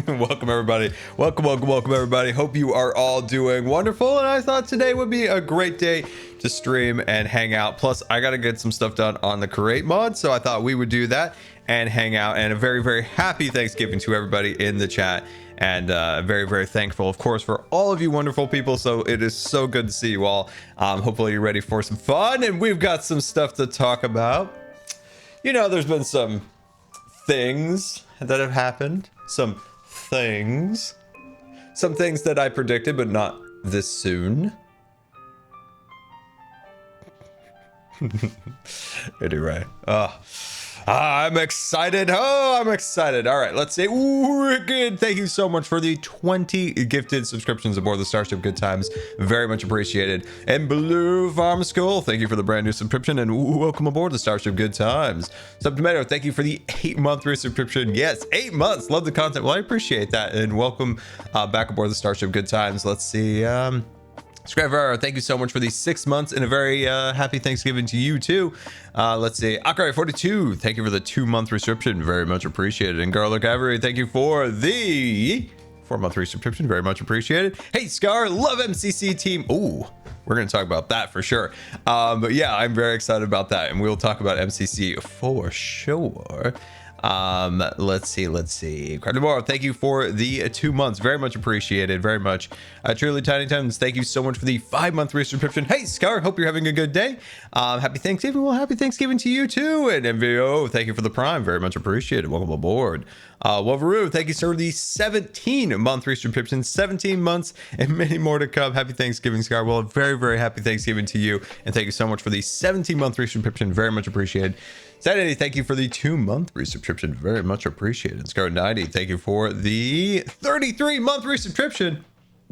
Welcome everybody. Welcome everybody. Hope you are all doing wonderful. And I thought today would be a great day to stream and hang out. Plus, I got to get some stuff done on the Create mod, so I thought we would do that and hang out. And a very, very happy Thanksgiving to everybody in the chat. And very, very thankful, of course, for all of you wonderful people. So it is so good to see you all. Hopefully you're ready for some fun, and we've got some stuff to talk about. You know, there's been some things that have happened. Some things that I predicted, but not this soon. Anyway, I'm excited. I'm excited. All right, let's say wicked. Thank you so much for the 20 gifted subscriptions aboard the Starship Good Times. Very much appreciated. And Blue Farm School, thank you for the brand new subscription and welcome aboard the Starship Good Times. Sub Tomato, thank you for the 8-month resubscription. Yes, 8 months. Love the content. Well, I appreciate that. And welcome back aboard the Starship Good Times. Let's see. Scriver, thank you so much for the 6 months and a very happy Thanksgiving to you too. Let's see. Akari42, thank you for the 2-month resubscription. Very much appreciated. And Garlic Avery, thank you for the 4-month resubscription. Very much appreciated. Hey, Scar, love MCC team. Ooh, we're going to talk about that for sure. But yeah, I'm very excited about that. And we'll talk about MCC for sure. Let's see. Credible, thank you for the 2 months. Very much appreciated. Very much. Truly Tiny Times, thank you so much for the 5-month resubscription. Hey, Scar, hope you're having a good day. Happy Thanksgiving. Well, happy Thanksgiving to you too. And MVO, thank you for the Prime. Very much appreciated. Welcome aboard. Wolveroo, thank you, sir, for the 17-month resubscription. 17 months and many more to come. Happy Thanksgiving, Scar. Well, very, very happy Thanksgiving to you. And thank you so much for the 17-month resubscription. Very much appreciated. Sanity, thank you for the 2-month resubscription. Very much appreciated. Scar90, thank you for the 33-month resubscription.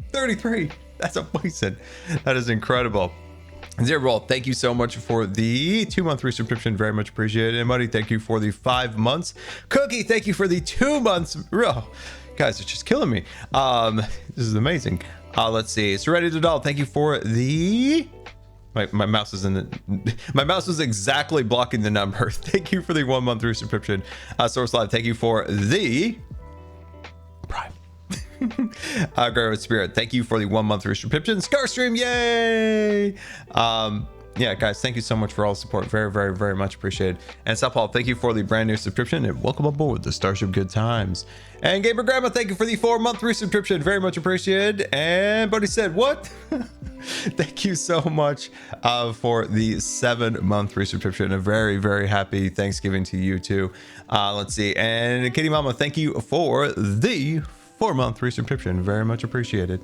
33. That's amazing. That is incredible. Zero Roll, thank you so much for the 2-month resubscription. Very much appreciated. And Muddy, thank you for the 5 months. Cookie, thank you for the 2 months. Oh, guys, it's just killing me. This is amazing. Let's see. Serenity the Doll, thank you for the... My mouse is in the, my mouse was exactly blocking the number. Thank you for the 1-month resubscription. Source Live, thank you for the Prime. Garrett Spirit, thank you for the 1-month resubscription. Scarstream, yay! Yeah, guys, thank you so much for all the support. Very, very, very much appreciated. And Sapal, thank you for the brand new subscription and welcome aboard the Starship Good Times. And Gamer Grandma, thank you for the 4-month resubscription. Very much appreciated. And Buddy said, what? Thank you so much for the 7-month resubscription. A very, very happy Thanksgiving to you too. Let's see. And Kitty Mama, thank you for the 4-month resubscription. Very much appreciated.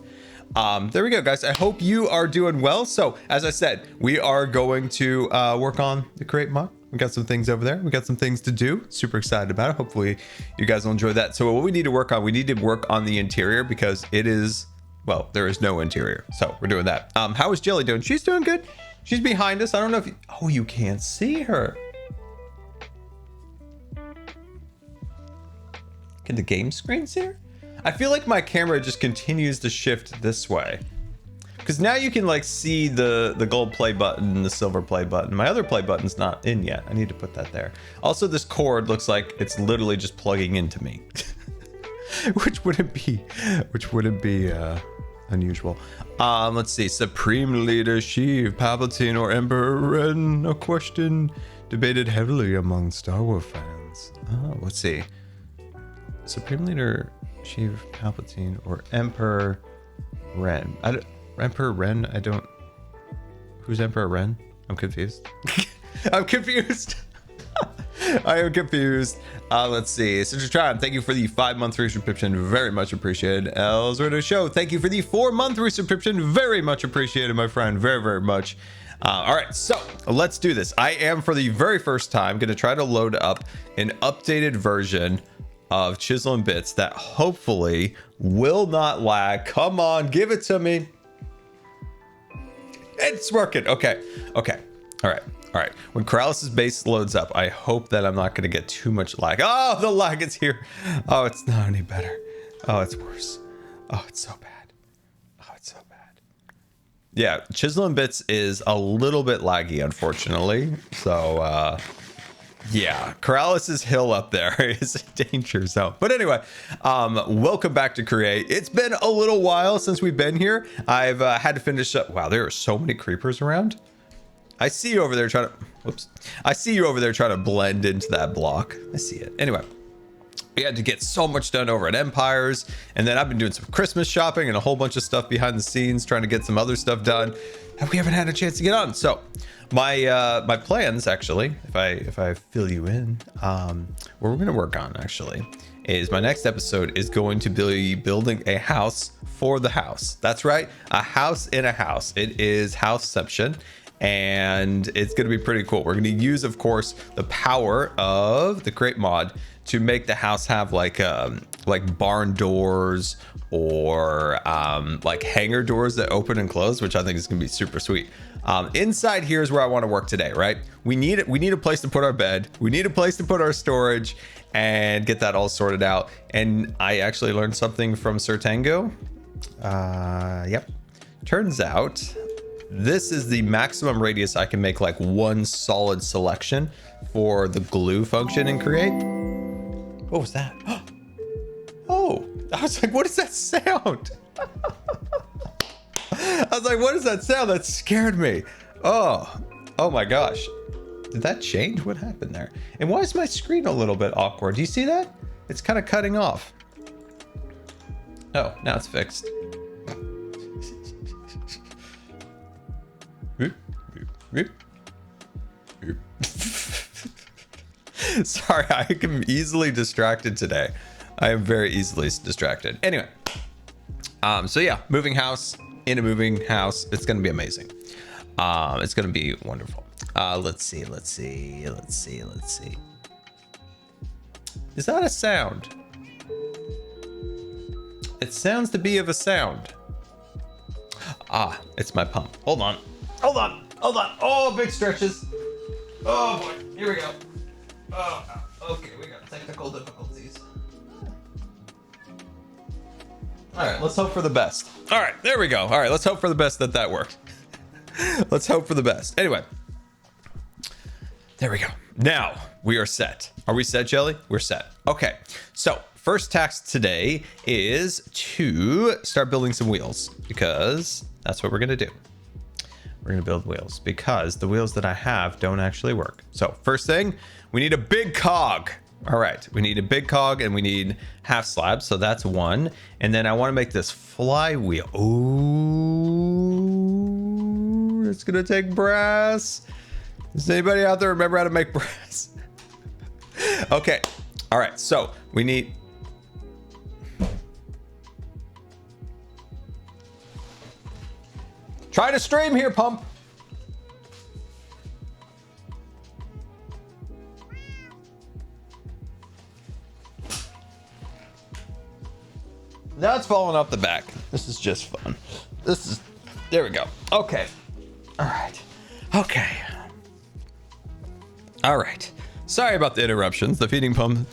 There we go, guys. I hope you are doing well. So as I said, we are going to work on the Create mod. We got some things over there. We got some things to do. Super excited about it. Hopefully you guys will enjoy that. So what we need to work on, we need to work on the interior because it is, well, there is no interior. So we're doing that. How is Jelly doing? She's doing good. She's behind us. I don't know if you, oh, you can't see her. Can the game screen see her? I feel like my camera just continues to shift this way. Because now you can like see the gold play button, the silver play button. My other play button's not in yet. I need to put that there. Also, this cord looks like it's literally just plugging into me. which wouldn't be unusual. Let's see. Supreme Leader Sheev, Palpatine, or Emperor Ren? A question debated heavily among Star Wars fans. Let's see. Supreme Leader Sheev, Palpatine, or Emperor Ren? Emperor Ren? I don't... Who's Emperor Ren? I'm confused. I'm confused. I am confused. Let's see. Citrus Tron, thank you for the 5-month resubscription. Very much appreciated. Elzerdo Show, thank you for the 4-month resubscription. Very much appreciated, my friend. Very, very much. All right, so let's do this. I am, for the very first time, going to try to load up an updated version of Chisel and Bits that hopefully will not lag. Come on, give it to me. It's working. Okay. All right. When Corrales' base loads up, I hope that I'm not going to get too much lag. Oh, the lag is here. Oh, it's not any better. Oh, it's worse. Oh, it's so bad. Yeah, Chisel and Bits is a little bit laggy, unfortunately. So, Yeah, Corralis's hill up there is a danger zone. But anyway, welcome back to Create. It's been a little while since we've been here. I've had to finish up. Wow, there are so many creepers around. I see you over there trying to, whoops. I see you over there trying to blend into that block. I see it. Anyway, we had to get so much done over at Empires. And then I've been doing some Christmas shopping and a whole bunch of stuff behind the scenes, trying to get some other stuff done that we haven't had a chance to get on. So my plans, actually, if I fill you in, what we're going to work on actually is my next episode is going to be building a house for the house. That's right. A house in a house. It is Houseception. And it's going to be pretty cool. We're going to use, of course, the power of the Create mod to make the house have like barn doors or like hangar doors that open and close, which I think is going to be super sweet. Inside here is where I want to work today, right? We need a place to put our bed. We need a place to put our storage and get that all sorted out. And I actually learned something from Sir Tango. Yep. Turns out this is the maximum radius I can make like one solid selection for the glue function in Create. What was that? Oh, I was like, what is that sound? I was like, what is that sound? That scared me. Oh my gosh. Did that change? What happened there? And why is my screen a little bit awkward? Do you see that? It's kind of cutting off. Oh, now it's fixed. Sorry, I am easily distracted today. I am very easily distracted. Anyway, so yeah, moving house in a moving house. It's gonna be amazing. It's gonna be wonderful. Let's see. Is that a sound? It sounds to be of a sound. Ah, it's my pump. Hold on. Oh, big stretches. Oh boy, here we go. Oh, okay, we got technical difficulties. All right, let's hope for the best. All right, there we go. All right, let's hope for the best that worked. Let's hope for the best. Anyway, there we go. Now we are set. Are we set, Jelly? We're set. Okay, so first task today is to start building some wheels because that's what we're gonna do. We're gonna build wheels because the wheels that I have don't actually work. So first thing, we need a big cog. All right, we need a big cog and we need half slabs. So that's one. And then I want to make this flywheel. Ooh, it's gonna take brass. Does anybody out there remember how to make brass? Okay, all right, so we need. Try to stream here, pump. Now it's falling off the back. This is just fun. There we go. Okay. All right. Okay. All right. Sorry about the interruptions. The feeding pump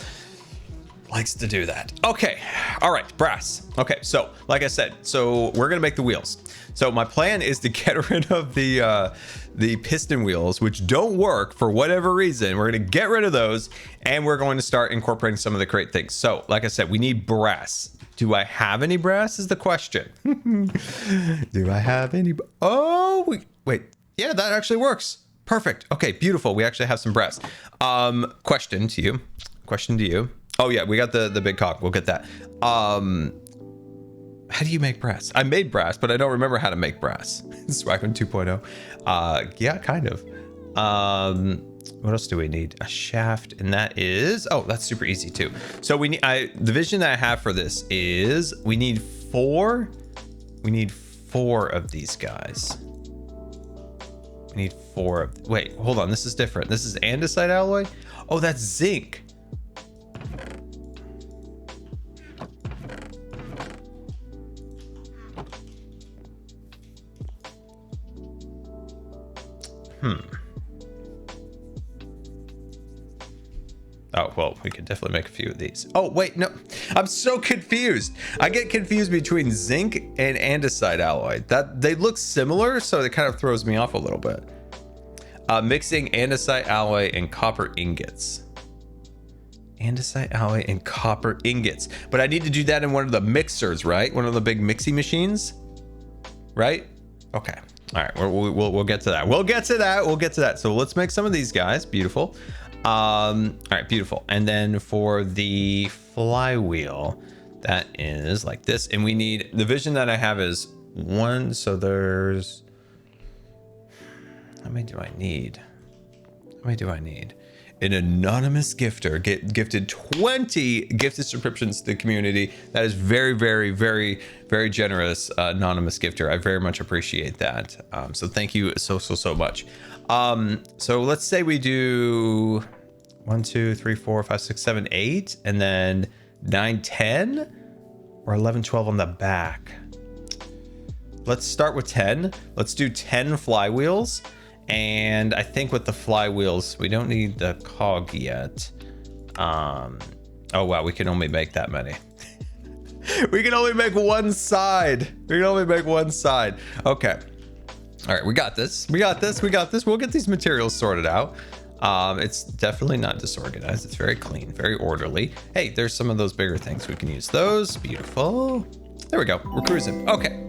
likes to do that. Okay. All right. Brass. Okay. So like I said, so we're going to make the wheels. So my plan is to get rid of the piston wheels, which don't work for whatever reason. We're going to get rid of those and we're going to start incorporating some of the great things. So like I said, we need brass. Do I have any brass is the question. Do I have any? Oh, wait. Yeah, that actually works. Perfect. Okay, beautiful. We actually have some brass. Question to you. Oh yeah, we got the big cock. We'll get that. How do you make brass? I made brass, but I don't remember how to make brass. Swagman 2.0. Yeah, kind of. What else do we need? A shaft, and that is, oh, that's super easy too. So we need, the vision that I have for this is we need four of these guys. We need four of, wait, hold on, this is different. This is andesite alloy. Oh, that's zinc. Oh, well, we could definitely make a few of these. Oh, wait, no, I'm so confused. I get confused between zinc and andesite alloy. That they look similar, so it kind of throws me off a little bit. Mixing andesite alloy and copper ingots. Andesite alloy and copper ingots. But I need to do that in one of the mixers, right? One of the big mixing machines, right? Okay. All right, we'll get to that. We'll get to that. So let's make some of these guys. Beautiful. All right, beautiful. And then for the flywheel, that is like this. And we need, the vision that I have is 1. So there's, how many do I need? An anonymous gifter gifted 20 gifted subscriptions to the community. That is very, very, very, very generous, anonymous gifter. I very much appreciate that. So thank you so much. So let's say we do 1, 2, 3, 4, 5, 6, 7, 8, and then 9, 10, or 11, 12 on the back. Let's start with 10. Let's do 10 flywheels. And I think with the flywheels, we don't need the cog yet. Oh wow, we can only make that many. We can only make one side. Okay. All right, we got this. We'll get these materials sorted out. It's definitely not disorganized. It's very clean, very orderly. Hey, there's some of those bigger things. We can use those. Beautiful. There we go. We're cruising. Okay.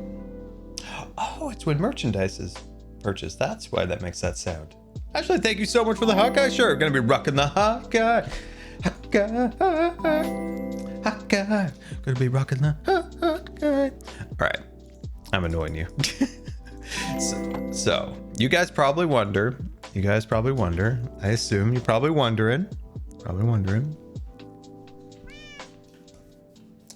Oh, it's when merchandise is purchased. That's why that makes that sound. Actually, thank you so much for the Hawkeye shirt. Gonna be rocking the Hawkeye. Gonna be rocking the Hawkeye. All right, I'm annoying you. so you guys probably wonder. I assume you're probably wondering.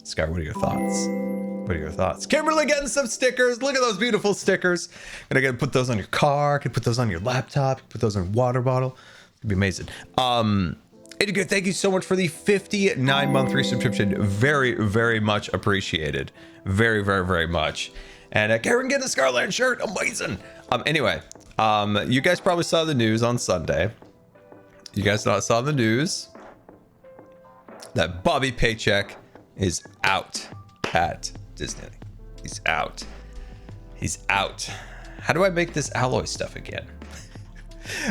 Scar, what are your thoughts? Kimberly getting some stickers. Look at those beautiful stickers. Gonna put those on your car. Could put those on your laptop. Put those on a water bottle. It'd be amazing. Edgar, thank you so much for the 59-month resubscription. Very, very much appreciated. Very, very, very much. And Karen getting a Scarland shirt. Amazing. Anyway, you guys probably saw the news on Sunday. You guys saw the news that Bobby Paycheck is out at Disney. He's out. How do I make this alloy stuff again?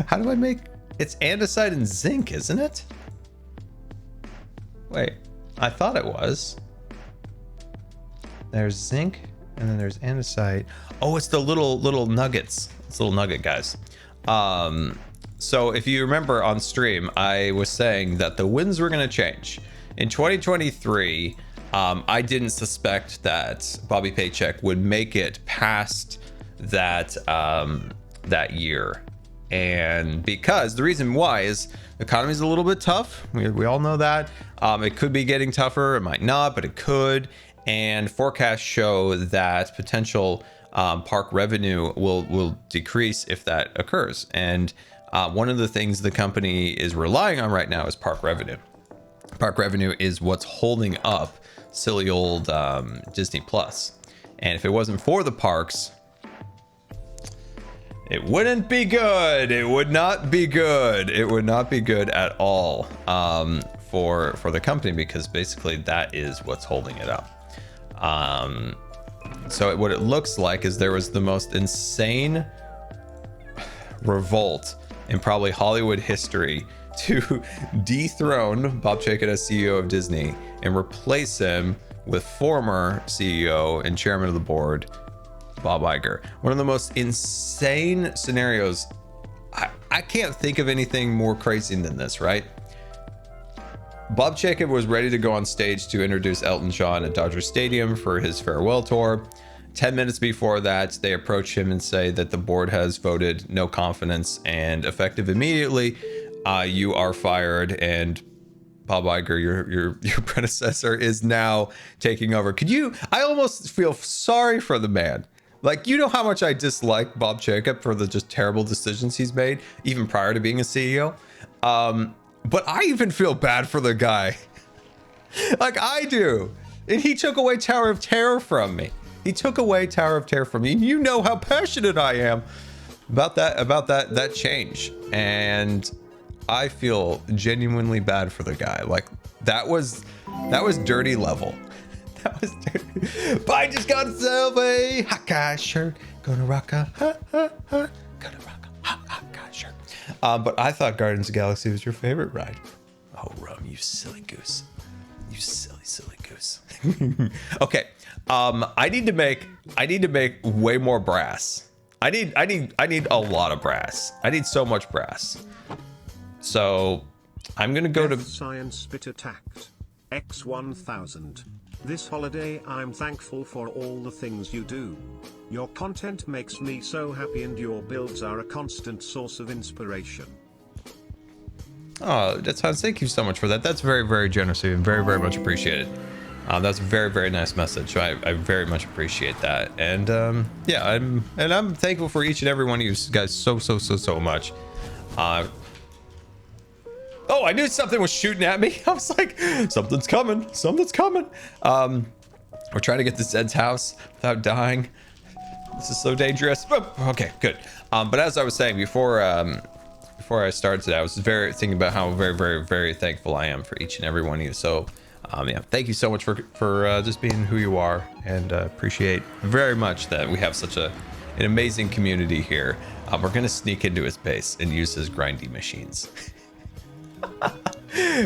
How do I make, it's andesite and zinc, isn't it? Wait, I thought it was. There's zinc and then there's andesite. Oh, it's the little nuggets. It's little nugget guys. So if you remember on stream, I was saying that the winds were going to change. In 2023, I didn't suspect that Bobby Paycheck would make it past that that year. And because the reason why is the economy is a little bit tough. We all know that. It could be getting tougher. It might not, but it could. And forecasts show that potential park revenue will decrease if that occurs. And one of the things the company is relying on right now is park revenue. Park revenue is what's holding up silly old Disney Plus. And if it wasn't for the parks, it wouldn't be good. It would not be good. It would not be good at all for the company, because basically that is what's holding it up. So what it looks like is there was the most insane revolt in probably Hollywood history to dethrone Bob Chapek as CEO of Disney and replace him with former CEO and chairman of the board, Bob Iger. One of the most insane scenarios. I can't think of anything more crazy than this, right? Bob Chapek was ready to go on stage to introduce Elton John at Dodger Stadium for his farewell tour. 10 minutes before that, they approach him and say that the board has voted no confidence, and effective immediately, you are fired, and Bob Iger, your predecessor, is now taking over. I almost feel sorry for the man. Like, you know how much I dislike Bob Chapek for the just terrible decisions he's made, even prior to being a CEO. But I even feel bad for the guy. Like, I do. And he took away Tower of Terror from me. And you know how passionate I am about that change. And I feel genuinely bad for the guy. Like, that was dirty level. That was dirty. But I just got myself a Hawkeye shirt. Gonna rock a Hawkeye shirt. But I thought Guardians of the Galaxy was your favorite ride. Oh, Rum, you silly goose. You silly goose. Okay. I need to make way more brass. I need a lot of brass. I need so much brass. So I'm gonna go to Science Bit Attacked X1000. This holiday I'm thankful for all the things you do. Your content makes me so happy and your builds are a constant source of inspiration. Oh, that sounds. Thank you so much for that. That's very generous of you and very much appreciated. That's a very nice message. So I very much appreciate that. And yeah, I'm thankful for each and every one of you guys so much. Oh, I knew something was shooting at me. I was like, something's coming. We're trying to get to Zed's house without dying. This is so dangerous. Oh, okay, good. But as I was saying before I started today, I was thinking about how very thankful I am for each and every one of you. So yeah, thank you so much for just being who you are, and appreciate very much that we have such an amazing community here. We're gonna sneak into his base and use his grindy machines.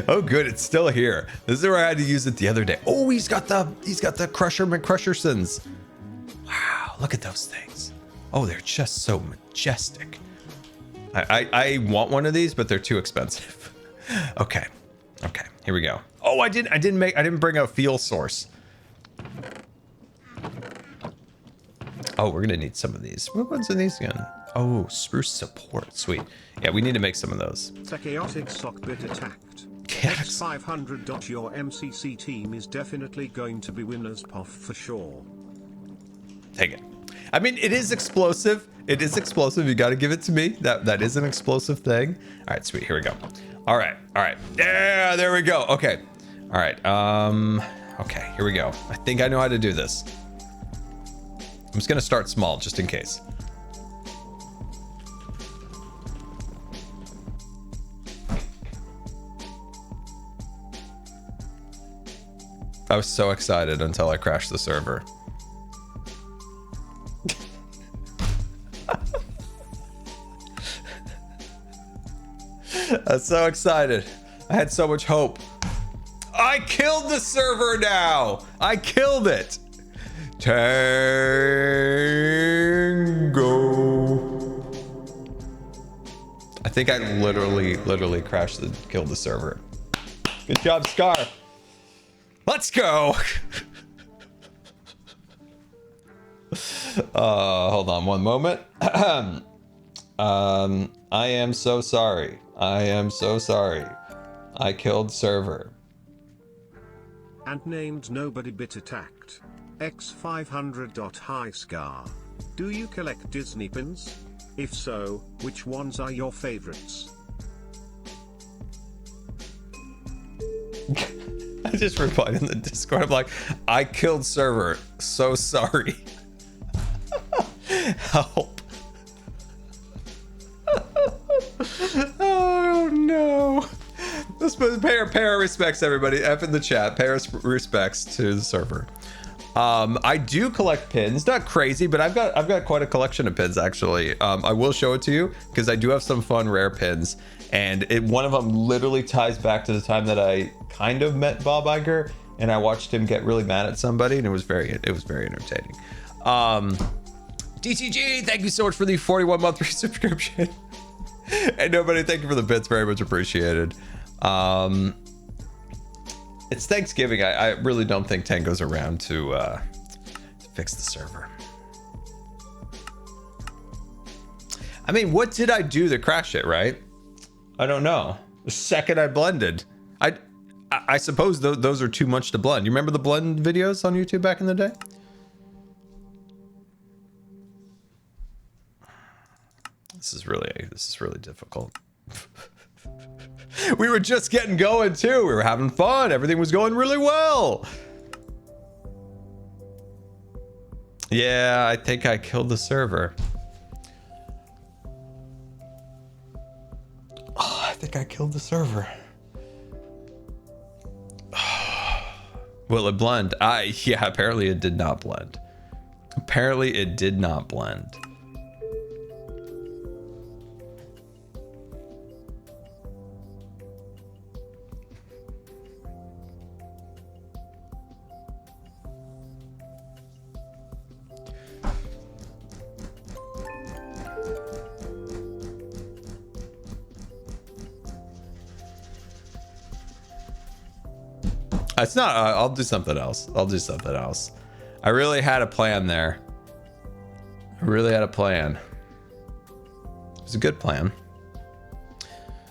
Oh good, it's still here. This is where I had to use it the other day. Oh, he's got the Crusher McCrushersons. Wow, look at those things. Oh, they're just so majestic. I want one of these, but they're too expensive. Okay, here we go. Oh, I didn't bring a fuel source. Oh, we're gonna need some of these. What ones are these again? Oh, spruce support. Sweet. Yeah, we need to make some of those. The chaotic sock bit attacked. Chaotic. X500. Your MCC team is definitely going to be winners, Puff, for sure. Take it. I mean, it is explosive. It is explosive. You got to give it to me. That is an explosive thing. All right, sweet. Here we go. All right. Yeah, there we go. Okay. All right. Okay, here we go. I think I know how to do this. I'm just gonna start small, just in case. I was so excited until I crashed the server. I was so excited. I had so much hope. I killed the server now. I killed it. Tango. I think I literally killed the server. Good job, Scar. Let's go. Hold on one moment. I am so sorry. I killed server. And named nobody bit attacked. X500. Hi Scar. Do you collect Disney pins? If so, which ones are your favorites? I just replied in the Discord. I'm like, I killed server. So sorry. Help. Oh no. Let's pay our respects, everybody. F in the chat. Pay our respects to the server. I do collect pins, not crazy, but I've got quite a collection of pins actually. I will show it to you because I do have some fun rare pins, and one of them literally ties back to the time that I kind of met Bob Iger and I watched him get really mad at somebody, and it was very entertaining. DTG, thank you so much for the 41-month resubscription. And nobody, thank you for the bits, very much appreciated. It's Thanksgiving. I really don't think Tango's around to fix the server. I mean, what did I do to crash it, right? I don't know. The second I blended. I suppose those are too much to blend. You remember the blend videos on YouTube back in the day? This is really difficult. We were just getting going too. We were having fun. Everything was going really well. Yeah, I think I killed the server. Oh, I think I killed the server. Will it blend? Yeah, apparently it did not blend. It's not. I'll do something else. I'll do something else. I really had a plan there. I really had a plan. It was a good plan.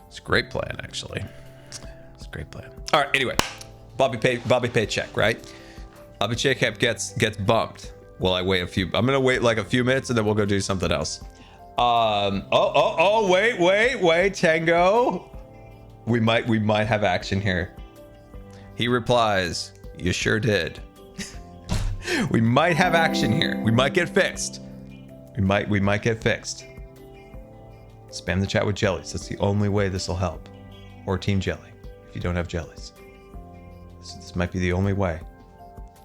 It's a great plan, actually. It's a great plan. All right. Anyway, Bobby paycheck, right? Bobby paycheck gets bumped. Well, I wait a few. I'm gonna wait like a few minutes, and then we'll go do something else. Wait, Tango. We might have action here. He replies, "You sure did." We might have action here. We might get fixed. We might get fixed. Spam the chat with jellies. That's the only way this will help. Or Team Jelly, if you don't have jellies. This might be the only way.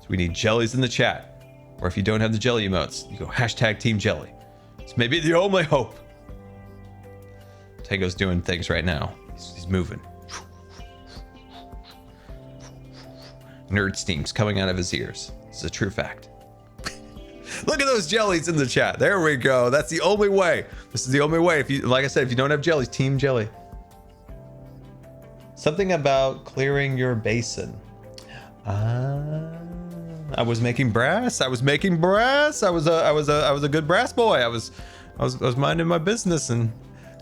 So we need jellies in the chat. Or if you don't have the jelly emotes, you go hashtag Team Jelly. It's maybe the only hope. Tango's doing things right now. He's moving. Nerd steam's coming out of his ears. It's a true fact. Look at those jellies in the chat. There we go. That's the only way. This is the only way. If you, like I said, if you don't have jellies, Team Jelly. Something about clearing your basin. I was making brass. I was making brass. I was a good brass boy. I was minding my business and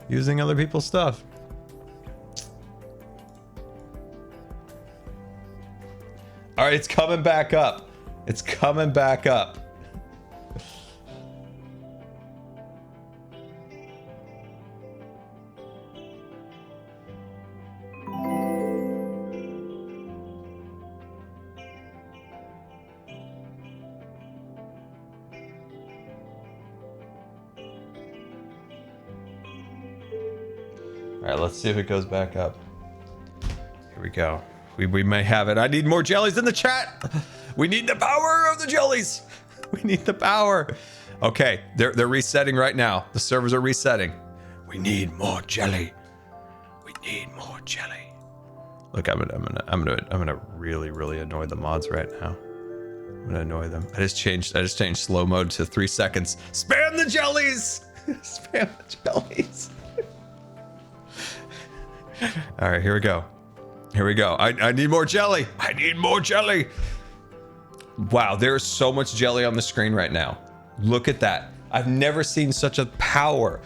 using other people's stuff. All right, it's coming back up. It's coming back up. All right, let's see if it goes back up. Here we go. We may have it. I need more jellies in the chat. We need the power of the jellies. We need the power. Okay, they're resetting right now. The servers are resetting. We need more jelly. We need more jelly. Look, I'm gonna really annoy the mods right now. I'm gonna annoy them. I just changed slow mode to 3 seconds. Spam the jellies. Spam the jellies. All right, here we go. Here we go. I need more jelly. I need more jelly. Wow, there's so much jelly on the screen right now. Look at that. I've never seen such a power.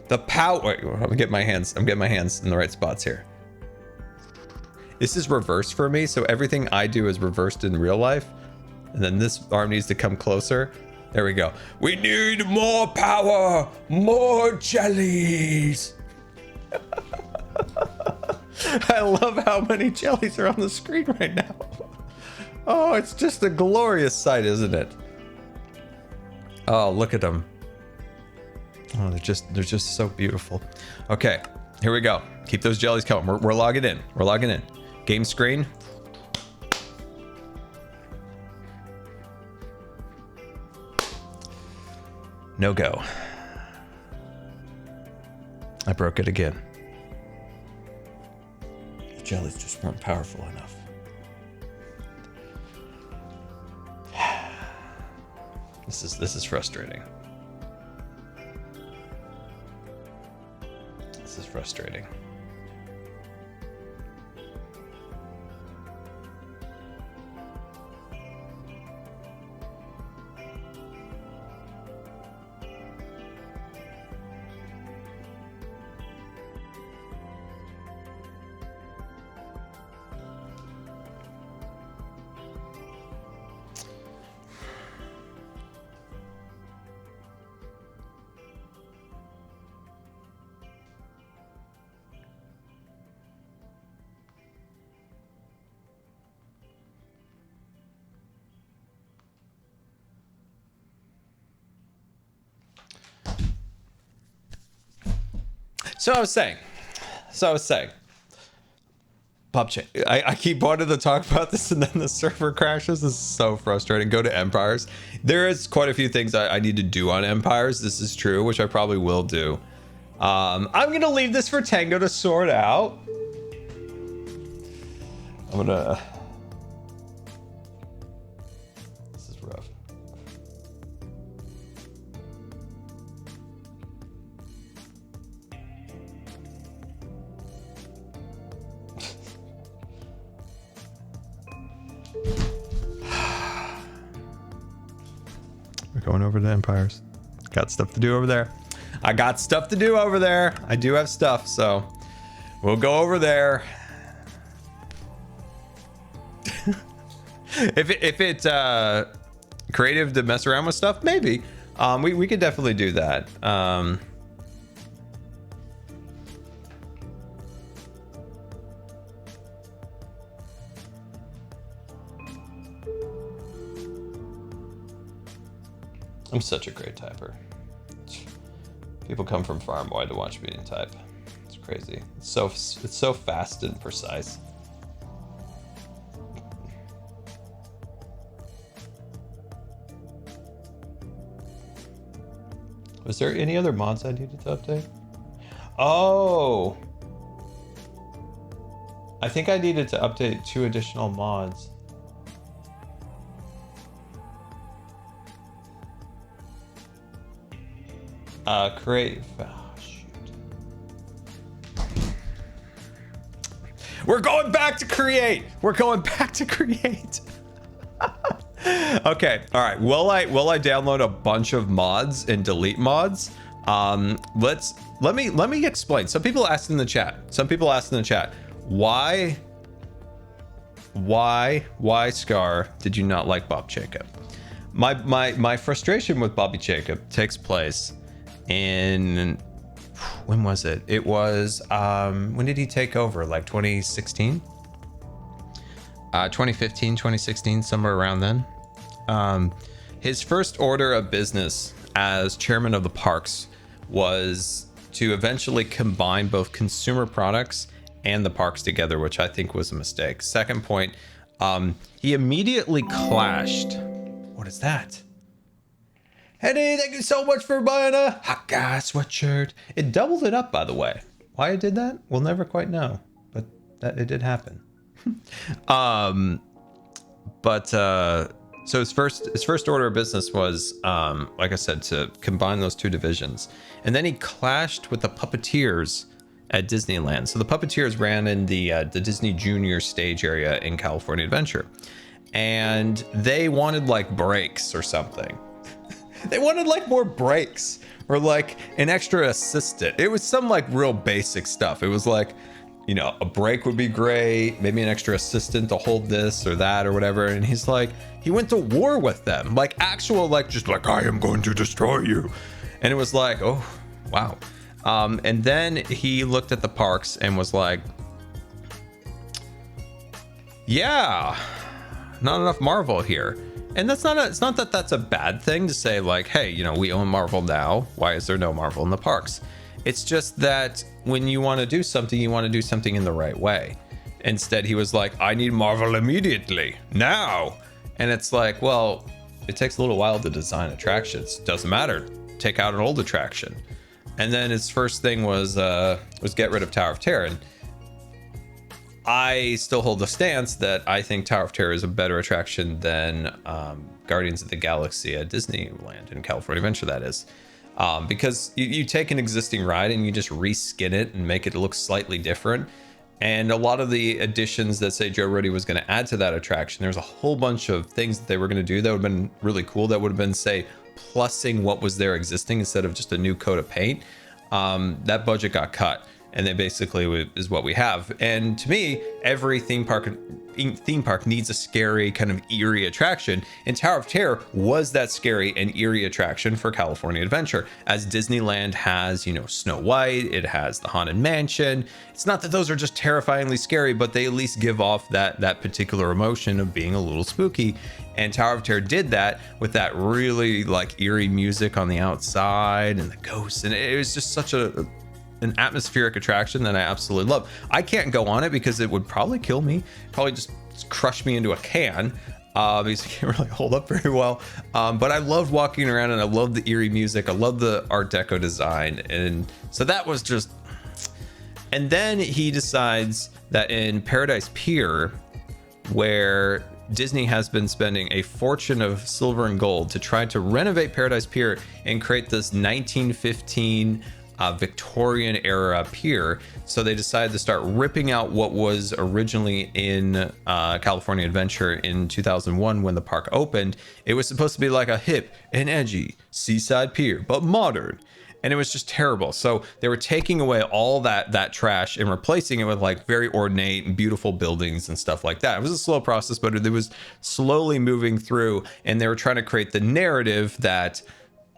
The power. Wait, I'm gonna get my hands. I'm getting my hands in the right spots here. This is reversed for me, so everything I do is reversed in real life. And then this arm needs to come closer. There we go. We need more power. More jellies. I love how many jellies are on the screen right now. Oh, it's just a glorious sight, isn't it? Oh, look at them. Oh, they're just so beautiful. Okay, here we go. Keep those jellies coming. We're logging in. We're logging in. Game screen. No go. I broke it again. The jellies just weren't powerful enough. This is frustrating. This is frustrating. So I was saying, Bob Ch, I keep wanting to talk about this and then the server crashes. This is so frustrating. Go to Empires. There is quite a few things I need to do on Empires. This is true, which I probably will do. I'm going to leave this for Tango to sort out. I'm going to... This is rough. Going over to Empires. Got stuff to do over there. I got stuff to do over there. I do have stuff, so we'll go over there. if it's creative to mess around with stuff, maybe. We could definitely do that. I'm such a great typer. People come from far and wide to watch me type. It's crazy. It's so fast and precise. Was there any other mods I needed to update? Oh, I think I needed to update 2 additional mods. Create. Oh, shoot. We're going back to create. We're going back to create. Okay. All right. Will I download a bunch of mods and delete mods? Let me explain. Some people asked in the chat. Why Scar did you not like Bob Jacob? My frustration with Bobby Jacob takes place in, when was it? It was, when did he take over? Like 2016? 2015, 2016, somewhere around then. His first order of business as chairman of the parks was to eventually combine both consumer products and the parks together, which I think was a mistake. Second point, he immediately clashed. What is that? Henny, thank you so much for buying a hot guy sweatshirt. It doubled it up, by the way. Why it did that, we'll never quite know, but that it did happen. So his first order of business was, like I said, to combine those 2 divisions, and then he clashed with the puppeteers at Disneyland. So the puppeteers ran in the Disney Junior stage area in California Adventure, and they wanted like breaks or something. They wanted like more breaks or like an extra assistant. It was some like real basic stuff. It was like, you know, a break would be great, maybe an extra assistant to hold this or that or whatever. And he's like, he went to war with them, like actual, like just like, I am going to destroy you. And it was like, oh, wow. And then he looked at the parks and was like, yeah, not enough Marvel here. And it's not that that's a bad thing to say, like, hey, you know, we own Marvel now. Why is there no Marvel in the parks? It's just that when you want to do something, you want to do something in the right way. Instead, he was like, I need Marvel immediately, now. And it's like, well, it takes a little while to design attractions. Doesn't matter. Take out an old attraction. And then his first thing was get rid of Tower of Terror. And I still hold the stance that I think Tower of Terror is a better attraction than Guardians of the Galaxy at Disneyland in California Adventure, that is. Because you take an existing ride and you just reskin it and make it look slightly different. And a lot of the additions that, say, Joe Rohde was going to add to that attraction, there's a whole bunch of things that they were going to do that would have been really cool. That would have been, say, plussing what was there existing instead of just a new coat of paint. That budget got cut. And they basically is what we have. And to me, every theme park needs a scary, kind of eerie attraction. And Tower of Terror was that scary and eerie attraction for California Adventure. As Disneyland has, you know, Snow White, it has the Haunted Mansion. It's not that those are just terrifyingly scary, but they at least give off that particular emotion of being a little spooky. And Tower of Terror did that with that really like eerie music on the outside and the ghosts. And it was just such an atmospheric attraction that I absolutely love. I can't go on it because it would probably kill me, probably just crush me into a can, because it can't really hold up very well. But I loved walking around and I loved the eerie music. I love the Art Deco design. And so that was just, and then he decides that in Paradise Pier, where Disney has been spending a fortune of silver and gold to try to renovate Paradise Pier and create this 1915 Victorian era pier. So they decided to start ripping out what was originally in California Adventure in 2001 when the park opened. It was supposed to be like a hip and edgy seaside pier, but modern. And it was just terrible. So they were taking away all that trash and replacing it with like very ornate and beautiful buildings and stuff like that. It was a slow process, but it was slowly moving through, and they were trying to create the narrative that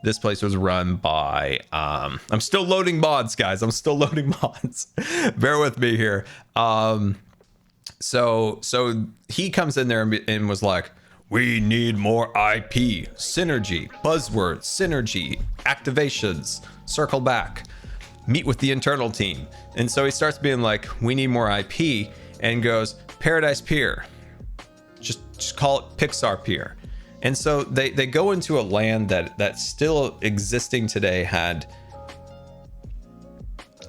this place was run by I'm still loading mods, guys. I'm still loading mods. Bear with me here. So he comes in there and was like, we need more IP, synergy, buzzwords, synergy, activations, circle back, meet with the internal team. And so he starts being like, we need more IP, and goes, Paradise Pier. Just call it Pixar Pier. And so they go into a land that's still existing today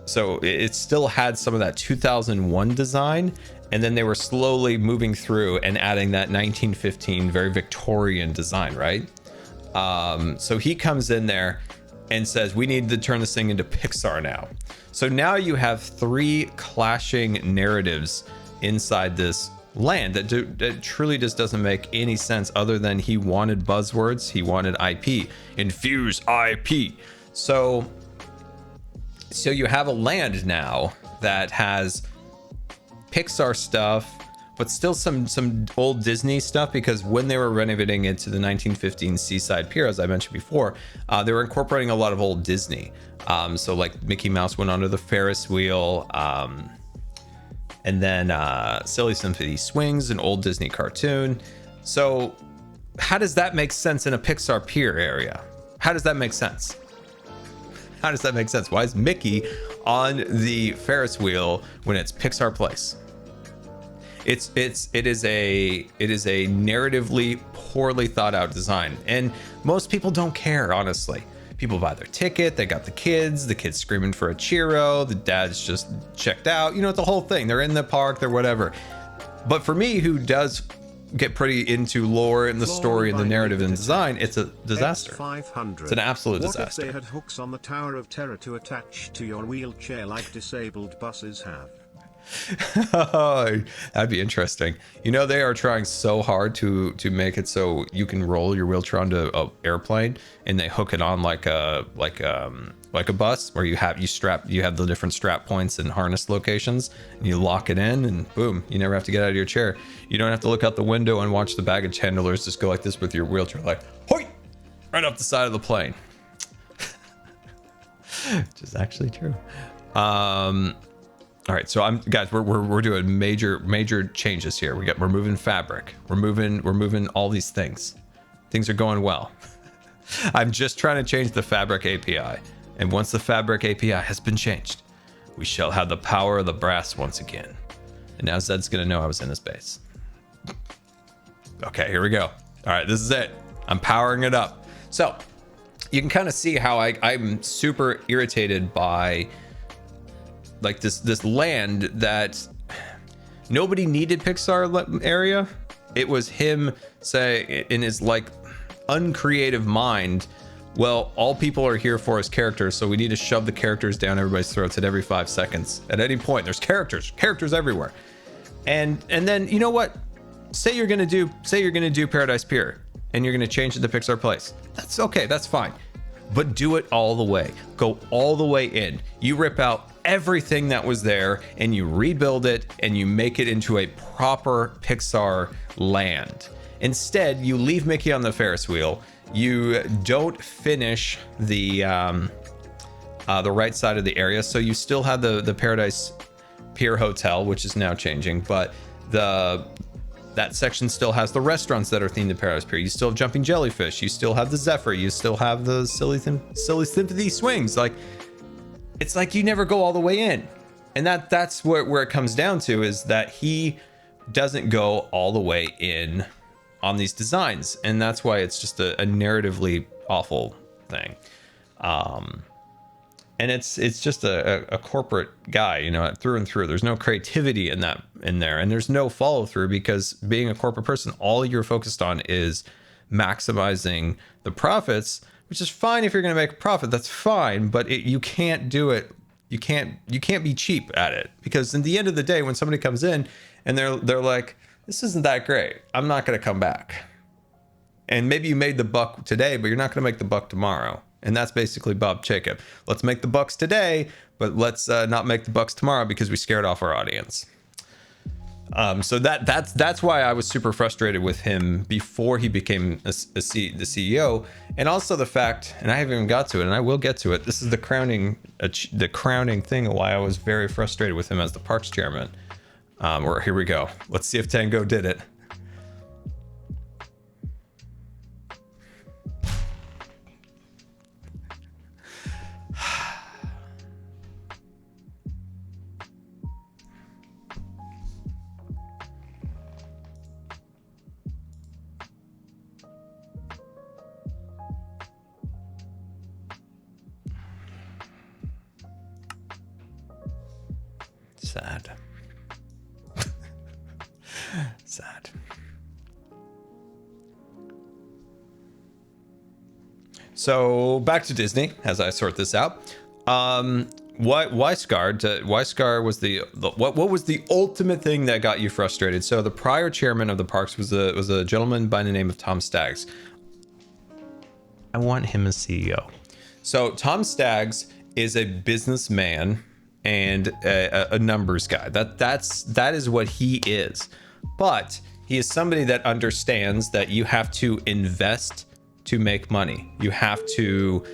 so it still had some of that 2001 design, and then they were slowly moving through and adding that 1915 very Victorian design, right? So he comes in there and says, we need to turn this thing into Pixar now. So now you have 3 clashing narratives inside this land that truly just doesn't make any sense, other than he wanted buzzwords, he wanted IP, infuse IP. So you have a land now that has Pixar stuff, but still some old Disney stuff, because when they were renovating it to the 1915 Seaside Pier, as I mentioned before, they were incorporating a lot of old Disney. So like Mickey Mouse went onto the Ferris wheel, and then Silly Symphony Swings, an old Disney cartoon. So how does that make sense in a Pixar Pier area? How does that make sense? How does that make sense? Why is Mickey on the Ferris wheel when it's Pixar Place? It is a narratively poorly thought out design, and most people don't care, honestly. People buy their ticket, they got the kids screaming for a Cheerio, the dad's just checked out, you know, the whole thing. They're in the park, they're whatever. But for me, who does get pretty into lore and the story and the narrative and design, it's a disaster. It's an absolute disaster. What if they had hooks on the Tower of Terror to attach to your wheelchair like disabled buses have? That'd be interesting. You know, they are trying so hard to make it so you can roll your wheelchair onto an airplane, and they hook it on like a bus, where you have the different strap points and harness locations, and you lock it in, and boom, you never have to get out of your chair. You don't have to look out the window and watch the baggage handlers just go like this with your wheelchair, like hoi, right up the side of the plane. Which is actually true. All right, so guys, we're doing major changes here. We're moving fabric. We're moving all these things. Things are going well. I'm just trying to change the fabric API, and once the fabric API has been changed, we shall have the power of the brass once again. And now Zed's gonna know I was in his base. Okay, here we go. All right, this is it. I'm powering it up. So you can kind of see how I'm super irritated by like this land that nobody needed Pixar area. It was him say in his like uncreative mind, well, all people are here for is characters, so we need to shove the characters down everybody's throats at every 5 seconds. At any point, there's characters everywhere. And then, you know what? Say you're gonna do Paradise Pier and you're gonna change it to Pixar Place. That's okay, that's fine. But do it all the way. Go all the way in. You rip out everything that was there and you rebuild it and you make it into a proper Pixar land. Instead, you leave Mickey on the Ferris wheel. You don't finish the right side of the area, so you still have the Paradise Pier Hotel, which is now changing, but that section still has the restaurants that are themed to Paradise Pier. You still have Jumping Jellyfish. You still have the Zephyr. You still have the Silly Sympathy Swings. Like, it's like you never go all the way in, and that's where it comes down to, is that he doesn't go all the way in on these designs, and that's why it's just a narratively awful thing. And it's just a corporate guy, you know, through and through. There's no creativity in there, and there's no follow through, because being a corporate person, all you're focused on is maximizing the profits which is fine if you're going to make a profit. That's fine, but you can't do it. You can't be cheap at it, because in the end of the day, when somebody comes in and they're like, this isn't that great, I'm not going to come back. And maybe you made the buck today, but you're not going to make the buck tomorrow. And that's basically Bob Jacob. Let's make the bucks today, but let's not make the bucks tomorrow because we scared off our audience. So that's why I was super frustrated with him before he became the CEO, and also the fact, and I haven't even got to it, and I will get to it. This is the crowning thing of why I was very frustrated with him as the parks chairman. Here we go. Let's see if Tango did it. Sad. Sad. So back to Disney as I sort this out. Why Scar? Why Scar was what was the ultimate thing that got you frustrated? So the prior chairman of the parks was a gentleman by the name of Tom Staggs. I want him as CEO. So Tom Staggs is a businessman and a numbers guy. That is what he is. But he is somebody that understands that you have to invest to make money. You have to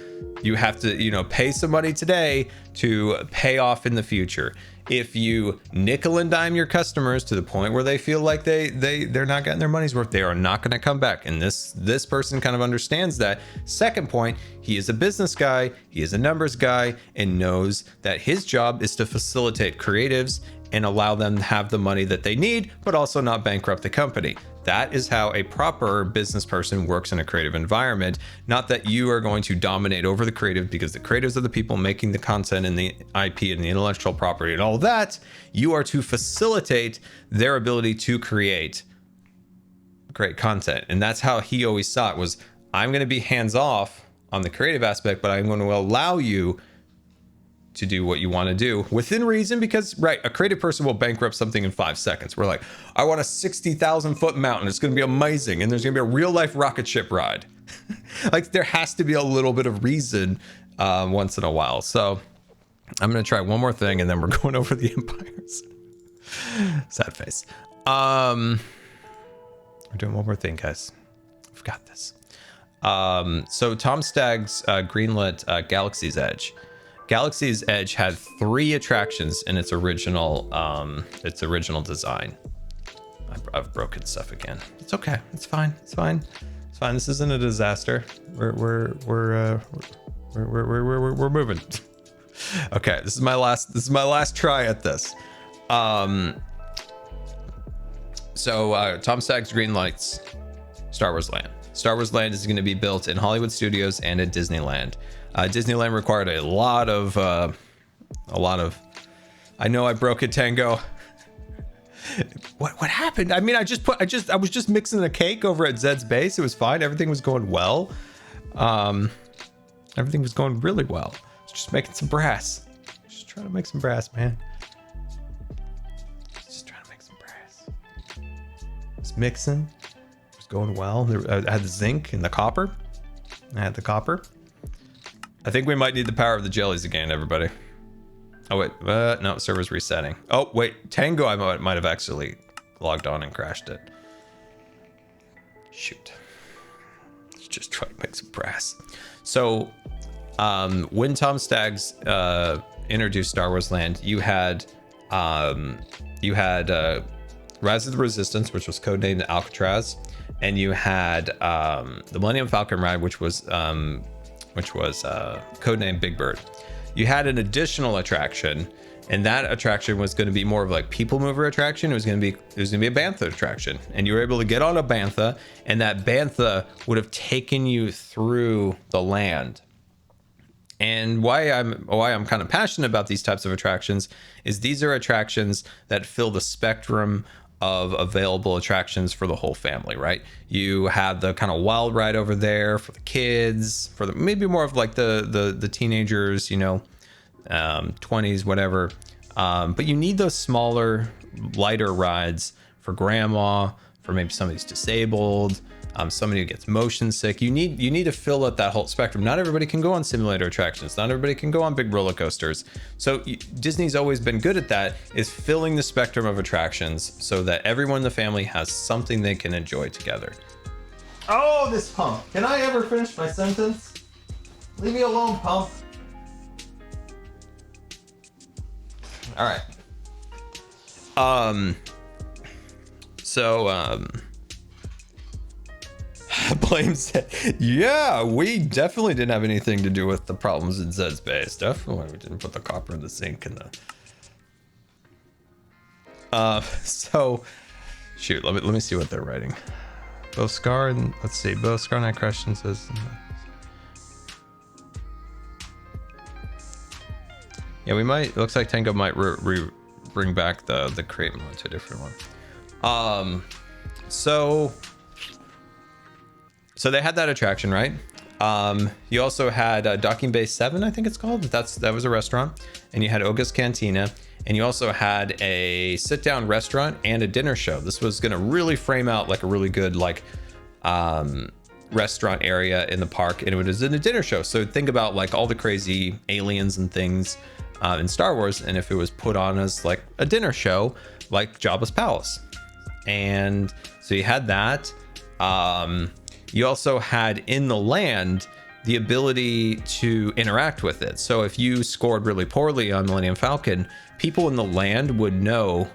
pay some money today to pay off in the future. If you nickel and dime your customers to the point where they feel like they're not getting their money's worth, they are not going to come back. And this person kind of understands that. Second point, he is a business guy, he is a numbers guy, and knows that his job is to facilitate creatives and allow them to have the money that they need, but also not bankrupt the company. That is how a proper business person works in a creative environment. Not that you are going to dominate over the creative, because the creatives are the people making the content and the IP and the intellectual property and all that. You are to facilitate their ability to create great content. And that's how he always saw it, was I'm going to be hands off on the creative aspect, but I'm going to allow you to do what you want to do within reason, because right, a creative person will bankrupt something in 5 seconds. We're like, I want a 60,000 foot mountain. It's going to be amazing. And there's going to be a real life rocket ship ride. Like, there has to be a little bit of reason once in a while. So I'm going to try one more thing and then we're going over the empires. Sad face. We're doing one more thing, guys. We've got this. So Tom Staggs greenlit Galaxy's Edge. Galaxy's Edge had 3 attractions in its original design. I've broken stuff again. It's okay. It's fine. It's fine. It's fine. This isn't a disaster. We're moving. Okay, this is my last try at this. So Tom Staggs greenlights Star Wars Land. Star Wars Land is going to be built in Hollywood Studios and at Disneyland. Disneyland required a lot of. I know I broke it, Tango. What happened? I mean, I was just mixing a cake over at Zed's base. It was fine. Everything was going well. Everything was going really well. Just making some brass. Just trying to make some brass, man. Just trying to make some brass. Just mixing. It was going well. I had the zinc and the copper. I had the copper. I think we might need the power of the jellies again, everybody. Oh, wait. No, server's resetting. Oh, wait. Tango, I might have actually logged on and crashed it. Shoot. Let's just try to make some brass. So, when Tom Staggs introduced Star Wars Land, you had Rise of the Resistance, which was codenamed Alcatraz, and you had the Millennium Falcon ride, which was codenamed Big Bird. You had an additional attraction, and that attraction was going to be more of like people mover attraction. It was going to be a bantha attraction, and you were able to get on a bantha, and that bantha would have taken you through the land. And why I'm kind of passionate about these types of attractions is these are attractions that fill the spectrum of available attractions for the whole family, right? You have the kind of wild ride over there for the kids, for the maybe more of like the teenagers, you know, 20s, whatever. But you need those smaller, lighter rides for grandma, for maybe somebody's disabled, somebody who gets motion sick. You need to fill out that whole spectrum. Not everybody can go on simulator attractions. Not everybody can go on big roller coasters. So Disney's always been good at that, is filling the spectrum of attractions so that everyone in the family has something they can enjoy together. Oh, this pump. Can I ever finish my sentence? Leave me alone, pump. All right. Blame said, yeah, we definitely didn't have anything to do with the problems in Zed's base. Definitely, we didn't put the copper in the sink and the. So, shoot, let me see what they're writing. Scar and let's see, Scar Night Question says. Yeah, we might. Looks like Tango might bring back the crate mode to a different one. So they had that attraction, right? You also had Docking Bay 7, I think it's called. That was a restaurant, and you had Oga's Cantina, and you also had a sit-down restaurant and a dinner show. This was gonna really frame out like a really good like restaurant area in the park, and it was in a dinner show. So think about like all the crazy aliens and things in Star Wars, and if it was put on as like a dinner show, like Jabba's palace. And so you had that. You also had in the land the ability to interact with it. So if you scored really poorly on Millennium Falcon, people in the land would know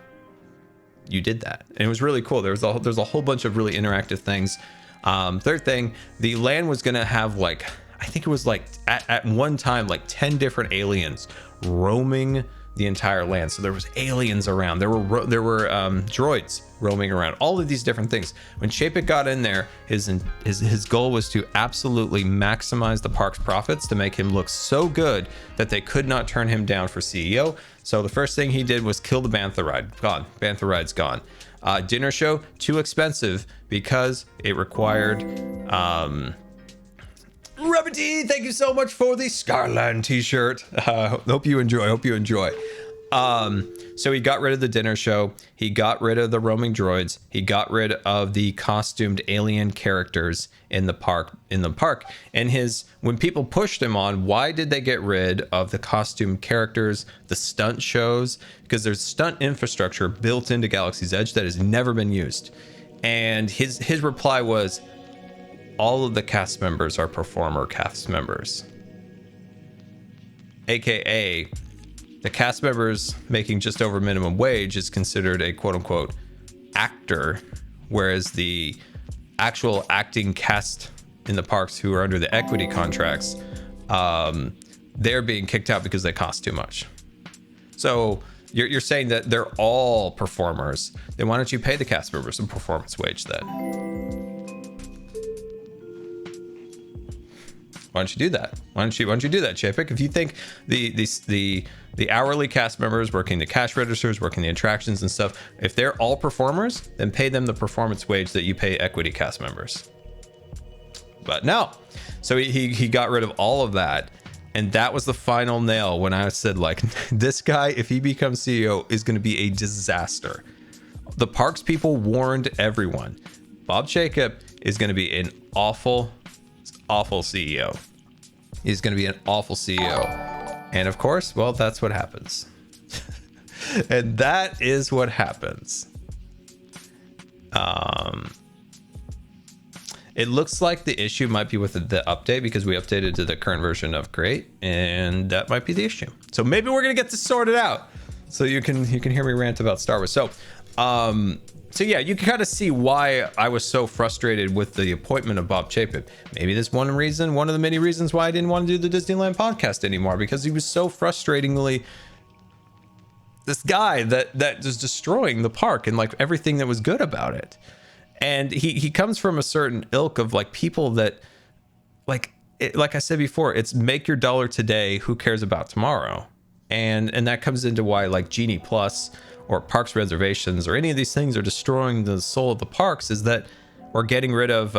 you did that. And it was really cool. There's a whole bunch of really interactive things. Third thing, the land was going to have like, I think it was like at one time, like 10 different aliens roaming the entire land. So there was aliens around, there were droids roaming around, all of these different things. When Chapek got in there, his goal was to absolutely maximize the park's profits, to make him look so good that they could not turn him down for CEO. So the first thing he did was kill the Bantha ride. Gone. Bantha ride's gone. Dinner show, too expensive because it required Rebity, thank you so much for the Scarland t-shirt. Hope you enjoy. So he got rid of the dinner show. He got rid of the roaming droids. He got rid of the costumed alien characters in the park. And when people pushed him on, why did they get rid of the costumed characters, the stunt shows? Because there's stunt infrastructure built into Galaxy's Edge that has never been used. And his reply was, all of the cast members are performer cast members, aka the cast members making just over minimum wage is considered a quote-unquote actor, whereas the actual acting cast in the parks who are under the equity contracts, they're being kicked out because they cost too much. So you're saying that they're all performers. Then why don't you pay the cast members a performance wage then? Why don't you do that? Why don't you do that, Chapek? If you think the hourly cast members working the cash registers, working the attractions and stuff, if they're all performers, then pay them the performance wage that you pay equity cast members. But no. So he got rid of all of that. And that was the final nail when I said, like, this guy, if he becomes CEO, is going to be a disaster. The parks people warned everyone. Bob Jacob is going to be an awful CEO. He's going to be an awful CEO. And of course, well, that's what happens. And that is what happens. It looks like the issue might be with the update, because we updated to the current version of Create, and that might be the issue. So maybe we're going to get this sorted out so you can hear me rant about Star Wars. So yeah, you can kind of see why I was so frustrated with the appointment of Bob Chapek. Maybe this one of the many reasons why I didn't want to do the Disneyland podcast anymore, because he was so frustratingly this guy that was destroying the park and like everything that was good about it. And he comes from a certain ilk of like people that like I said before, it's make your dollar today, who cares about tomorrow? And that comes into why like Genie Plus or parks reservations or any of these things are destroying the soul of the parks is that we're getting rid of,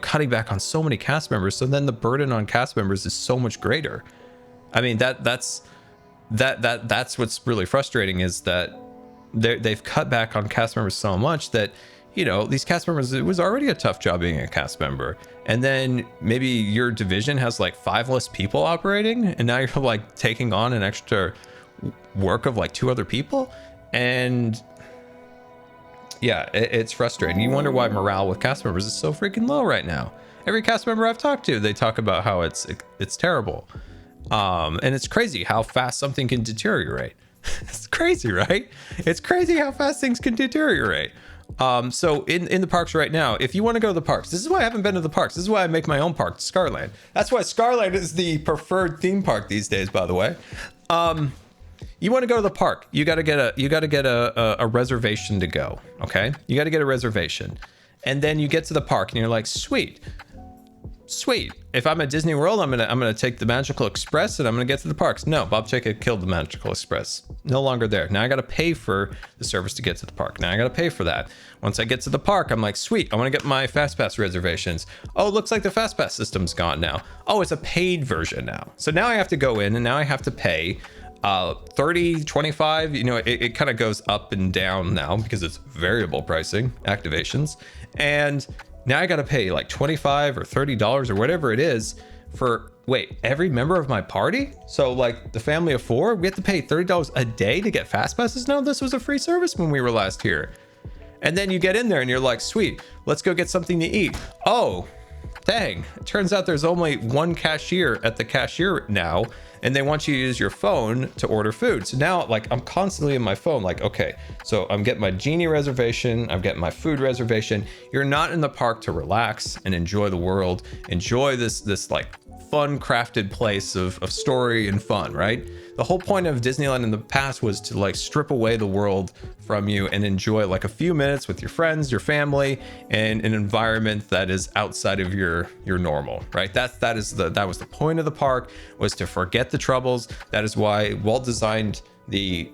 cutting back on so many cast members. So then the burden on cast members is so much greater. I mean, that's what's really frustrating, is that they've cut back on cast members so much that, these cast members, it was already a tough job being a cast member. And then maybe your division has like 5 less people operating, and now you're like taking on an extra work of like 2 other people. And yeah, it's frustrating. You wonder why morale with cast members is so freaking low right now. Every cast member I've talked to, they talk about how it's terrible. And it's crazy how fast something can deteriorate. It's crazy, right? It's crazy how fast things can deteriorate. So in the parks right now, if you want to go to the parks, this is why I haven't been to the parks. This is why I make my own park, Scarland. That's why Scarland is the preferred theme park these days, by the way. You want to go to the park, you got to get a reservation to go. Okay. You got to get a reservation, and then you get to the park and you're like, sweet. If I'm at Disney World, I'm gonna take the Magical Express and I'm gonna get to the parks. No, Bob Chicka killed the Magical Express. No longer there. Now I gotta pay for the service to get to the park. Now I gotta pay for that. Once I get to the park, I'm like, sweet, I want to get my FastPass reservations. Oh, looks like the FastPass system's gone now. Oh, it's a paid version now. So now I have to go in and now I have to pay 30, 25. It kind of goes up and down now because it's variable pricing activations. And now I got to pay like $25 or $30 or whatever it is for, every member of my party? So like the family of 4, we have to pay $30 a day to get fast passes? No, this was a free service when we were last here. And then you get in there and you're like, sweet, let's go get something to eat. Oh, dang. It turns out there's only one cashier at the cashier now, and they want you to use your phone to order food. So now, like, I'm constantly in my phone, like, okay, so I'm getting my Genie reservation, I'm getting my food reservation. You're not in the park to relax and enjoy the world, enjoy this like fun crafted place of story and fun, right? The whole point of Disneyland in the past was to like strip away the world from you and enjoy like a few minutes with your friends, your family, and an environment that is outside of your normal, right? That was the point of the park, was to forget the troubles. That is why Walt designed the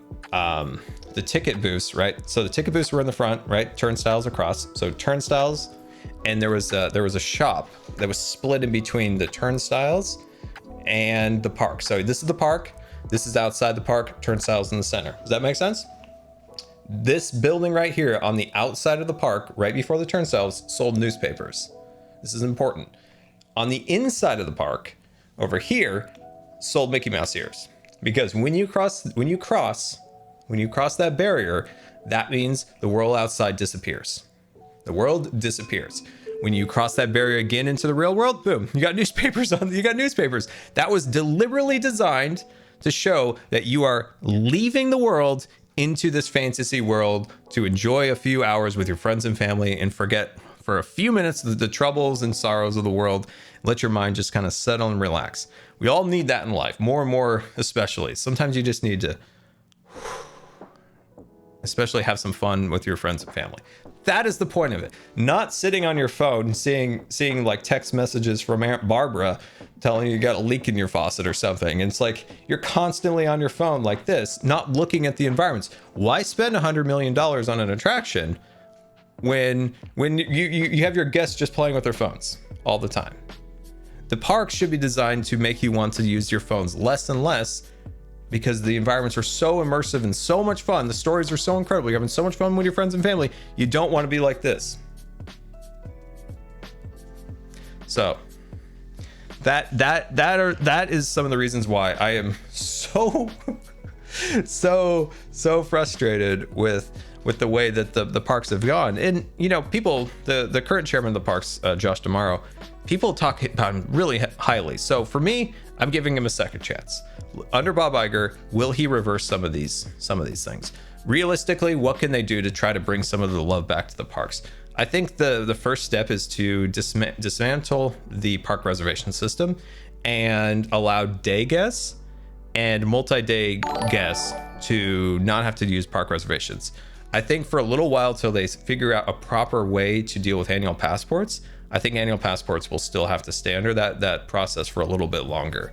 ticket booths, right? So the ticket booths were in the front, right? Turnstiles across. So turnstiles, and there was a shop that was split in between the turnstiles and the park. So this is the park. This is outside the park, turnstiles in the center. Does that make sense? This building right here on the outside of the park, right before the turnstiles, sold newspapers. This is important. On the inside of the park, over here, sold Mickey Mouse ears. Because when you cross that barrier, that means the world outside disappears. The world disappears. When you cross that barrier again into the real world, boom, you got newspapers. That was deliberately designed to show that you are leaving the world into this fantasy world to enjoy a few hours with your friends and family and forget for a few minutes the troubles and sorrows of the world. Let your mind just kind of settle and relax. We all need that in life, more and more especially. Sometimes you just need to especially have some fun with your friends and family. That is the point of it. Not sitting on your phone seeing like text messages from Aunt Barbara telling you got a leak in your faucet or something. And it's like you're constantly on your phone like this, not looking at the environments. Why spend $100 million on an attraction when you have your guests just playing with their phones all the time? The parks should be designed to make you want to use your phones less and less, because the environments are so immersive and so much fun. The stories are so incredible. You're having so much fun with your friends and family. You don't want to be like this. So that is some of the reasons why I am so frustrated with the way that the parks have gone. And people, the current chairman of the parks, Josh D'Amaro, people talk about him really highly. So for me, I'm giving him a second chance. Under Bob Iger, will he reverse some of these things? Realistically, what can they do to try to bring some of the love back to the parks? I think the first step is to dismantle the park reservation system and allow day guests and multi-day guests to not have to use park reservations. I think for a little while till they figure out a proper way to deal with annual passports, I think annual passports will still have to stay under that process for a little bit longer.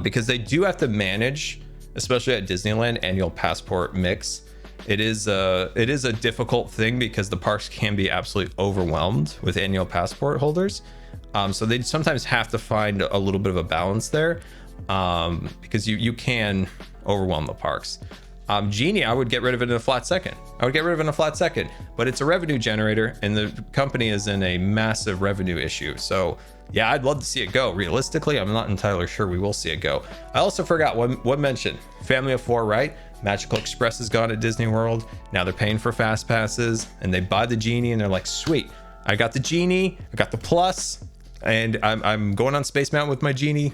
Because they do have to manage, especially at Disneyland, annual passport mix. it is a difficult thing because the parks can be absolutely overwhelmed with annual passport holders. So they sometimes have to find a little bit of a balance there, because you can overwhelm the parks. Genie, I would get rid of it in a flat second. But it's a revenue generator, and the company is in a massive revenue issue. So yeah, I'd love to see it go. Realistically, I'm not entirely sure we will see it go. I also forgot one mention. Family of 4, right? Magical Express is gone at Disney World. Now they're paying for fast passes, and they buy the Genie, and they're like, sweet, I got the Genie, I got the Plus, and I'm going on Space Mountain with my Genie.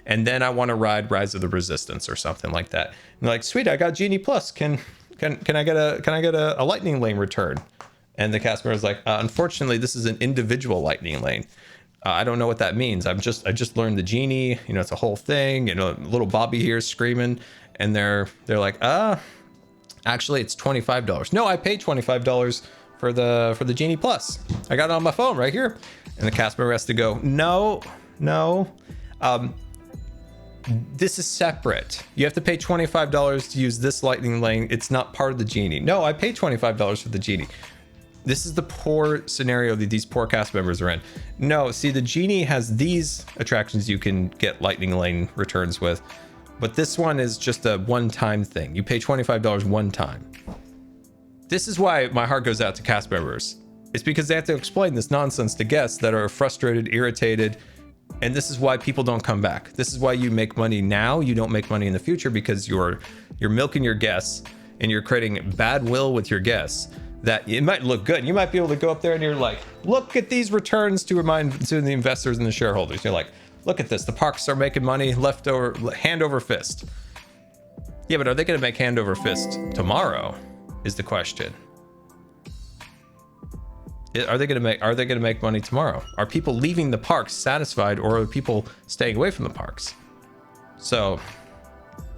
And then I want to ride Rise of the Resistance or something like that. And they're like, sweet, I got Genie Plus. Can I get a lightning lane return? And the cast member is like, unfortunately, this is an individual lightning lane. I don't know what that means. I just learned the Genie. You know, it's a whole thing. You know, little Bobby here is screaming, and they're like, actually, it's $25. No, I paid $25 for the Genie Plus. I got it on my phone right here. And the cast member has to go, no. This is separate. You have to pay $25 to use this lightning lane. It's not part of the Genie. No, I paid $25 for the Genie. This is the poor scenario that these poor cast members are in. No, see, the Genie has these attractions you can get lightning lane returns with, but this one is just a one-time thing. You pay $25 one time. This is why my heart goes out to cast members. It's because they have to explain this nonsense to guests that are frustrated, irritated, and this is why people don't come back. This is why you make money now, you don't make money in the future, because you're milking your guests and you're creating bad will with your guests. That it might look good. You might be able to go up there and you're like, look at these returns to remind to the investors and the shareholders. You're like, look at this. The parks are making money hand over fist. Yeah, but are they going to make hand over fist tomorrow? Is the question. Are they going to make money tomorrow? Are people leaving the parks satisfied, or are people staying away from the parks? So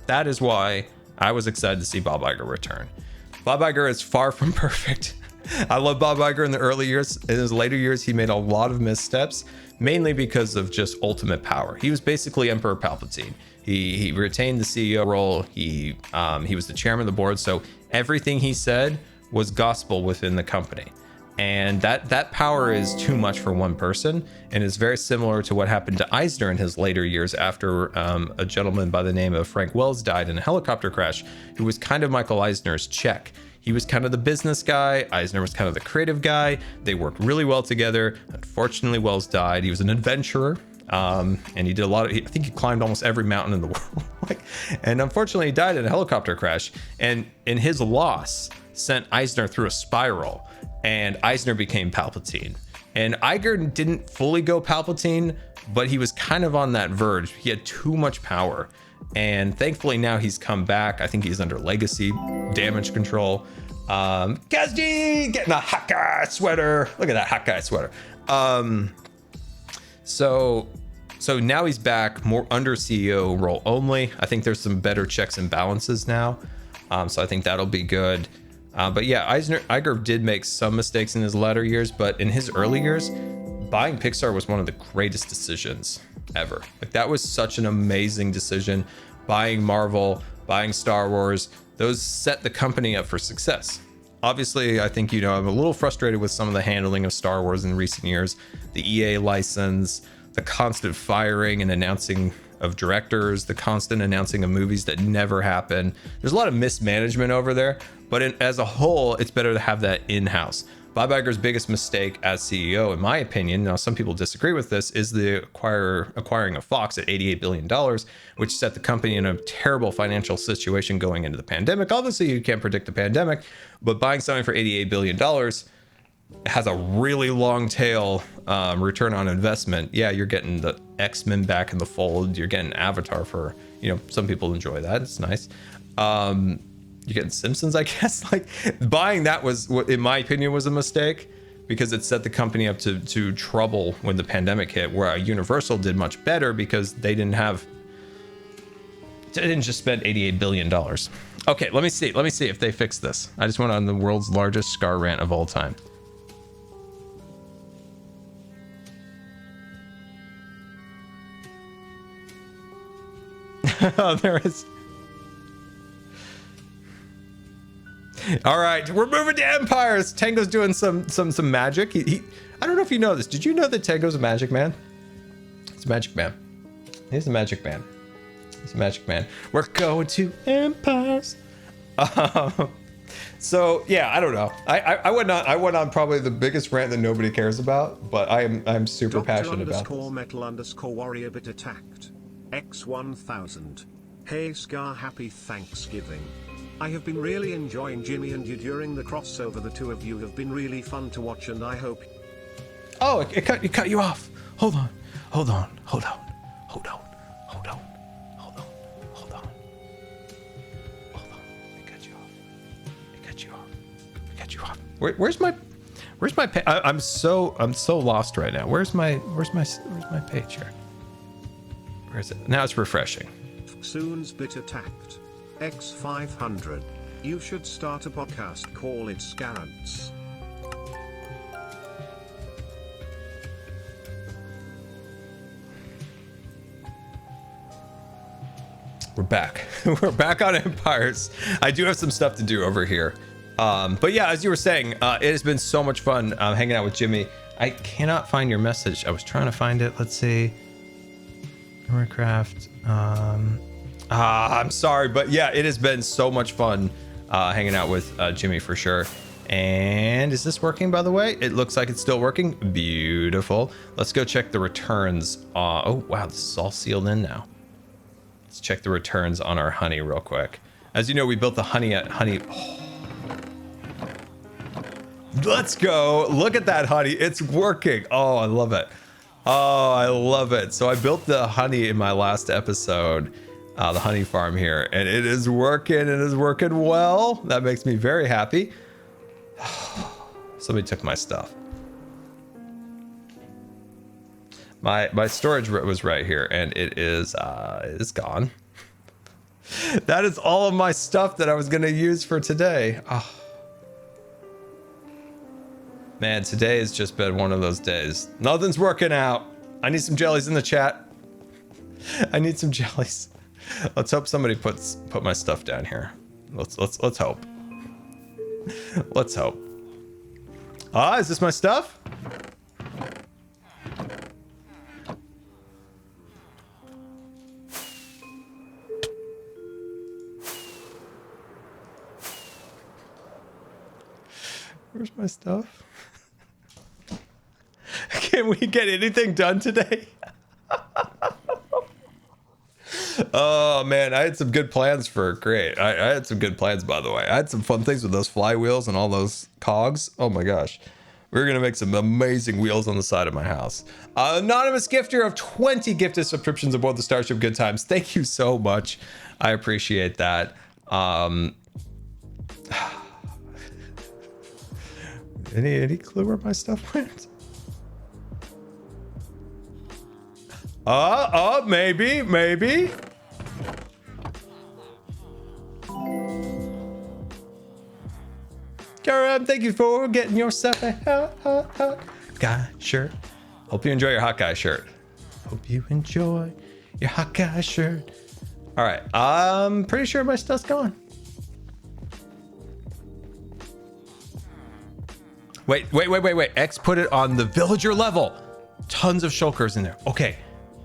that is why I was excited to see Bob Iger return. Bob Iger is far from perfect. I love Bob Iger in the early years. In his later years, he made a lot of missteps, mainly because of just ultimate power. He was basically Emperor Palpatine. He retained the CEO role. He was the chairman of the board. So everything he said was gospel within the company. And that power is too much for one person, and is very similar to what happened to Eisner in his later years after a gentleman by the name of Frank Wells died in a helicopter crash, who was kind of Michael Eisner's check. He was kind of the business guy. Eisner was kind of the creative guy. They worked really well together. Unfortunately, Wells died. He was an adventurer. And he did a lot of, I think he climbed almost every mountain in the world. And unfortunately, he died in a helicopter crash. And in his loss, sent Eisner through a spiral. And Eisner became Palpatine. And Iger didn't fully go Palpatine, but he was kind of on that verge. He had too much power. And thankfully now he's come back. I think he's under legacy damage control. Gazdi getting a Hawkeye sweater. Look at that Hawkeye sweater. So now he's back more under CEO role only. I think there's some better checks and balances now. So I think that'll be good. But yeah, Iger did make some mistakes in his latter years, but in his early years, buying Pixar was one of the greatest decisions ever. Like, that was such an amazing decision. Buying Marvel, buying Star Wars, those set the company up for success. Obviously, I think, I'm a little frustrated with some of the handling of Star Wars in recent years. The EA license, the constant firing and announcing of directors, the constant announcing of movies that never happen. There's a lot of mismanagement over there, but as a whole, it's better to have that in-house. Bob Iger's biggest mistake as CEO, in my opinion, now some people disagree with this, is the acquiring of Fox at $88 billion, which set the company in a terrible financial situation going into the pandemic. Obviously, you can't predict the pandemic, but buying something for $88 billion has a really long tail return on investment. Yeah, you're getting the X-Men back in the fold. You're getting Avatar for, some people enjoy that. It's nice. You're getting Simpsons, I guess. Like, buying that was, what in my opinion, was a mistake, because it set the company up to trouble when the pandemic hit, where Universal did much better because they didn't just spend $88 billion. Okay, let me see if they fix this. I just went on the world's largest Scar rant of all time. Oh, there is. All right, we're moving to empires. Tango's doing some magic. I don't know if you know this. Did you know that Tango's a magic man? He's a magic man. He's a magic man. He's a magic man. We're going to empires. So yeah, I don't know. I went on probably the biggest rant that nobody cares about, but I'm super passionate about this. Metal_warrior bit attacked. X1000. Hey Scar, happy Thanksgiving. I have been really enjoying Jimmy and you during the crossover. The two of you have been really fun to watch, and I hope. Oh, it cut you off. Hold on. Where's my I'm so lost right now. Where's my page here? Where is it? Now it's refreshing. Soon's bit attacked. X500. You should start a podcast, call it Scarants. We're back. We're back on Empires. I do have some stuff to do over here. But yeah, as you were saying, it has been so much fun hanging out with Jimmy. I cannot find your message. I was trying to find it. Let's see. Warcraft. I'm sorry, but yeah, it has been so much fun hanging out with Jimmy for sure. And is this working, by the way? It looks like it's still working. Beautiful. Let's go check the returns. Oh, wow, this is all sealed in now. Let's check the returns on our honey real quick. As you know, we built the honey at honey. Oh. Let's go. Look at that honey. It's working. Oh, I love it. Oh, I love it. So I built the honey in my last episode, the honey farm here, and it is working. It is working well. That makes me very happy. Somebody took my stuff. My storage was right here, and it is gone. That is all of my stuff that I was gonna use for today. Oh. Man, today has just been one of those days. Nothing's working out. I need some jellies in the chat. I need some jellies. Let's hope somebody put my stuff down here. Let's hope. Let's hope. Ah, is this my stuff? Where's my stuff? Can we get anything done today? Oh man, I had some good plans for great. I had some good plans, by the way. I had some fun things with those flywheels and all those cogs. Oh my gosh. We're gonna make some amazing wheels on the side of my house. Anonymous gifter of 20 gifted subscriptions aboard the Starship Good Times. Thank you so much. I appreciate that. Any clue where my stuff went? Maybe. Karen, thank you for getting yourself a hot guy shirt. Hope you enjoy your hot guy shirt. Hope you enjoy your hot guy shirt. All right, I'm pretty sure my stuff's gone. Wait. X put it on the villager level. Tons of shulkers in there. Okay.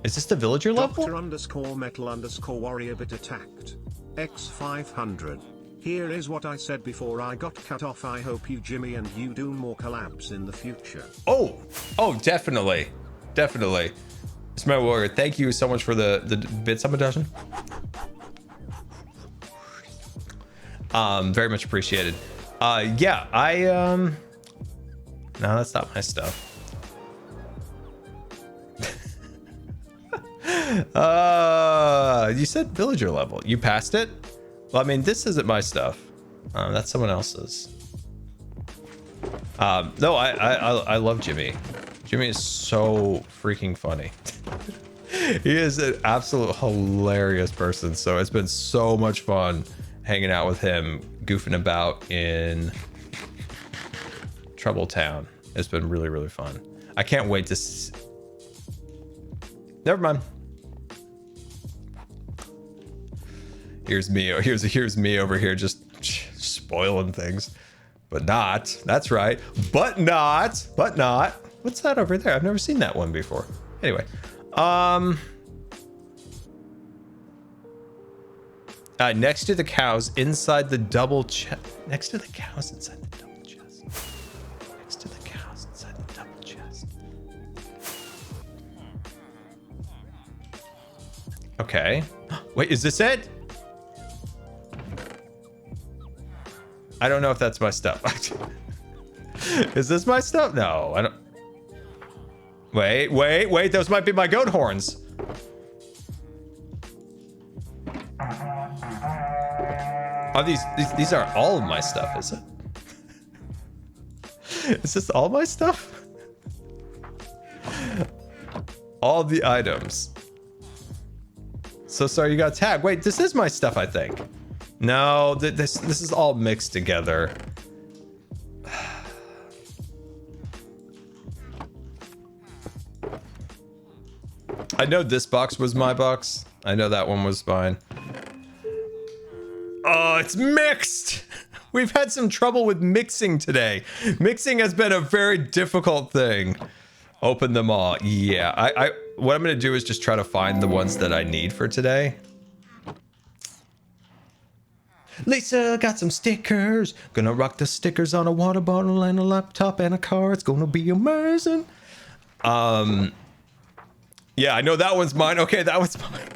Is this the villager level? Doctor_metal_warrior bit attacked. X500. Here is what I said before I got cut off. I hope you, Jimmy, and you do more collabs in the future. Oh, definitely. Smart Warrior, thank you so much for the bits. I'm a dozen. Very much appreciated. Yeah, no, that's not my stuff. You said villager level. You passed it? Well, I mean, this isn't my stuff. That's someone else's. No, I love Jimmy. Jimmy is so freaking funny. He is an absolute hilarious person. So it's been so much fun hanging out with him, goofing about in Trouble Town. It's been really, really fun. I can't wait to never mind. Here's me over here just spoiling things. But not. That's right. But not. What's that over there? I've never seen that one before. Anyway. Next to the cows inside the double chest. Next to the cows inside the double chest. Next to the cows inside the double chest. Okay. Wait, is this it? I don't know if that's my stuff. Is this my stuff? No, I don't. Wait. Those might be my goat horns. Oh, these are all of my stuff, is it? Is this all my stuff? All the items. So sorry you got tagged. Wait, this is my stuff, I think. No, this is all mixed together. I know this box was my box. I know that one was mine. Oh, it's mixed. We've had some trouble with mixing today. Mixing has been a very difficult thing. Open them all. Yeah, what I'm gonna do is just try to find the ones that I need for today. Lisa got some stickers. Gonna rock the stickers on a water bottle and a laptop and a car. It's gonna be amazing. Yeah, I know that one's mine. Okay, that one's mine.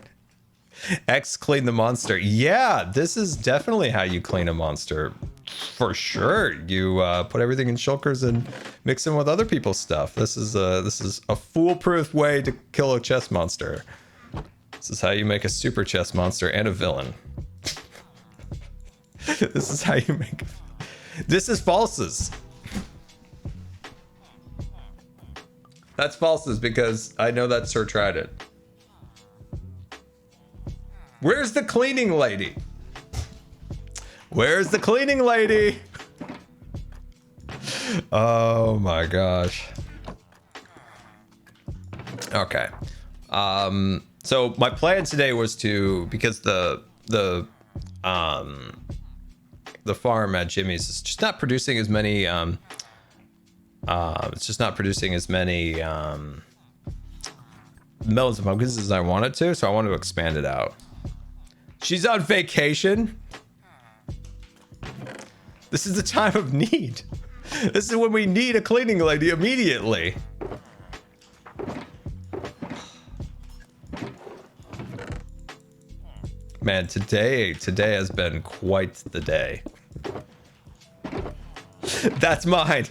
X clean the monster. Yeah, this is definitely how you clean a monster. For sure. You put everything in shulkers and mix them with other people's stuff. This is a foolproof way to kill a chest monster. This is how you make a super chest monster and a villain. This is how you make. This is falses. That's falses because I know that Sir tried it. Where's the cleaning lady? Where's the cleaning lady? Oh my gosh. Okay. So my plan today was to, because the farm at Jimmy's is just not producing as many it's just not producing as many melons and pumpkins as I want it to, so I want to expand it out. She's on vacation. This is the time of need. This is when we need a cleaning lady immediately. Man, today has been quite the day. That's mine.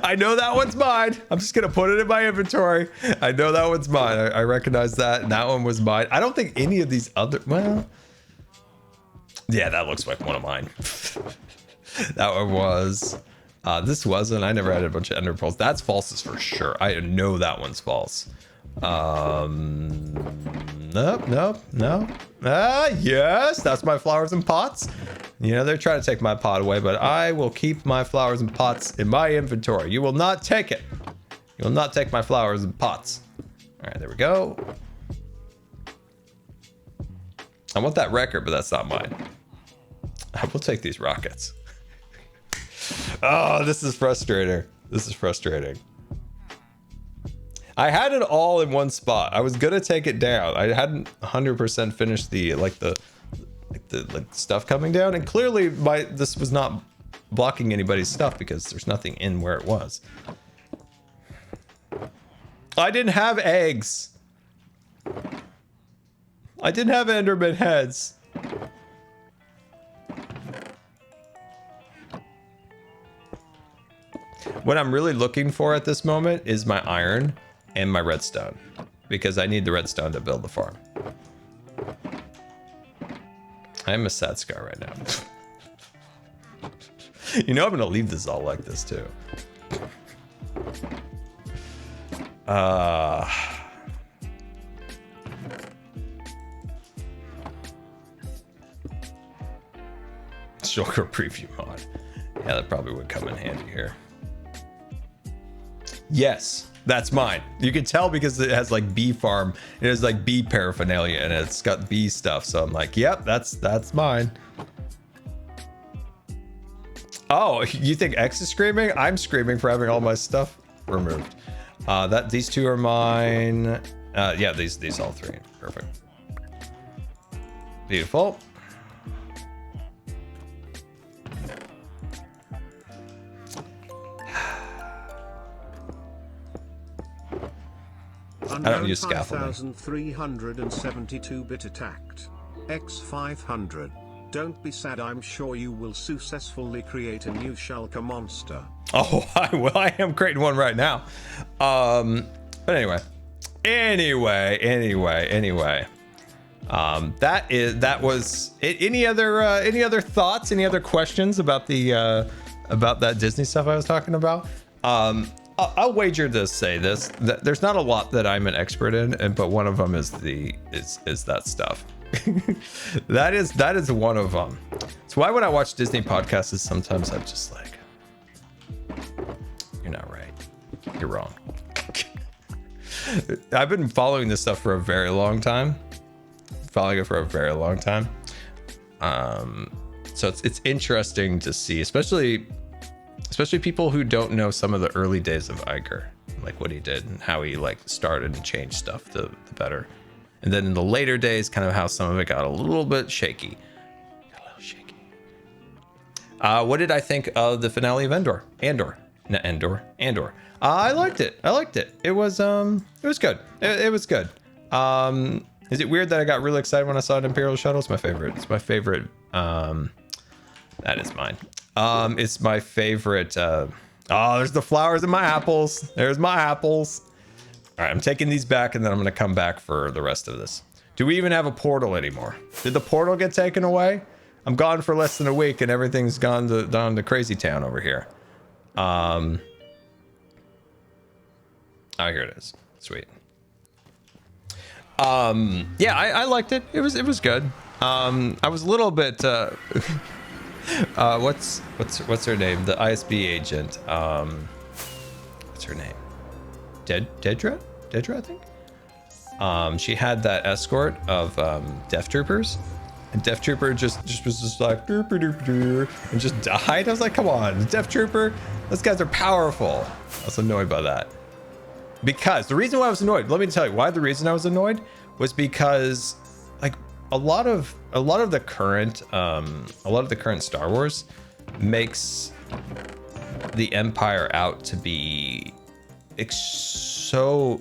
I know that one's mine. I'm just gonna put it in my inventory. I know that one's mine. I recognize that, and that one was mine. I don't think any of these other, well, yeah, that looks like one of mine. That one was. This wasn't. I never had a bunch of ender pearls. That's falses for sure. I know that one's false. Nope. Yes, that's my flowers and pots. You know, they're trying to take my pot away, but I will keep my flowers and pots in my inventory. You will not take it. You will not take my flowers and pots. All right, there we go. I want that record, but that's not mine. I will take these rockets. Oh, this is frustrating. This is frustrating. I had it all in one spot. I was gonna take it down. I hadn't 100% finished the stuff coming down, and clearly this was not blocking anybody's stuff because there's nothing in where it was. I didn't have eggs. I didn't have Enderman heads. What I'm really looking for at this moment is my iron and my redstone, because I need the redstone to build the farm. I'm a sad scar right now. You know I'm gonna leave this all like this too. Shulker preview mod. Yeah, that probably would come in handy here. Yes, that's mine. You can tell because it has like bee farm. It has like bee paraphernalia and it's got bee stuff. So I'm like, yep, that's mine. Oh, you think X is screaming? I'm screaming for having all my stuff removed. These two are mine. Yeah, these all three. Perfect. Beautiful. I don't use scaffolding. 5372-bit attacked. X500. Don't be sad, I'm sure you will successfully create a new Shulker monster. Oh, I will. I am creating one right now. But anyway. That was it. Any other thoughts? Any other questions about that Disney stuff I was talking about? I'll wager to say this: that there's not a lot that I'm an expert in, but one of them is that stuff. that is one of them. So why when I watch Disney podcasts, is sometimes I'm just like, you're not right. You're wrong. I've been following this stuff for a very long time. So it's interesting to see, especially people who don't know some of the early days of Iger, like what he did and how he like started and changed stuff to the better. And then in the later days, kind of how some of it got a little bit shaky. What did I think of the finale of Andor? I liked it. It was good. It was good. Is it weird that I got really excited when I saw an Imperial shuttle? It's my favorite. That is mine. It's my favorite. Oh, there's the flowers in my apples. There's my apples. All right, I'm taking these back, and then I'm going to come back for the rest of this. Do we even have a portal anymore? Did the portal get taken away? I'm gone for less than a week, and everything's gone to crazy town over here. Oh, here it is. Sweet. Yeah, I liked it. It was good. I was a little bit. What's her name? The ISB agent. What's her name? Dedra, I think. She had that escort of Death Troopers, and Death Trooper just was just like and just died. I was like, come on, Death Trooper, those guys are powerful. I was annoyed by that, because the reason why I was annoyed, let me tell you why. The reason I was annoyed was because like a lot of the current Star Wars makes the Empire out to be so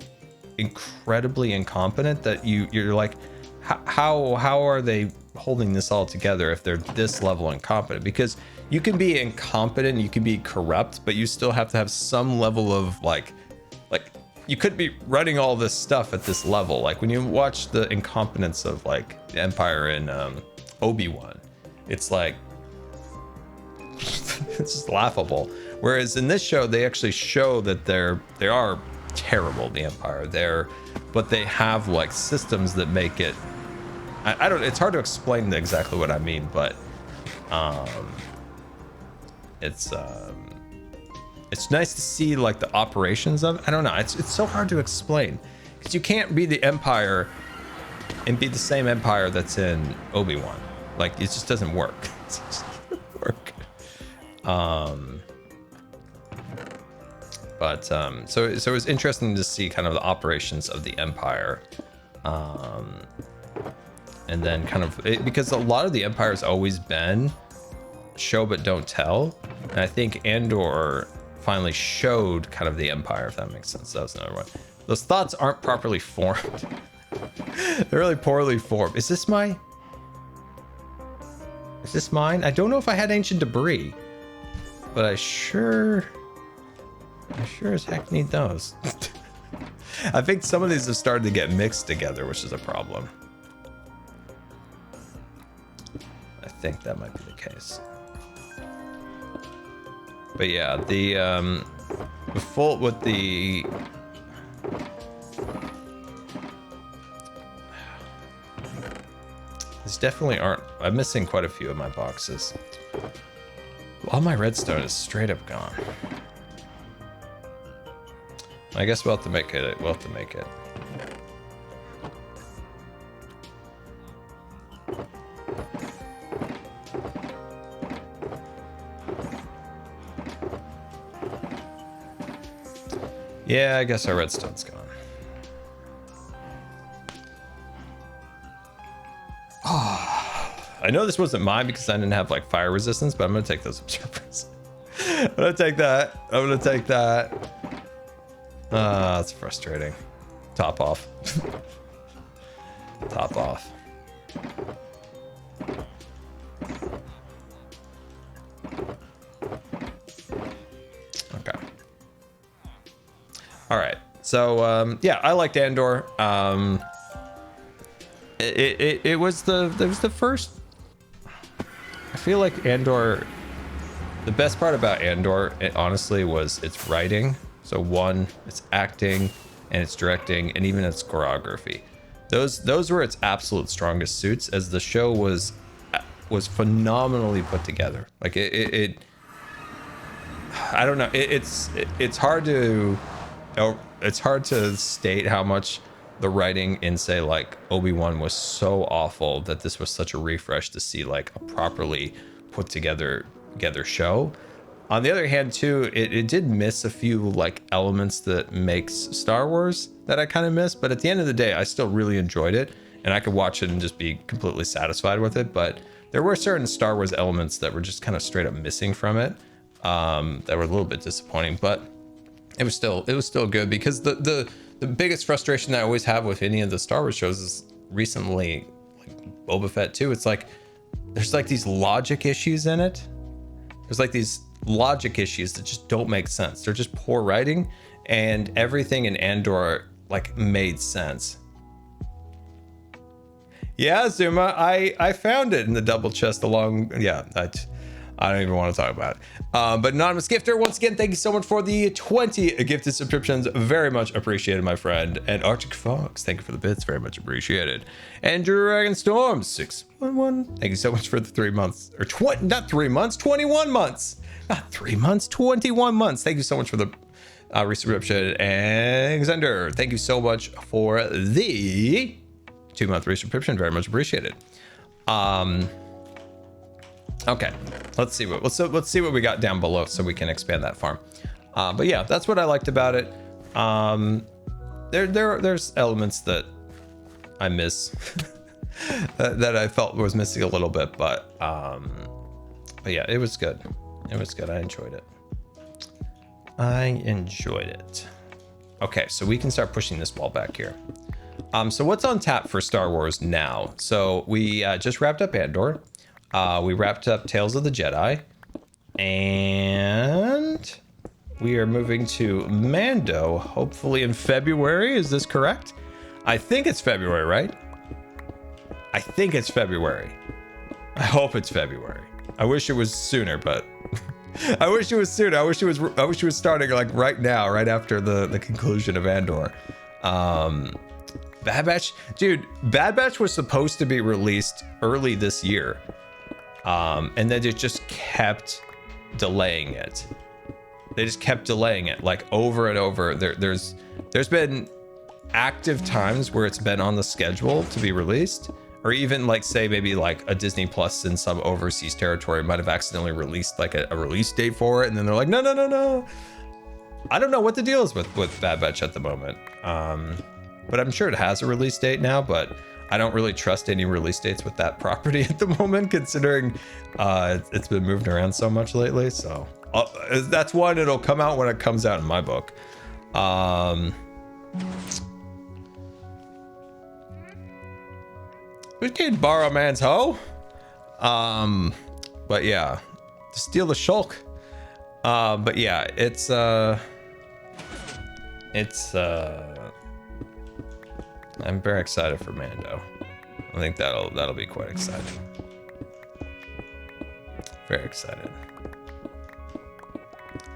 incredibly incompetent that you're like, how are they holding this all together if they're this level incompetent? Because you can be incompetent, you can be corrupt, but you still have to have some level of like you could be running all this stuff at this level. Like when you watch the incompetence of like the Empire in Obi-Wan, it's like it's just laughable. Whereas in this show, they actually show that they are terrible, the Empire. But they have like systems that make it. I don't. It's hard to explain exactly what I mean, but it's nice to see like the operations of it. I don't know. It's so hard to explain because you can't be the Empire and be the same Empire that's in Obi-Wan. Like it just doesn't work. It just doesn't work. So it was interesting to see kind of the operations of the Empire, and then kind of because a lot of the Empire has always been show but don't tell, and I think Andor finally showed kind of the Empire, if that makes sense. That was another one. Those thoughts aren't properly formed. They're really poorly formed. Is this mine? I don't know if I had ancient debris, but I sure as heck need those. I think some of these have started to get mixed together, which is a problem. I think that might be the case. But yeah, these definitely aren't. I'm missing quite a few of my boxes. All my redstone is straight up gone. I guess we'll have to make it. Yeah, I guess our redstone's gone. I know this wasn't mine because I didn't have like fire resistance, but I'm gonna take those observers. I'm gonna take that. I'm gonna take that. That's frustrating. Top off. Top off. Okay. All right. So yeah, I liked Andor. It was the first. I feel like Andor. The best part about Andor, honestly, was its writing. So one, its acting, and its directing, and even its choreography. Those were its absolute strongest suits, as the show was phenomenally put together. Like it I don't know. It's hard to state how much the writing in, say, like Obi-Wan was so awful that this was such a refresh to see like a properly put together show. On the other hand, too, it did miss a few like elements that makes Star Wars that I kind of missed. But at the end of the day, I still really enjoyed it, and I could watch it and just be completely satisfied with it. But there were certain Star Wars elements that were just kind of straight up missing from it, that were a little bit disappointing. But it was still good, because the biggest frustration that I always have with any of the Star Wars shows is recently, like Boba Fett too. It's like there's like these logic issues in it. There's like these logic issues that just don't make sense. They're just poor writing, and everything in Andor like made sense. Yeah, Zuma, I found it in the double chest along. Yeah, I don't even want to talk about it. But Anonymous Gifter, once again, thank you so much for the 20 gifted subscriptions. Very much appreciated, my friend. And Arctic Fox, thank you for the bits. Very much appreciated. And Dragon Storm 611, thank you so much for the 3 months. Or not 3 months, 21 months. Not 3 months, 21 months. Thank you so much for the resubscription. And Xander, thank you so much for the 2-month resubscription. Very much appreciated. Okay, let's see what we got down below so we can expand that farm. But yeah, that's what I liked about it. There's elements that I miss that I felt was missing a little bit, but yeah, it was good. It was good. I enjoyed it. Okay, so we can start pushing this wall back here. So what's on tap for Star Wars now? So we just wrapped up Andor. We wrapped up Tales of the Jedi, and we are moving to Mando, hopefully in February. Is this correct? I think it's February, right? I think it's February. I hope it's February. I wish it was sooner, but I wish it was sooner. I wish it was starting like right now, right after the conclusion of Andor. Bad Batch, dude. Bad Batch was supposed to be released early this year. And then it just kept delaying it. They just kept delaying it like over and over. There's been active times where it's been on the schedule to be released, or even like say maybe like a Disney Plus in some overseas territory might have accidentally released like a release date for it, and then they're like, no. I don't know what the deal is with Bad Batch at the moment. But I'm sure it has a release date now, but I don't really trust any release dates with that property at the moment, considering it's been moved around so much lately. So that's one. It'll come out when it comes out in my book. We can borrow a man's hoe. But yeah, to steal the shulk. But yeah, it's I'm very excited for Mando. I think that'll be quite exciting. Very excited.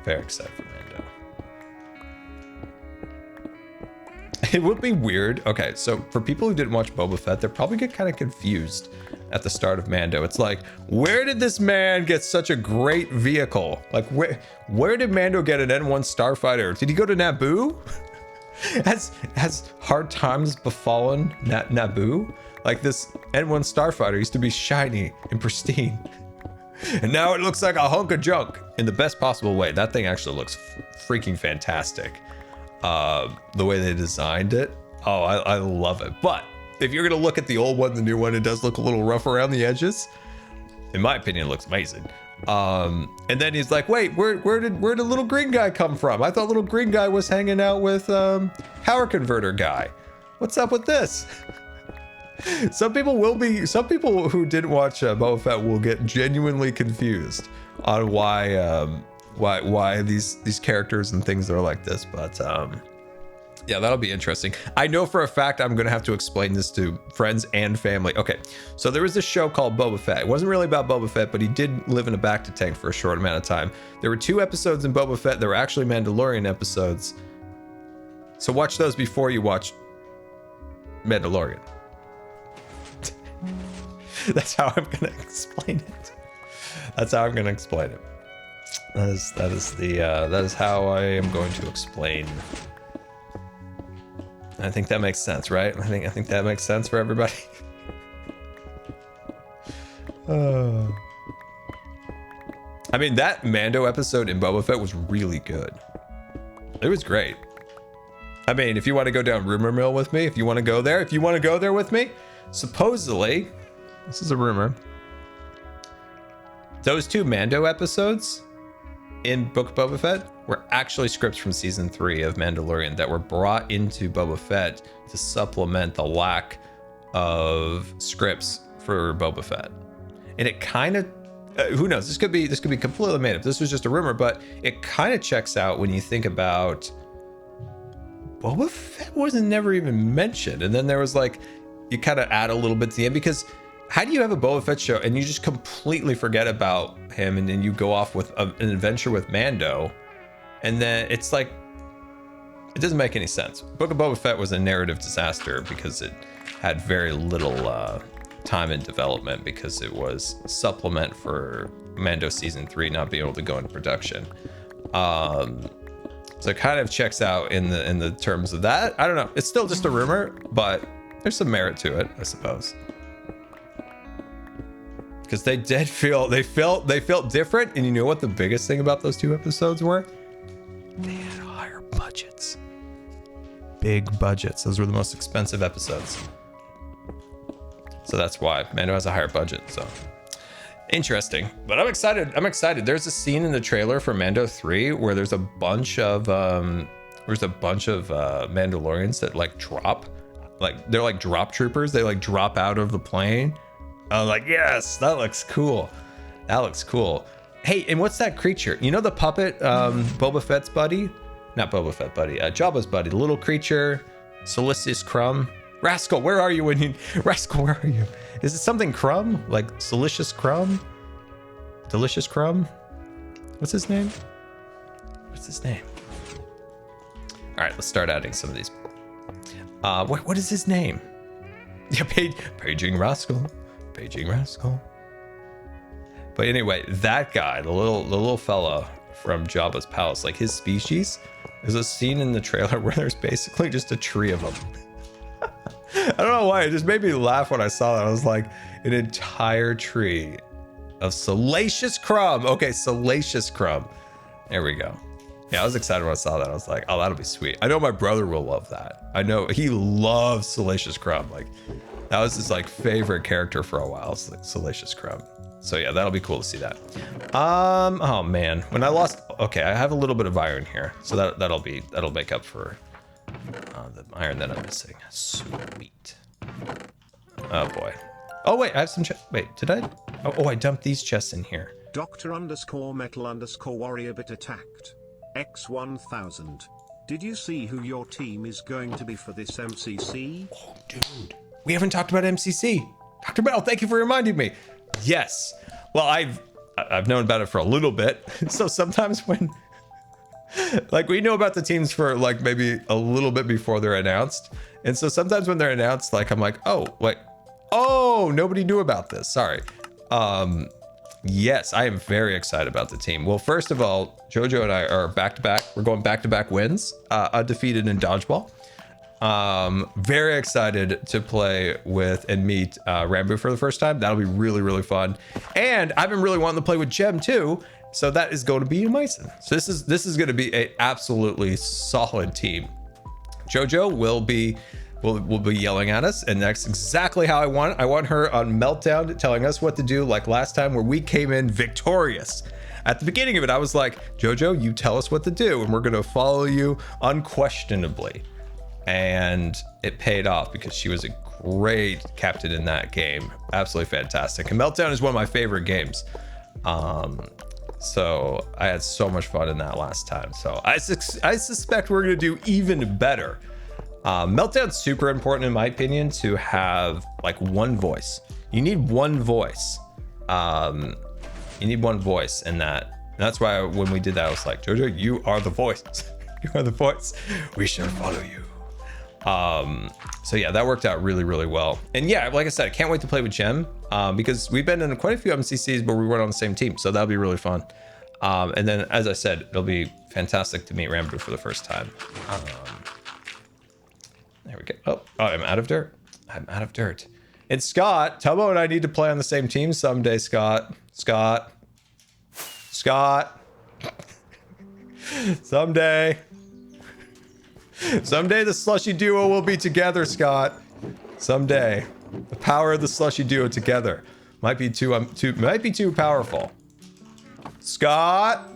Very excited for Mando. It would be weird. Okay, so for people who didn't watch Boba Fett, they'll probably get kind of confused at the start of Mando. It's like, where did this man get such a great vehicle? Like, where did Mando get an N1 starfighter? Did he go to Naboo? Has hard times befallen Naboo? Like, this N1 starfighter used to be shiny and pristine, and now it looks like a hunk of junk in the best possible way. That thing actually looks freaking fantastic. the way they designed it. Oh, I love it. But if you're gonna look at the old one, the new one, it does look a little rough around the edges. In my opinion, it looks amazing. And then he's like, wait, where did little green guy come from? I thought little green guy was hanging out with power converter guy. What's up with this? Some people who didn't watch Boba Fett will get genuinely confused on why these characters and things are like this. But yeah, that'll be interesting. I know for a fact I'm gonna have to explain this to friends and family. Okay, so there was this show called Boba Fett. It wasn't really about Boba Fett, but he did live in a bacta tank for a short amount of time. There were 2 episodes in Boba Fett that were actually Mandalorian episodes. So watch those before you watch Mandalorian. That's how I'm gonna explain it. That's how I'm gonna explain it. That is how I am going to explain. I think that makes sense, right? I think that makes sense for everybody. I mean, that Mando episode in Boba Fett was really good. It was great. I mean, if you want to go down rumor mill with me, if you want to go there with me, supposedly, this is a rumor, those 2 Mando episodes in Book of Boba Fett were actually scripts from season 3 of Mandalorian that were brought into Boba Fett to supplement the lack of scripts for Boba Fett. And it kind of, who knows, this could be completely made up. This was just a rumor, but it kind of checks out when you think about Boba Fett wasn't never even mentioned. And then there was like, you kind of add a little bit to the end, because how do you have a Boba Fett show and you just completely forget about him, and then you go off with an adventure with Mando, and then it's like, it doesn't make any sense. Book of Boba Fett was a narrative disaster because it had very little time in development, because it was supplement for Mando season 3 not being able to go into production. So it kind of checks out in the terms of that. I don't know. It's still just a rumor, but there's some merit to it, I suppose. Because they felt different. And you know what the biggest thing about those 2 episodes were? They had higher budgets. Big budgets. Those were the most expensive episodes. So that's why Mando has a higher budget. So interesting. But I'm excited. There's a scene in the trailer for Mando 3 where there's a bunch of Mandalorians that like drop. Like they're like drop troopers. They like drop out of the plane. I'm like, yes, that looks cool. Hey, and what's that creature? You know the puppet, Boba Fett's buddy? Not Boba Fett buddy, Jabba's buddy, the little creature, Silicious Crumb. Rascal, where are you Rascal, where are you? Is it something Crumb? Like Silicious Crumb? Delicious Crumb? What's his name? All right, let's start adding some of these. What is his name? Yeah, Paging Rascal. But anyway, that guy, the little fella from Jabba's palace, like his species, there's a scene in the trailer where there's basically just a tree of them. I don't know why, it just made me laugh when I saw that. I was like, an entire tree of Salacious Crumb. Okay, Salacious Crumb. There we go. Yeah, I was excited when I saw that. I was like, oh, that'll be sweet. I know my brother will love that. I know he loves Salacious Crumb. Like, that was his like favorite character for a while, Salacious Crumb. So yeah, that'll be cool to see that. Oh man, when I lost, okay, I have a little bit of iron here, so that'll make up for the iron that I'm missing. Sweet. Oh boy. Oh wait, I have some wait, did I? Oh, I dumped these chests in here. Dr_metal_warrior_bit attacked. X1000. Did you see who your team is going to be for this MCC? Oh dude, we haven't talked about MCC. Dr. Metal, thank you for reminding me. Yes. Well, I've known about it for a little bit. So sometimes when, like, we know about the teams for like maybe a little bit before they're announced. And so sometimes when they're announced, like, I'm like, oh, wait, oh, nobody knew about this. Sorry. Yes, I am very excited about the team. Well, first of all, Jojo and I are back-to-back. We're going back-to-back wins, undefeated in dodgeball. Very excited to play with and meet Rambo for the first time. That'll be really, really fun. And I've been really wanting to play with Jem too. So that is going to be amazing. So this is going to be an absolutely solid team. JoJo will be yelling at us, and that's exactly how I want it. I want her on Meltdown telling us what to do, like last time where we came in victorious. At the beginning of it, I was like, JoJo, you tell us what to do, and we're going to follow you unquestionably. And it paid off because she was a great captain in that game. Absolutely fantastic. And Meltdown is one of my favorite games. So I had so much fun in that last time. So I suspect we're going to do even better. Meltdown's super important, in my opinion, to have like one voice. You need one voice. You need one voice in that. And that's why when we did that, I was like, JoJo, you are the voice. You are the voice. We shall follow you. So yeah, that worked out really, really well. And yeah, like I said, I can't wait to play with Jem, because we've been in quite a few MCCs, but we weren't on the same team. So that'll be really fun. And then, as I said, it'll be fantastic to meet Rambo for the first time. There we go. Oh, I'm out of dirt. I'm out of dirt. And Scott, Tubbo and I need to play on the same team someday, Scott. Scott. Someday. Someday the slushy duo will be together, Scott. Someday. The power of the slushy duo together. Might be too powerful. Scott.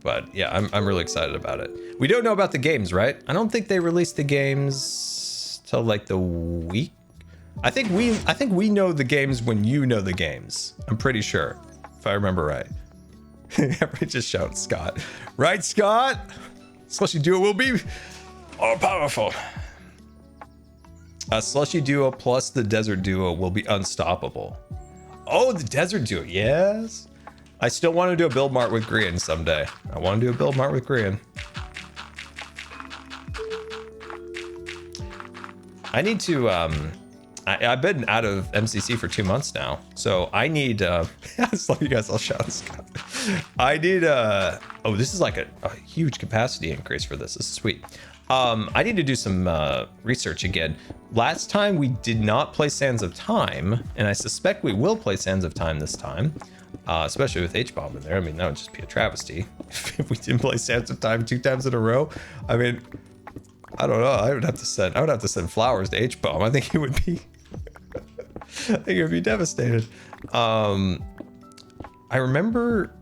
But yeah, I'm really excited about it. We don't know about the games, right? I don't think they released the games till like the week. I think we know the games when you know the games. I'm pretty sure, if I remember right. Everybody just shout Scott. Right, Scott? Slushy Duo will be all powerful. Slushy Duo plus the Desert Duo will be unstoppable. Oh, the Desert Duo, yes. I still want to do a build mart with Grian someday. I want to do a build mart with Grian. I need to, I've been out of MCC for 2 months now. So I need, as long as you guys all shout Scott. I need, oh, this is like a huge capacity increase for this. This is sweet. I need to do some research again. Last time we did not play Sands of Time, and I suspect we will play Sands of Time this time. Especially with H-Bomb in there. I mean, that would just be a travesty if we didn't play Sands of Time 2 times in a row. I mean, I don't know. I would have to send flowers to H-Bomb. I think it would be I think it would be devastated. I remember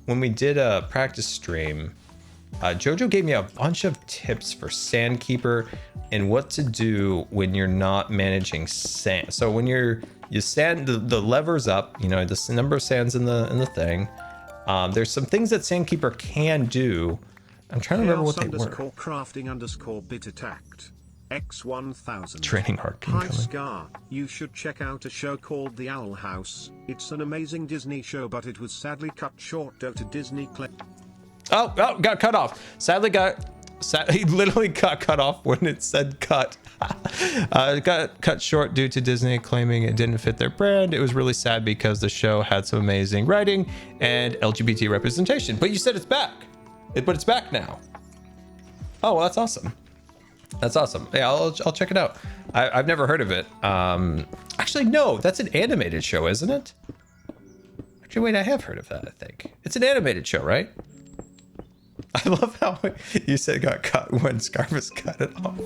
when we did a practice stream, JoJo gave me a bunch of tips for Sandkeeper and what to do when you're not managing sand. So when you sand the levers up, you know, the number of sands in the thing. There's some things that Sandkeeper can do. I'm trying to remember what they were. Crafting _ bit attacked. X1000. Training arc. Hi Scar, you should check out a show called The Owl House. It's an amazing Disney show, but it was sadly cut short due to Disney Oh, got cut off. He literally got cut off when it said cut. It got cut short due to Disney claiming it didn't fit their brand. It was really sad because the show had some amazing writing and LGBT representation. But you said it's back. But it's back now. Oh, well, that's awesome. That's awesome. Yeah, I'll check it out. I've never heard of it. Actually, no, that's an animated show, isn't it? Actually, wait, I have heard of that, I think. It's an animated show, right? I love how you said got cut when Scarvis cut it off.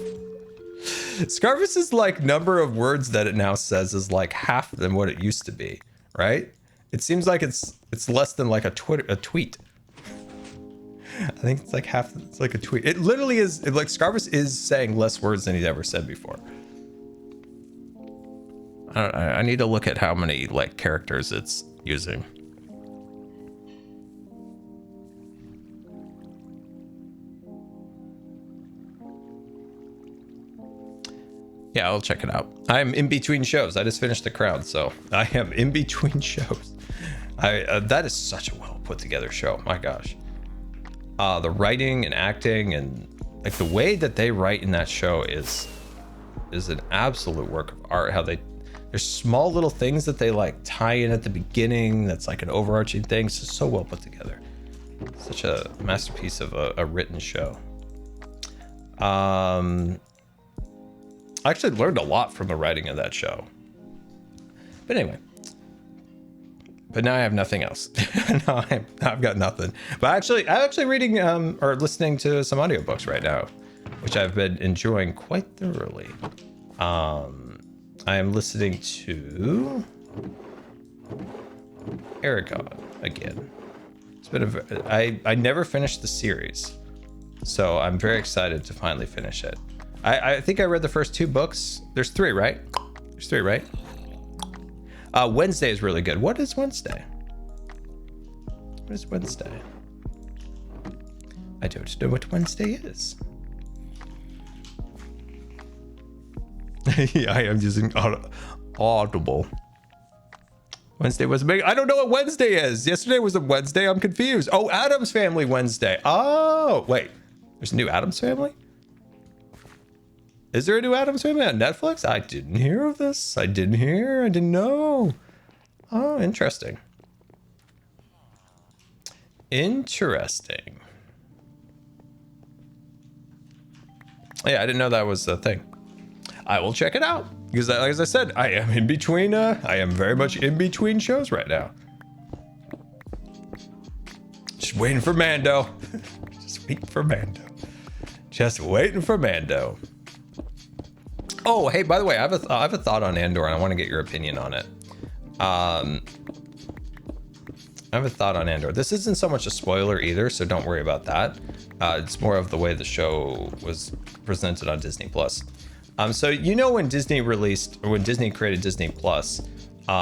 Scarvis's like number of words that it now says is like half than what it used to be, right? It seems like it's less than like a tweet. I think it's like half. It's like a tweet. It literally is. Like Scarvis is saying less words than he's ever said before. I need to look at how many like characters it's using. Yeah, I'll check it out. I'm in between shows. I just finished The Crown, so I am in between shows. That is such a well put together show. My gosh. The writing and acting and like the way that they write in that show is an absolute work of art. How there's small little things that they like tie in at the beginning. That's like an overarching thing. It's just so well put together. Such a masterpiece of a written show. I actually learned a lot from the writing of that show. But anyway. But now I have nothing else. No, I've got nothing. But I'm actually reading or listening to some audiobooks right now, which I've been enjoying quite thoroughly. I am listening to Aragon again. It's been I never finished the series, so I'm very excited to finally finish it. I think I read the first 2 books. There's 3, right? There's 3, right? Wednesday is really good. What is Wednesday? What is Wednesday? I don't know what Wednesday is. Yeah, I am using Audible. Wednesday was big. I don't know what Wednesday is. Yesterday was a Wednesday. I'm confused. Oh, Addams Family Wednesday. Oh, wait. There's a new Addams Family? Is there a new Addams Family on Netflix? I didn't hear of this. I didn't know. Oh, interesting. Interesting. Yeah, I didn't know that was a thing. I will check it out because, like, as I said, I am in between. I am very much in between shows right now. Just waiting for Mando. Just waiting for Mando. Just waiting for Mando. Oh, hey, by the way, I have a thought on Andor, and I want to get your opinion on it. I have a thought on Andor. This isn't so much a spoiler either, so don't worry about that. It's more of the way the show was presented on Disney Plus. So you know when Disney created Disney Plus,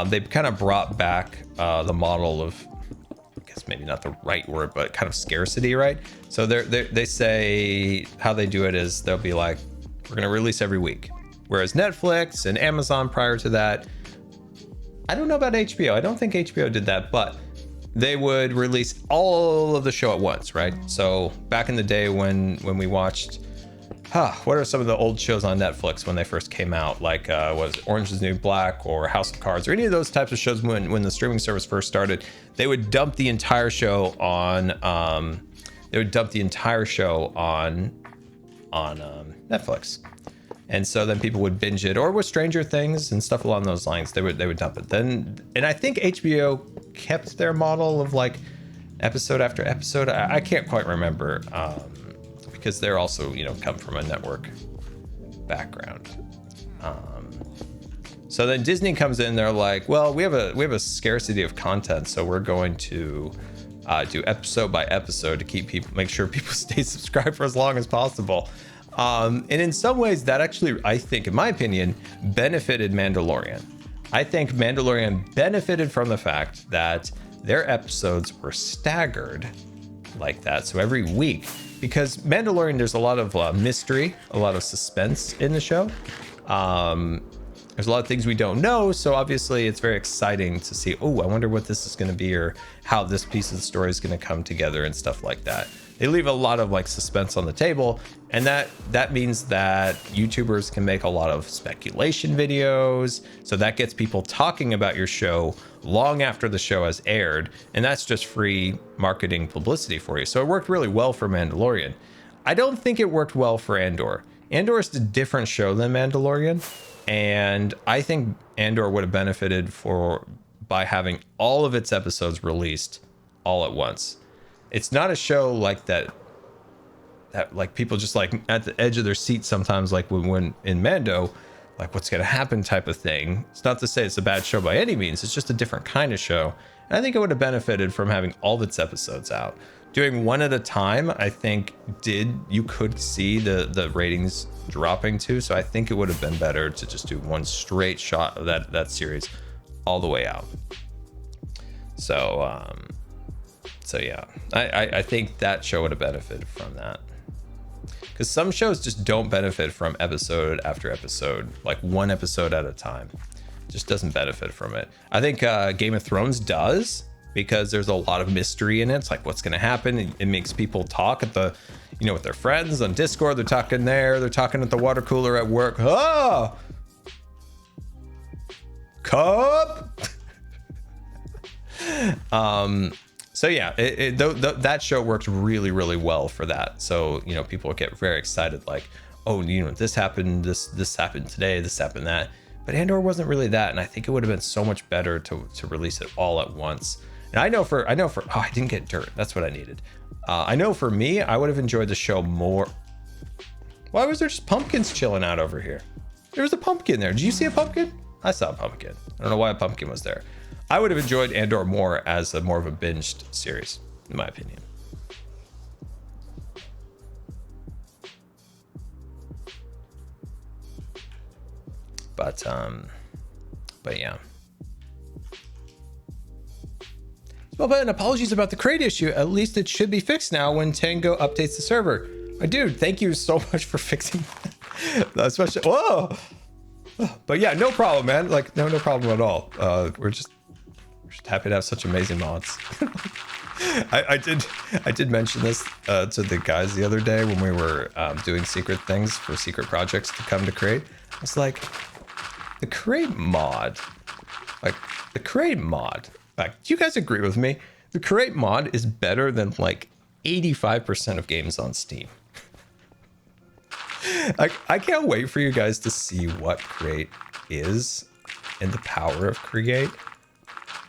they kind of brought back the model of, I guess maybe not the right word, but kind of scarcity, right? So they say how they do it is they'll be like, we're going to release every week. Whereas Netflix and Amazon prior to that, I don't know about HBO. I don't think HBO did that, but they would release all of the show at once, right? So back in the day when we watched, what are some of the old shows on Netflix when they first came out? Like was Orange is the New Black or House of Cards or any of those types of shows when the streaming service first started, they would dump the entire show on Netflix. And so then people would binge it, or with Stranger Things and stuff along those lines, they would dump it. Then, and I think HBO kept their model of like episode after episode. I can't quite remember because they're also, come from a network background. So then Disney comes in, they're like, well, we have a scarcity of content, so we're going to do episode by episode to make sure people stay subscribed for as long as possible. And in some ways that actually, I think, in my opinion, benefited Mandalorian. I think Mandalorian benefited from the fact that their episodes were staggered like that. So every week, because Mandalorian, there's a lot of mystery, a lot of suspense in the show. There's a lot of things we don't know. So obviously it's very exciting to see, oh, I wonder what this is going to be, or how this piece of the story is going to come together and stuff like that. They leave a lot of like suspense on the table, and that means that YouTubers can make a lot of speculation videos. So that gets people talking about your show long after the show has aired, and that's just free marketing publicity for you. So it worked really well for Mandalorian. I don't think it worked well for Andor. Andor is a different show than Mandalorian, and I think Andor would have benefited by having all of its episodes released all at once. It's not a show like that like people just like at the edge of their seat sometimes, like when in Mando, like what's going to happen type of thing. It's not to say it's a bad show by any means. It's just a different kind of show. And I think it would have benefited from having all of its episodes out. Doing one at a time, I think you could see the ratings dropping too. So I think it would have been better to just do one straight shot of that series all the way out. So yeah, I think that show would have benefited from that. Because some shows just don't benefit from episode after episode, like one episode at a time. Just doesn't benefit from it. I think Game of Thrones does, because there's a lot of mystery in it. It's like, what's going to happen? It makes people talk at with their friends on Discord. They're talking there. They're talking at the water cooler at work. Oh! Cup! So yeah, that show worked really, really well for that. So, people get very excited, like, oh, this happened, this happened today, this happened that. but Andor wasn't really that, and I think it would have been so much better to release it all at once. And I know for oh, I didn't get dirt. That's what I needed. I know for me, I would have enjoyed the show more. Why was there just pumpkins chilling out over here? There was a pumpkin there. Did you see a pumpkin? I saw a pumpkin. I don't know why a pumpkin was there. I would have enjoyed Andor more as more of a binged series, in my opinion. But yeah. Well, but apologies about the crate issue. At least it should be fixed now when Tango updates the server. My dude, thank you so much for fixing that. Especially, whoa. But yeah, no problem, man. Like, no problem at all. We're just happy to have such amazing mods. I did mention this to the guys the other day when we were doing secret things for secret projects to come to create. I was like, the create mod, like, do you guys agree with me? The create mod is better than like 85% of games on Steam. I can't wait for you guys to see what create is and the power of create.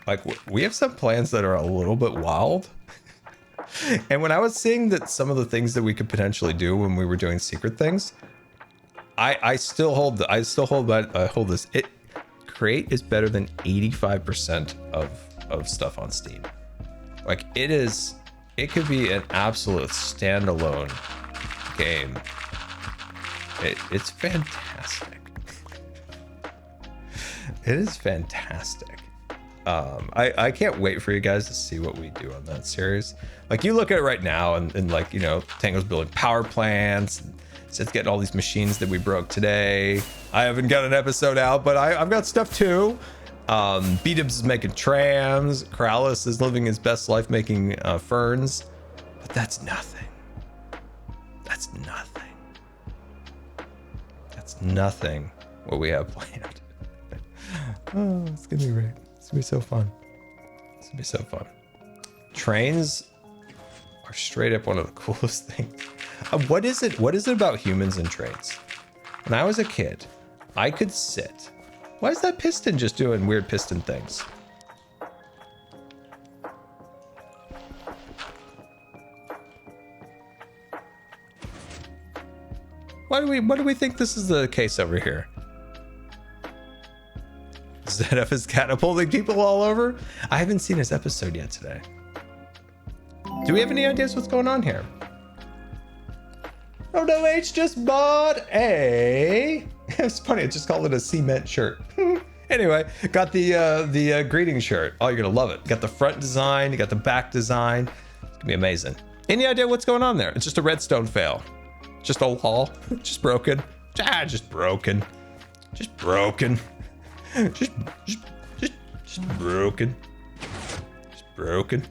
Like, we have some plans that are a little bit wild. And when I was seeing that some of the things that we could potentially do when we were doing secret things, I still hold this. Create is better than 85% of stuff on Steam. Like, it could be an absolute standalone game. It's fantastic. It is fantastic. I can't wait for you guys to see what we do on that series. Like, you look at it right now and like, you know, Tango's building power plants. It's getting all these machines that we broke today. I haven't got an episode out, but I've got stuff too. B-Dibs is making trams. Corrales is living his best life making ferns. But that's nothing. That's nothing. That's nothing what we have planned. Oh, it's gonna be great. It's gonna be so fun. It's gonna be so fun. Trains are straight up one of the coolest things. What is it about humans and trains? When I was a kid, I could sit. Why is that piston just doing weird piston things? Why do we think this is the case over here? ZF is catapulting people all over? I haven't seen his episode yet today. Do we have any ideas what's going on here? Oh no, H just bought a... It's funny, I just called it a cement shirt. Anyway, got the greeting shirt. Oh, you're gonna love it. Got the front design, you got the back design. It's gonna be amazing. Any idea what's going on there? It's just a redstone fail. Just a wall. Just broken. Just broken. Just broken. Just broken. Just broken.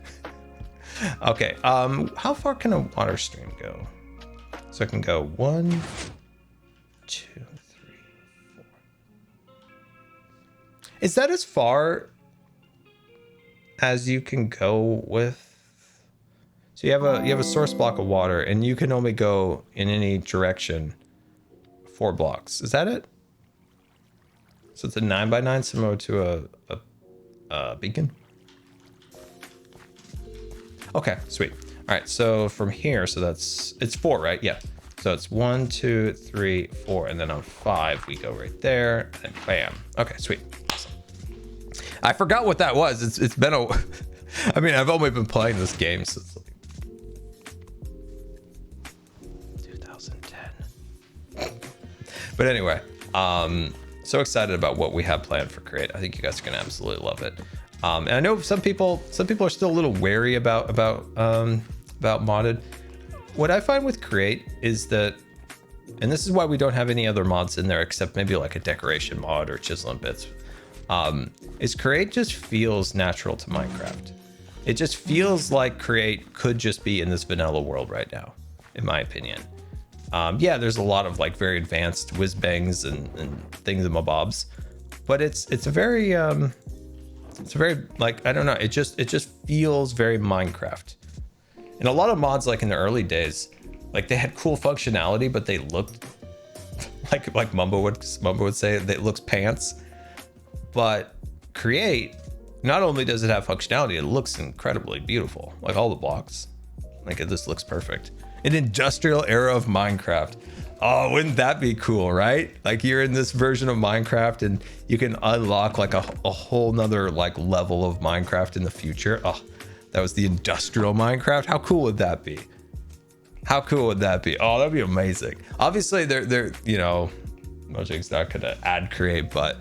Okay, how far can a water stream go? So I can go 1, 2, 3, 4. Is that as far as you can go with? So you have a source block of water, and you can only go in any direction 4 blocks. Is that it? So it's a 9x9 similar to a beacon. Okay, sweet. All right, so from here, so it's 4, right? Yeah. So it's 1, 2, 3, 4, and then on 5 we go right there, and bam. Okay, sweet. Awesome. I forgot what that was. It's been a. I mean, I've only been playing this game since like 2010. But anyway, so excited about what we have planned for Create. I think you guys are gonna absolutely love it. And I know some people are still a little wary about modded. What I find with Create is that, and this is why we don't have any other mods in there except maybe like a decoration mod or chiseling bits, is Create just feels natural to Minecraft. It just feels like Create could just be in this vanilla world right now, in my opinion. Yeah, there's a lot of like very advanced whiz bangs and things in my bobs, but it's a very like, I don't know, it just feels very Minecraft. And a lot of mods, like in the early days, like they had cool functionality, but they looked like Mumbo would say, it looks pants. But create, not only does it have functionality, it looks incredibly beautiful. Like all the blocks, like it just looks perfect. An industrial era of Minecraft. Oh, wouldn't that be cool, right? Like you're in this version of Minecraft and you can unlock like a whole nother like level of Minecraft in the future. Oh, that was the industrial Minecraft. How cool would that be? How cool would that be? Oh, that'd be amazing. Obviously they're you know, Mojang's not gonna add create, but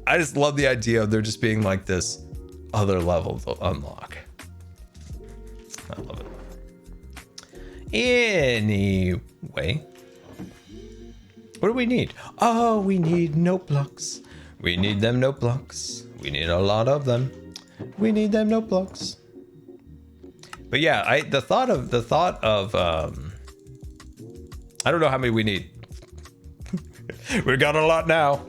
I just love the idea of there just being like this other level to unlock. I love it. Anyway, what do we need? Oh, we need note blocks. We need them note blocks. We need a lot of them. We need them note blocks. But yeah, the thought of I don't know how many we need. We got a lot now.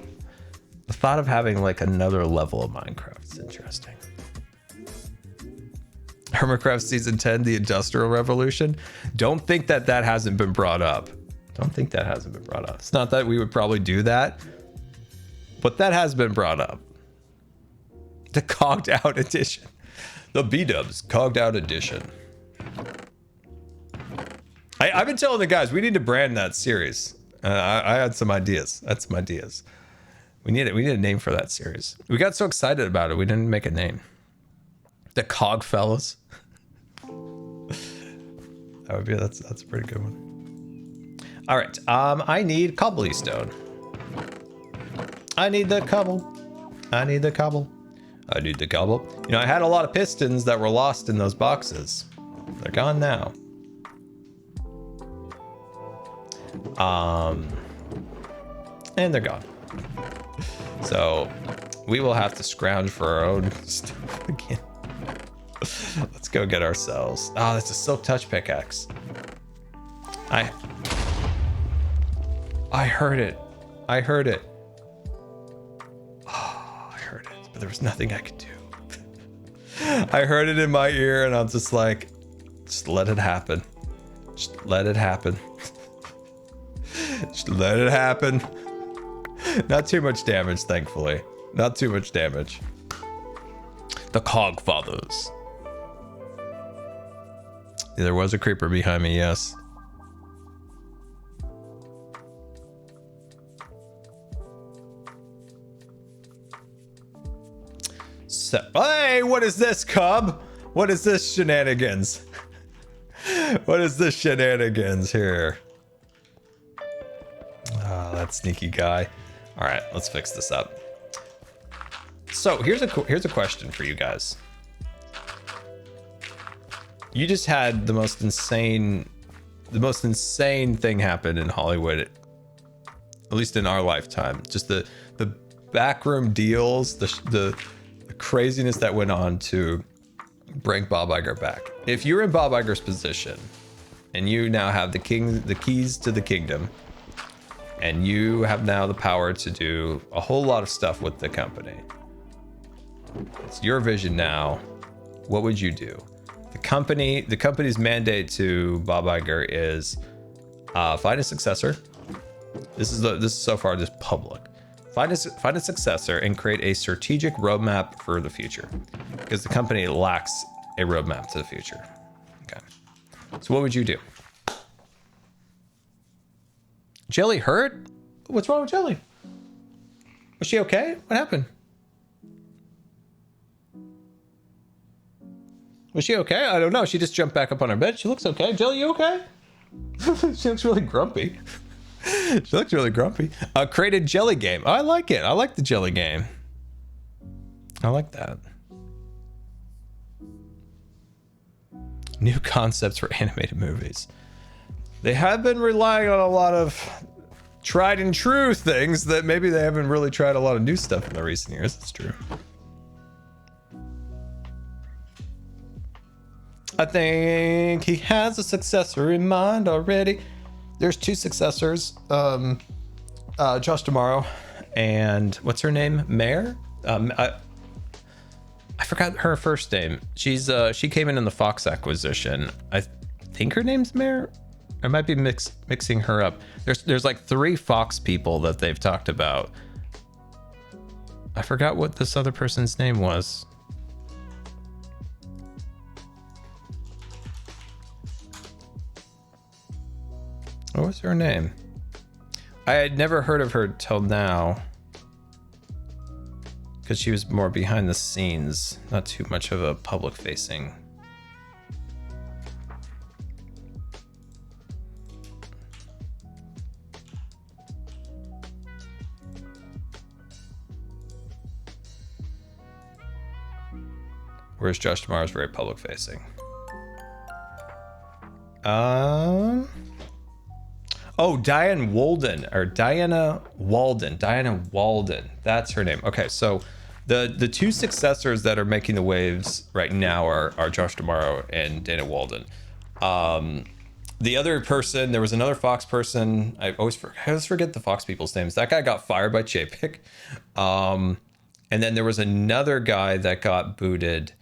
The thought of having like another level of Minecraft is interesting. Hermitcraft Season 10, the Industrial Revolution. Don't think that hasn't been brought up. Don't think that hasn't been brought up. It's not that we would probably do that, but that has been brought up. The Cogged Out Edition. The B-Dubs Cogged Out Edition. I've been telling the guys, we need to brand that series. I had some ideas. We need a name for that series. We got so excited about it, we didn't make a name. The Cog Fellas. That's a pretty good one. All right. I need cobblestone. I need the cobble. I need the cobble. You know, I had a lot of pistons that were lost in those boxes. They're gone now. And they're gone. So we will have to scrounge for our own stuff again. Let's go get ourselves. Oh, that's a silk touch pickaxe. I heard it. Oh, I heard it, but there was nothing I could do. I heard it in my ear and I'm just like, just let it happen. Just let it happen. Just let it happen. Not too much damage, thankfully. Not too much damage. The Cogfathers. There was a creeper behind me, yes. So, hey, what is this, Cub? What is this shenanigans? What is this shenanigans here? Oh, that sneaky guy. All right, let's fix this up. So here's a question for you guys. You just had the most insane thing happen in Hollywood, at least in our lifetime. Just the backroom deals, the craziness that went on to bring Bob Iger back. If you're in Bob Iger's position and you now have the keys to the kingdom, and you have now the power to do a whole lot of stuff with the company, it's your vision now. What would you do? The company's mandate to Bob Iger is find a successor. This is so far just public. Find a successor and create a strategic roadmap for the future, because the company lacks a roadmap to the future. Okay. So what would you do? Jelly hurt? What's wrong with Jelly? Was she okay? What happened? Was she okay? I don't know. She just jumped back up on her bed. She looks okay. Jelly, you okay? She looks really grumpy. She looks really grumpy. Created jelly game. Oh, I like it. I like the jelly game. I like that. New concepts for animated movies. They have been relying on a lot of tried and true things that maybe they haven't really tried a lot of new stuff in the recent years. That's true. I think he has a successor in mind already. There's two successors, Josh Tomorrow and what's her name? Mare? I forgot her first name. She came in the Fox acquisition. I think her name's Mare. I might be mixing her up. There's like 3 Fox people that they've talked about. I forgot what this other person's name was. What was her name? I had never heard of her till now, because she was more behind the scenes, not too much of a public facing. Whereas Josh Tomorrow is very public facing. Oh, Diana Walden. Diana Walden. That's her name. Okay, so the 2 successors that are making the waves right now are Josh Tomorrow and Dana Walden. The other person, there was another Fox person. I always forget the Fox people's names. That guy got fired by Chapek. And then there was another guy that got booted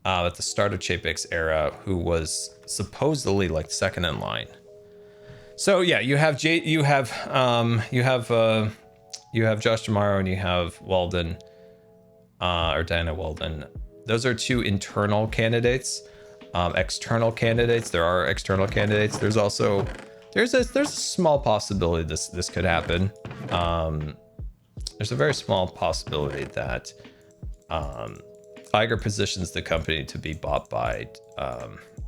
at the start of Chapek's era, who was supposedly like second in line. So yeah, you have Josh Tomorrow and you have Walden, or Diana Walden. Those are 2 internal candidates. External candidates, there are external candidates. There's also there's a small possibility this could happen. There's a very small possibility that Iger positions the company to be bought by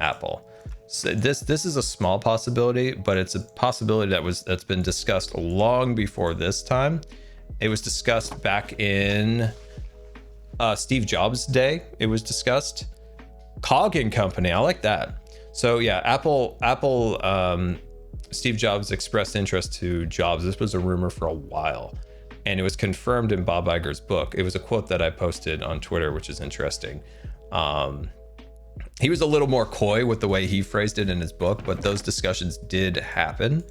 Apple. So this is a small possibility, but it's a possibility that's been discussed long before this time. It was discussed back in Steve Jobs' day. It was discussed. Coggin Company, I like that. So yeah, Apple. Steve Jobs expressed interest to Jobs. This was a rumor for a while, and it was confirmed in Bob Iger's book. It was a quote that I posted on Twitter, which is interesting. He was a little more coy with the way he phrased it in his book, but those discussions did happen.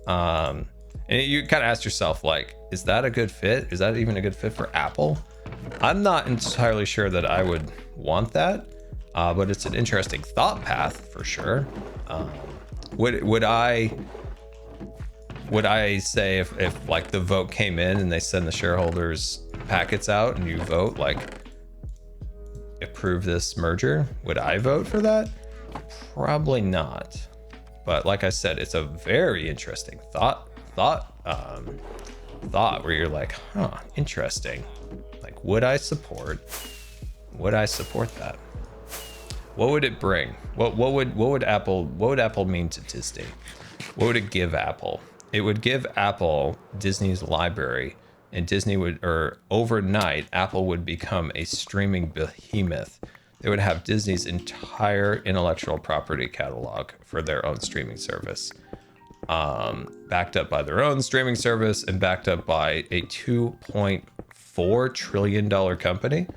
And you kind of ask yourself, like, is that a good fit? Is that even a good fit for Apple? I'm not entirely sure that I would want that, but it's an interesting thought path for sure. Would I say if like the vote came in and they send the shareholders packets out and you vote like approve this merger, would I vote for that? Probably not. But like I said, it's a very interesting thought where you're like, huh, interesting. Like, would I support that? What would it bring? What would Apple mean to Disney? What would it give Apple? It would give Apple Disney's library, and Disney would, or overnight, Apple would become a streaming behemoth. They would have Disney's entire intellectual property catalog for their own streaming service, backed up by their own streaming service and backed up by a $2.4 trillion company.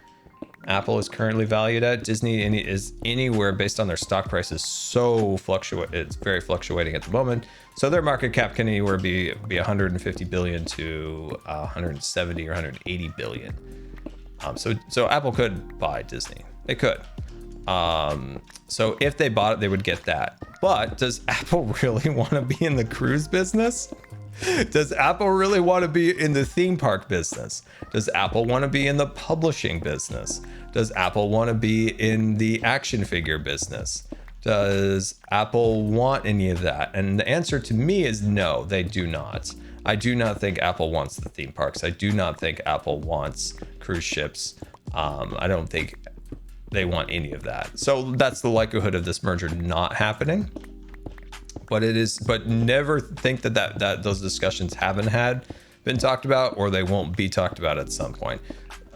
Apple is currently valued at. Disney is anywhere based on their stock price is so fluctuate. It's very fluctuating at the moment. So their market cap can anywhere be 150 billion to 170 or 180 billion. So Apple could buy Disney. They could. So if they bought it, they would get that. But does Apple really want to be in the cruise business? Does Apple really want to be in the theme park business? Does Apple want to be in the publishing business? Does Apple want to be in the action figure business? Does Apple want any of that? And the answer to me is no, they do not. I do not think Apple wants the theme parks. I do not think Apple wants cruise ships. I don't think they want any of that. So that's the likelihood of this merger not happening. But it is, but never think that those discussions haven't been talked about, or they won't be talked about at some point.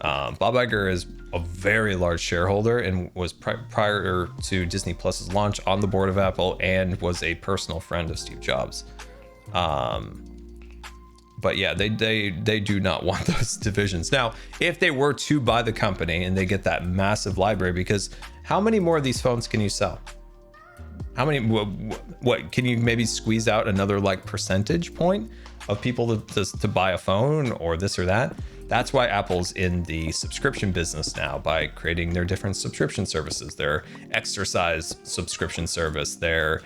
Bob Iger is a very large shareholder and was prior to Disney Plus's launch on the board of Apple and was a personal friend of Steve Jobs. But yeah, they do not want those divisions. Now, if they were to buy the company and they get that massive library, because how many more of these phones can you sell? How many, what can you maybe squeeze out another like percentage point of people to buy a phone or this or that? That's why Apple's in the subscription business now by creating their different subscription services, their exercise subscription service, their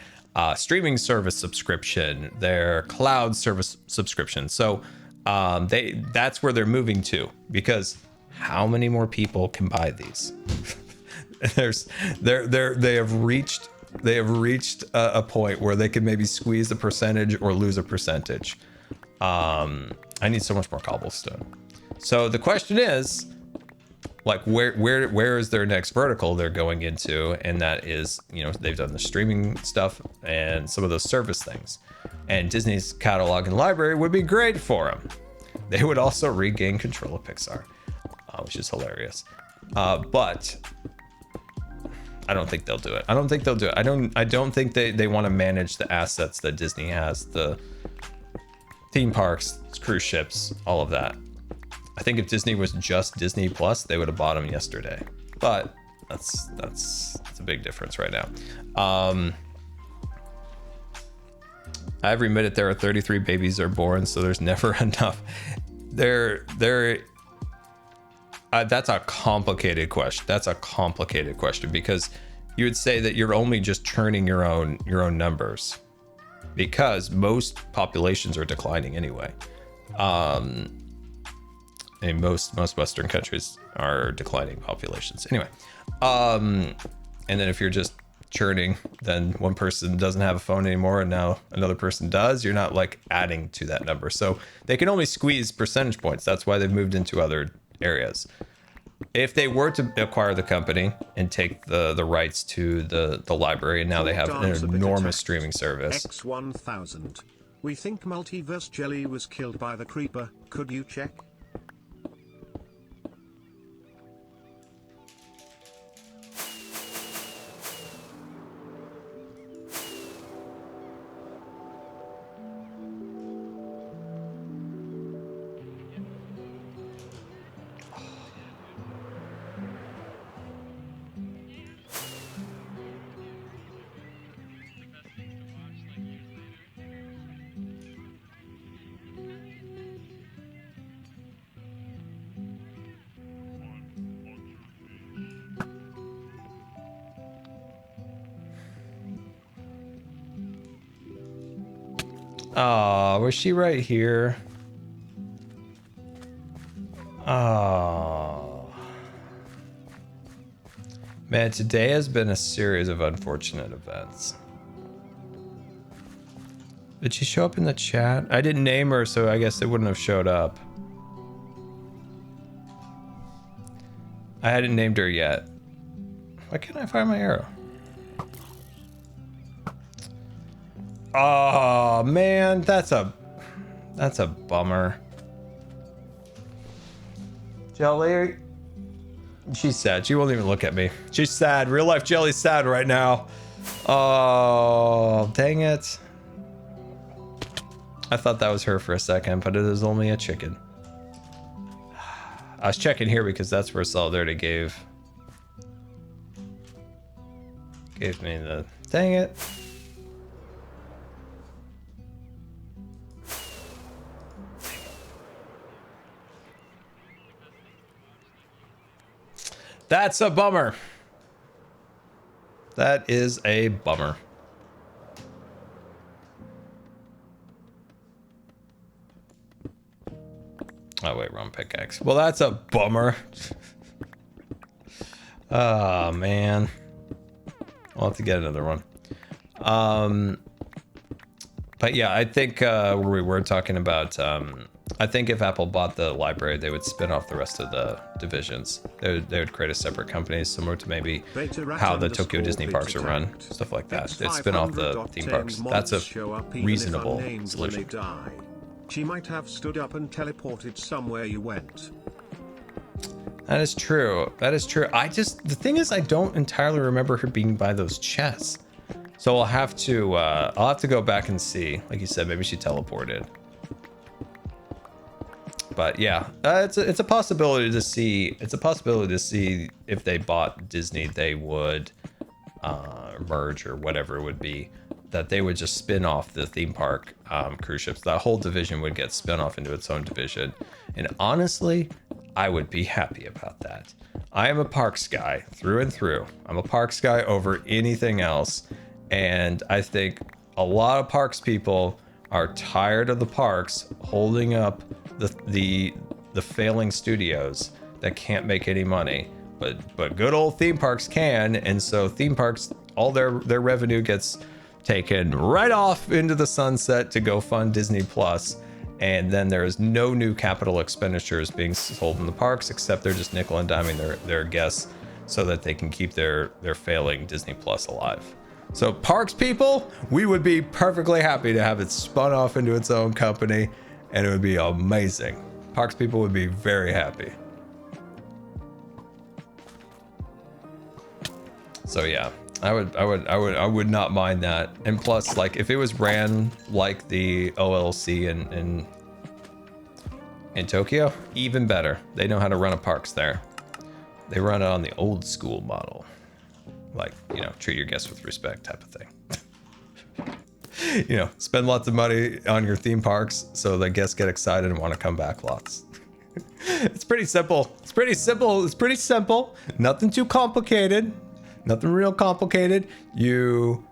streaming service subscription, their cloud service subscription. So that's where they're moving to, because how many more people can buy these? They have reached a point where they can maybe squeeze a percentage or lose a percentage. I need so much more cobblestone. So the question is, like, where is their next vertical they're going into? And that is, you know, they've done the streaming stuff and some of those service things. And Disney's catalog and library would be great for them. They would also regain control of Pixar, which is hilarious. But I don't think they'll do it. I don't think they want to manage the assets that Disney has, the theme parks, cruise ships, all of that. I think if Disney was just Disney Plus, they would have bought them yesterday. But that's a big difference right now. Every minute there are 33 babies are born, so there's never enough. That's a complicated question. That's a complicated question, because you would say that you're only just churning your own numbers, because most populations are declining anyway. And most Western countries are declining populations anyway. And then if you're just churning, then one person doesn't have a phone anymore and now another person does, you're not like adding to that number. So they can only squeeze percentage points. That's why they've moved into other areas. If they were to acquire the company and take the rights to the library, and now they have an enormous streaming service. X1000. We think Multiverse Jelly was killed by the creeper. Could you check? Oh, was she right here? Oh. Man, today has been a series of unfortunate events. Did she show up in the chat? I didn't name her, so I guess it wouldn't have showed up. I hadn't named her yet. Why can't I find my arrow? Oh man, that's a bummer. Jelly, she's sad. She won't even look at me. She's sad. Real life Jelly's sad right now. Oh, dang it. I thought that was her for a second, but it is only a chicken. I was checking here because that's where Solidarity gave me the, dang it. That's a bummer. That is a bummer. Oh wait, wrong pickaxe. Well, that's a bummer. Oh man. I'll have to get another one. But yeah, I think where we were talking about, I think if Apple bought the library, they would spin off the rest of the divisions. They would create a separate company, similar to maybe how the Tokyo Disney parks are run, stuff like that. They'd spin off the theme parks. That's a reasonable solution. She might have stood up and teleported somewhere you went. That is true. That is true. The thing is, I don't entirely remember her being by those chests. So I'll have to go back and see. Like you said, maybe she teleported. But yeah, it's a possibility to see. It's a possibility to see if they bought Disney, they would merge or whatever it would be. That they would just spin off the theme park cruise ships. That whole division would get spin off into its own division. And honestly, I would be happy about that. I am a parks guy through and through. I'm a parks guy over anything else. And I think a lot of parks people are tired of the parks holding up the failing studios that can't make any money, but good old theme parks can. And so theme parks, all their revenue gets taken right off into the sunset to go fund Disney Plus. And then there is no new capital expenditures being sold in the parks, except they're just nickel and diming their guests so that they can keep their failing Disney Plus alive. So parks people, we would be perfectly happy to have it spun off into its own company, and it would be amazing. Parks people would be very happy. So yeah, I would not mind that. And plus, like, if it was ran like the OLC in Tokyo, even better. They know how to run a parks there. They run it on the old school model. Like, you know, treat your guests with respect type of thing. You know, spend lots of money on your theme parks so the guests get excited and want to come back lots. It's pretty simple. It's pretty simple. It's pretty simple. Nothing too complicated. Nothing real complicated. You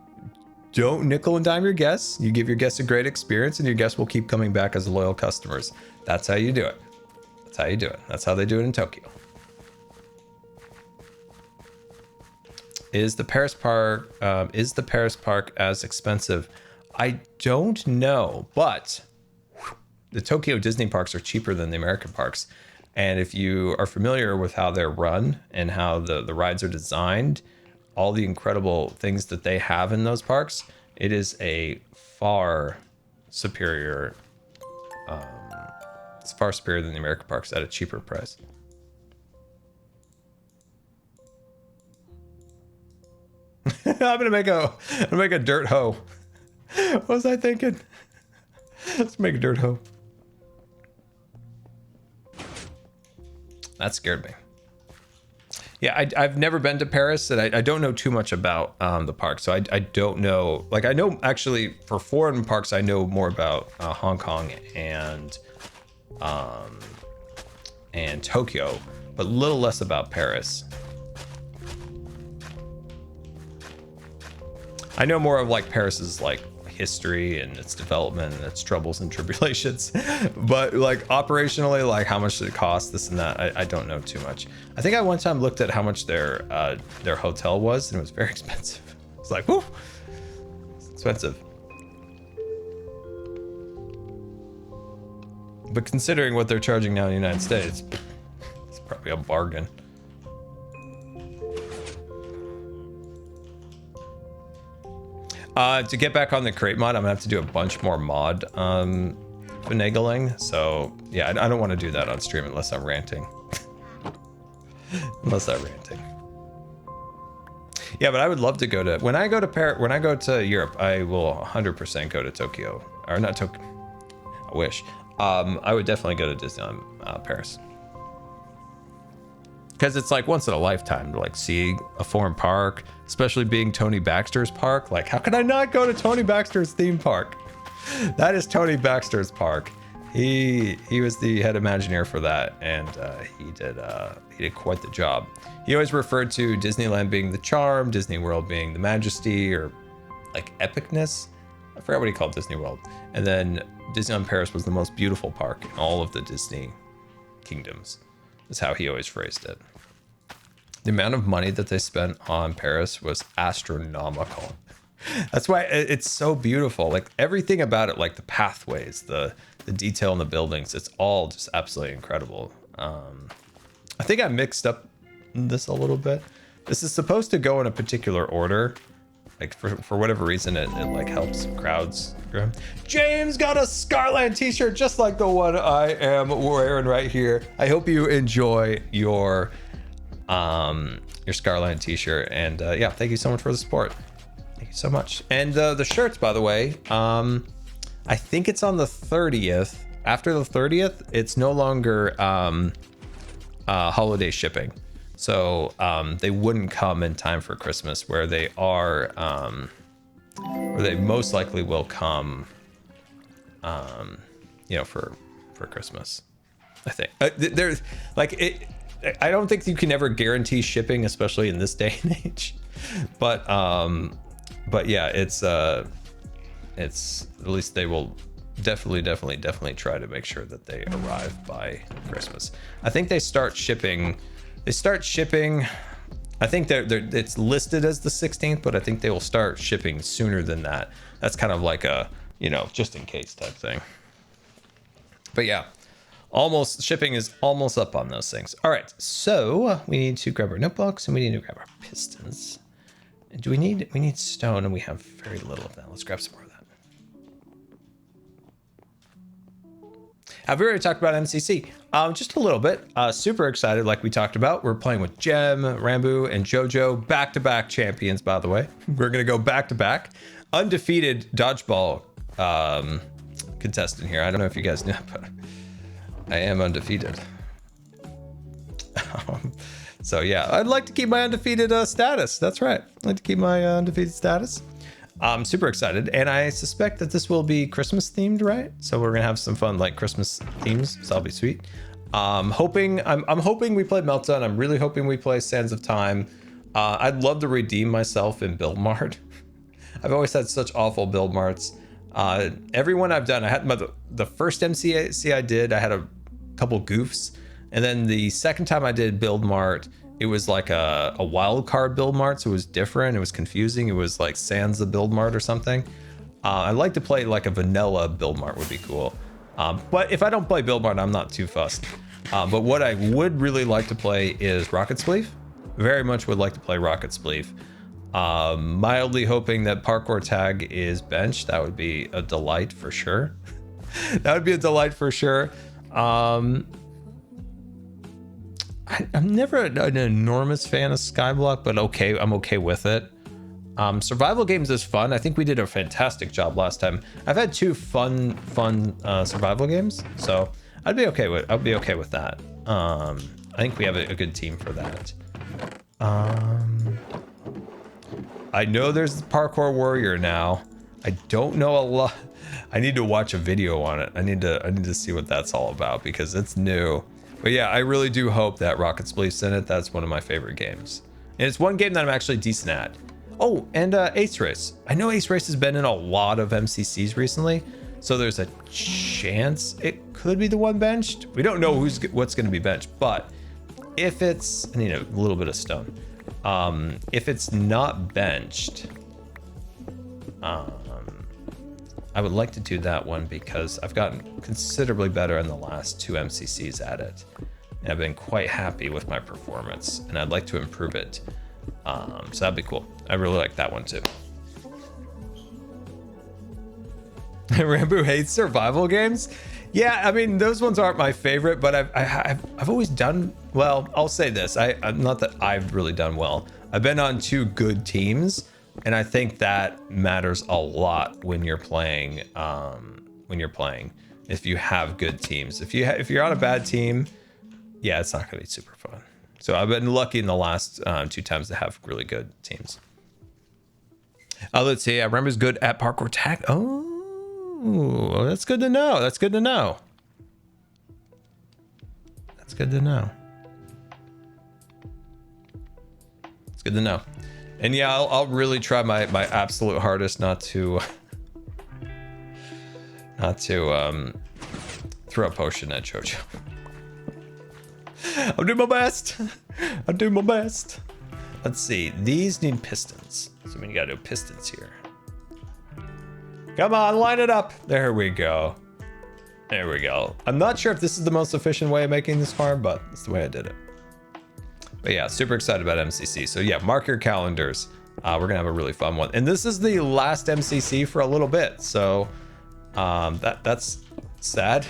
don't nickel and dime your guests. You give your guests a great experience, and your guests will keep coming back as loyal customers. That's how you do it. That's how you do it. That's how they do it in Tokyo. Is the Paris park as expensive? I don't know, but the Tokyo Disney parks are cheaper than the American parks. And if you are familiar with how they're run and how the rides are designed, all the incredible things that they have in those parks, it is a far superior, it's far superior than the American parks at a cheaper price. I'm gonna make a dirt hoe. What was I thinking? Let's make a dirt hoe. That scared me. Yeah, I've never been to Paris, and I don't know too much about the park, so I don't know. Like, I know actually for foreign parks, I know more about Hong Kong and Tokyo, but a little less about Paris. I know more of like Paris's like history and its development and its troubles and tribulations, but like operationally, like how much did it cost, this and that, I don't know too much. I think I one time looked at how much their hotel was, and it was very expensive. It's like, whoo, it's expensive. But considering what they're charging now in the United States, it's probably a bargain. To get back on the crate mod, I'm gonna have to do a bunch more mod finagling. So yeah, I don't want to do that on stream unless I'm ranting. Unless I'm ranting. Yeah, but I would love to go to, when I go to Europe, I will 100% go to Tokyo, or not Tokyo. I wish. I would definitely go to Disneyland Paris. Because it's like once in a lifetime to like see a foreign park, especially being Tony Baxter's park. Like, how could I not go to Tony Baxter's theme park? That is Tony Baxter's park. He was the head Imagineer for that, and he did quite the job. He always referred to Disneyland being the charm, Disney World being the majesty, or like epicness. I forgot what he called Disney World. And then Disneyland Paris was the most beautiful park in all of the Disney kingdoms. Is how he always phrased it. The amount of money that they spent on Paris was astronomical. That's why it's so beautiful. Like everything about it, like the pathways, the detail in the buildings, it's all just absolutely incredible. I think I mixed up this a little bit. This is supposed to go in a particular order. Like for whatever reason, it like helps crowds grow. James got a Scarland t-shirt just like the one I am wearing right here. I hope you enjoy your Scarland t-shirt, and yeah, thank you so much for the support. Thank you so much. And the shirts, by the way, I think it's on the 30th. After the 30th, it's no longer holiday shipping. So they wouldn't come in time for Christmas, where they are, or they most likely will come, you know, for Christmas. I think there's like it. I don't think you can ever guarantee shipping, especially in this day and age. But But yeah, it's at least they will definitely try to make sure that they arrive by Christmas. I think they start shipping. I think it's listed as the 16th, but I think they will start shipping sooner than that. That's kind of like a, you know, just in case type thing. But yeah, shipping is almost up on those things. All right, so we need to grab our notebooks and we need to grab our pistons. And we need stone, and we have very little of that. Let's grab some more of that. Have we already talked about MCC? Just a little bit. Super excited, like we talked about. We're playing with Gem, Rambo, and JoJo, back-to-back champions, by the way. We're gonna go back-to-back. Undefeated dodgeball contestant here. I don't know if you guys know, but I am undefeated. So yeah, I'd like to keep my undefeated status. That's right. I'd like to keep my undefeated status. I'm super excited, and I suspect that this will be Christmas themed, right? So we're gonna have some fun like Christmas themes, so that'll be sweet. I'm hoping we play Meltdown. I'm really hoping we play Sands of Time. I'd love to redeem myself in Build Mart. I've always had such awful Build Marts. Everyone I've done, I had the first MCC I did, I had a couple goofs, and then the second time I did Build Mart, it was like a wild card Build Mart, so it was different. It was confusing. It was like Sans the Build Mart or something. I'd like to play like a vanilla Build Mart would be cool. But if I don't play Build Mart, I'm not too fussed. But what I would really like to play is Rocket Spleef. Very much would like to play Rocket Spleef. Mildly hoping that Parkour Tag is benched. That would be a delight for sure. That would be a delight for sure. I'm never an enormous fan of Skyblock, but okay, I'm okay with it. Survival games is fun. I think we did a fantastic job last time. I've had two fun survival games, so I'd be okay with that. I think we have a good team for that. I know there's the Parkour Warrior now. I don't know a lot. I need to watch a video on it. I need to see what that's all about because it's new. But yeah, I really do hope that Rocket Spleef's in it. That's one of my favorite games. And it's one game that I'm actually decent at. Oh, and Ace Race. I know Ace Race has been in a lot of MCCs recently, so there's a chance it could be the one benched. We don't know what's going to be benched, but if it's, I need a little bit of stone. If it's not benched, I would like to do that one because I've gotten considerably better in the last two MCCs at it. And I've been quite happy with my performance and I'd like to improve it. So that'd be cool. I really like that one too. Rambo hates survival games. Yeah, I mean, those ones aren't my favorite, but I've always done well. I'll say this, not that I've really done well. I've been on two good teams, and I think that matters a lot when you're playing. If you have good teams, if you're on a bad team, yeah, it's not gonna be super fun. So I've been lucky in the last two times to have really good teams. Let's see. I remember is good at Parkour Tag. Oh, that's good to know. That's good to know. That's good to know. It's good to know. And yeah, I'll really try my absolute hardest not to throw a potion at JoJo. I'll do my best. I'll do my best. Let's see. These need pistons. So we gotta do pistons here. Come on, line it up. There we go. There we go. I'm not sure if this is the most efficient way of making this farm, but it's the way I did it. But yeah, super excited about MCC. So yeah, mark your calendars. We're gonna have a really fun one. And this is the last MCC for a little bit. So that's sad.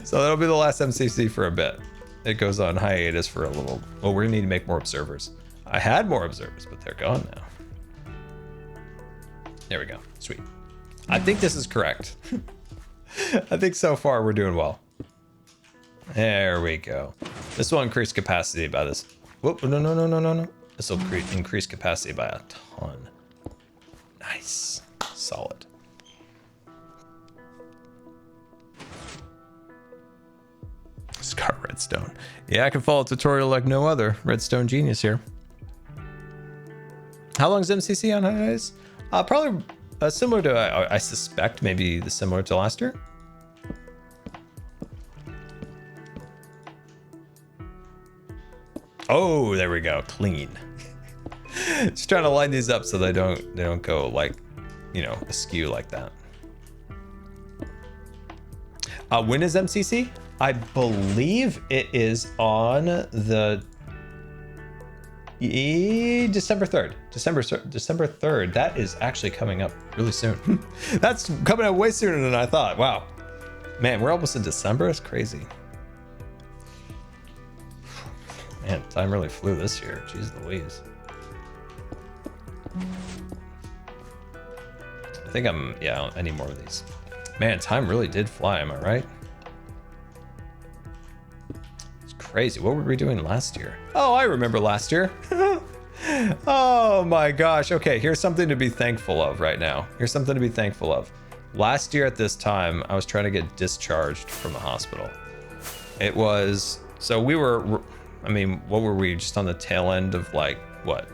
So that'll be the last MCC for a bit. It goes on hiatus for a little. Well, we're gonna need to make more observers. I had more observers, but they're gone now. There we go. Sweet. I think this is correct. I think so far we're doing well. There we go. This will increase capacity by this. Whoop, no. This will increase capacity by a ton. Nice. Solid. Scar Redstone. Yeah, I can follow a tutorial like no other. Redstone genius here. How long is MCC on hiatus? Probably similar to, I suspect, maybe similar to last year. Oh, there we go. Clean. Just trying to line these up so they don't go like, you know, askew like that. When is MCC? I believe it is on the December 3rd. December 3rd. That is actually coming up really soon. That's coming up way sooner than I thought. Wow. Man, we're almost in December. It's crazy. Man, time really flew this year. Jeez Louise. I think I need more of these. Man, time really did fly, am I right? It's crazy. What were we doing last year? Oh, I remember last year. Oh my gosh. Okay, here's something to be thankful of right now. Here's something to be thankful of. Last year at this time, I was trying to get discharged from the hospital. It was, so we were, I mean, what were we? Just on the tail end of like, what?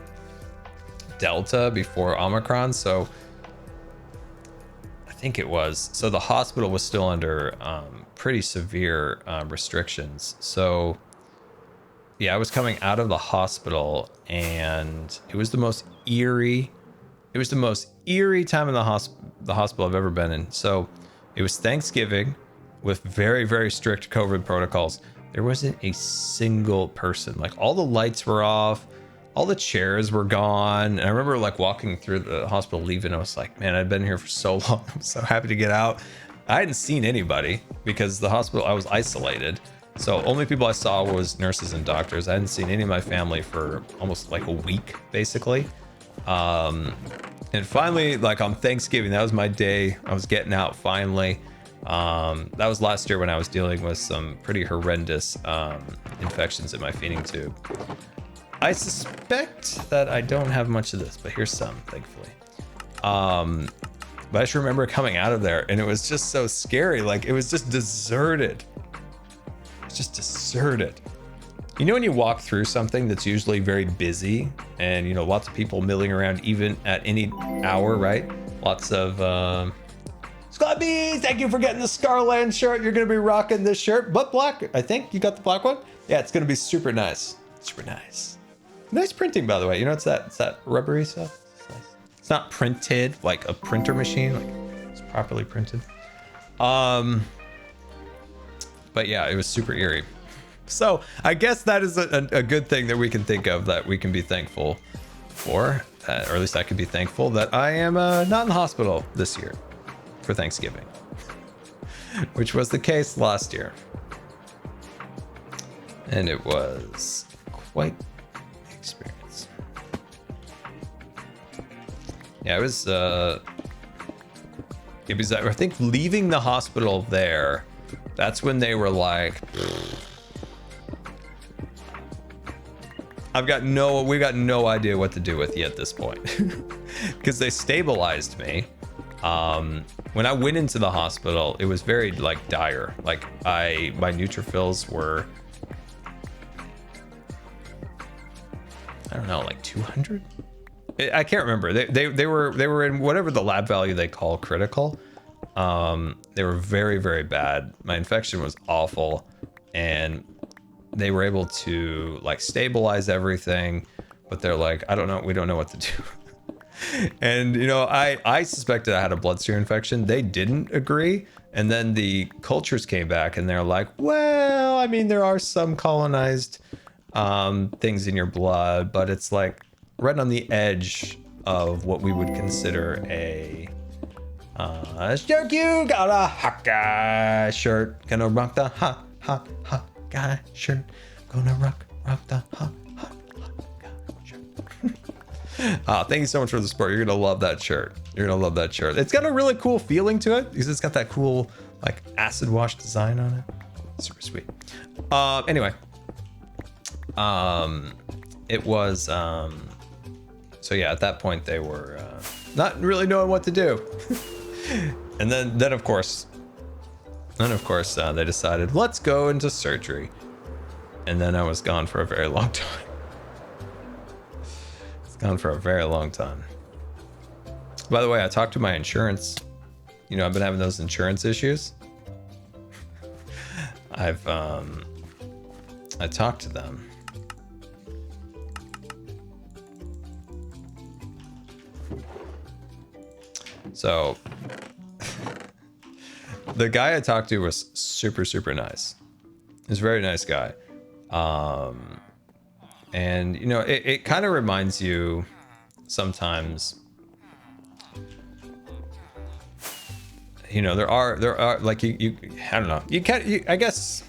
Delta before Omicron. So I think it was, so the hospital was still under pretty severe restrictions. So yeah, I was coming out of the hospital and it was the most eerie time in the hospital I've ever been in. So it was Thanksgiving with very, very strict COVID protocols. There wasn't a single person. Like, all the lights were off, all the chairs were gone. And I remember like walking through the hospital leaving, I was like, man, I've been here for so long. I'm so happy to get out. I hadn't seen anybody because the hospital, I was isolated. So only people I saw was nurses and doctors. I hadn't seen any of my family for almost like a week, basically. And finally, like on Thanksgiving, that was my day. I was getting out finally. That was last year when I was dealing with some pretty horrendous infections in my feeding tube. I suspect that I don't have much of this, but here's some, thankfully. But I just remember coming out of there and it was just so scary. Like, it was just deserted. It's just deserted. You know, when you walk through something that's usually very busy and, you know, lots of people milling around even at any hour, right? Lots of, Sclubby, thank you for getting the Scarland shirt. You're going to be rocking this shirt, but black. I think you got the black one. Yeah, it's going to be super nice. Super nice. Nice printing, by the way. You know, it's that rubbery stuff. It's nice. It's not printed like a printer machine. Like, it's properly printed. But yeah, it was super eerie. So I guess that is a good thing that we can think of, that we can be thankful for, or at least I could be thankful that I am not in the hospital this year for Thanksgiving, which was the case last year. And it was quite the experience. Yeah, it was, I think leaving the hospital there, that's when they were like, we got no idea what to do with you at this point. Because they stabilized me. When I went into the hospital, it was very like dire. Like, my neutrophils were, I don't know, like 200. I can't remember. They were in whatever the lab value they call critical. They were very, very bad. My infection was awful, and they were able to like stabilize everything, but they're like, I don't know, we don't know what to do. And you know, I suspected I had a bloodstream infection. They didn't agree. And then the cultures came back and they're like, well, I mean, there are some colonized things in your blood, but it's like right on the edge of what we would consider a shirt. You got a haka shirt, gonna rock the ha ha ha guy shirt, gonna rock the ha ha ha shirt. Thank you so much for the support. You're gonna love that shirt. You're gonna love that shirt. It's got a really cool feeling to it because it's got that cool like acid wash design on it. Super sweet. Anyway, it was so yeah, at that point they were not really knowing what to do. And then of course they decided, let's go into surgery. And then I was gone for a very long time. It's gone for a very long time. By the way, I talked to my insurance. You know, I've been having those insurance issues. I talked to them. So the guy I talked to was super, super nice. He's a very nice guy. And you know, it kind of reminds you sometimes, you know, there are like you I don't know, I guess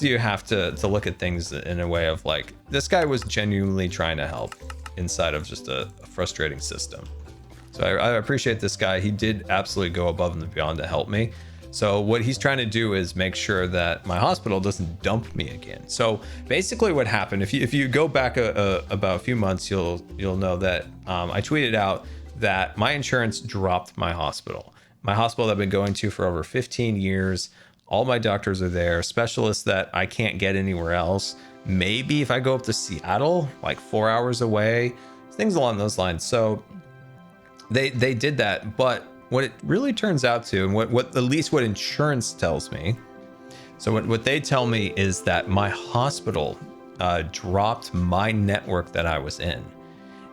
you have to look at things in a way of like, this guy was genuinely trying to help inside of just a frustrating system. So I appreciate this guy. He did absolutely go above and beyond to help me. So what he's trying to do is make sure that my hospital doesn't dump me again. So basically what happened, if you go back about a few months, you'll know that I tweeted out that my insurance dropped my hospital. My hospital that I've been going to for over 15 years. All my doctors are there, specialists that I can't get anywhere else. Maybe if I go up to Seattle, like 4 hours away, things along those lines. So they did that, but what it really turns out to, and what at least what insurance tells me, so what they tell me is that my hospital dropped my network that I was in.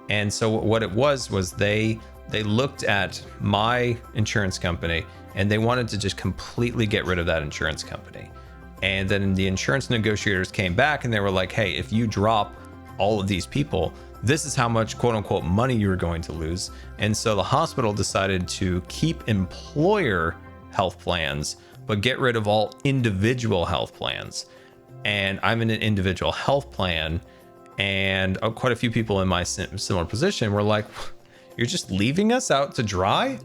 And so what it was they looked at my insurance company and they wanted to just completely get rid of that insurance company. And then the insurance negotiators came back and they were like, hey, if you drop all of these people, this is how much quote unquote money you're going to lose. And so the hospital decided to keep employer health plans, but get rid of all individual health plans. And I'm in an individual health plan, and quite a few people in my similar position were like, you're just leaving us out to dry?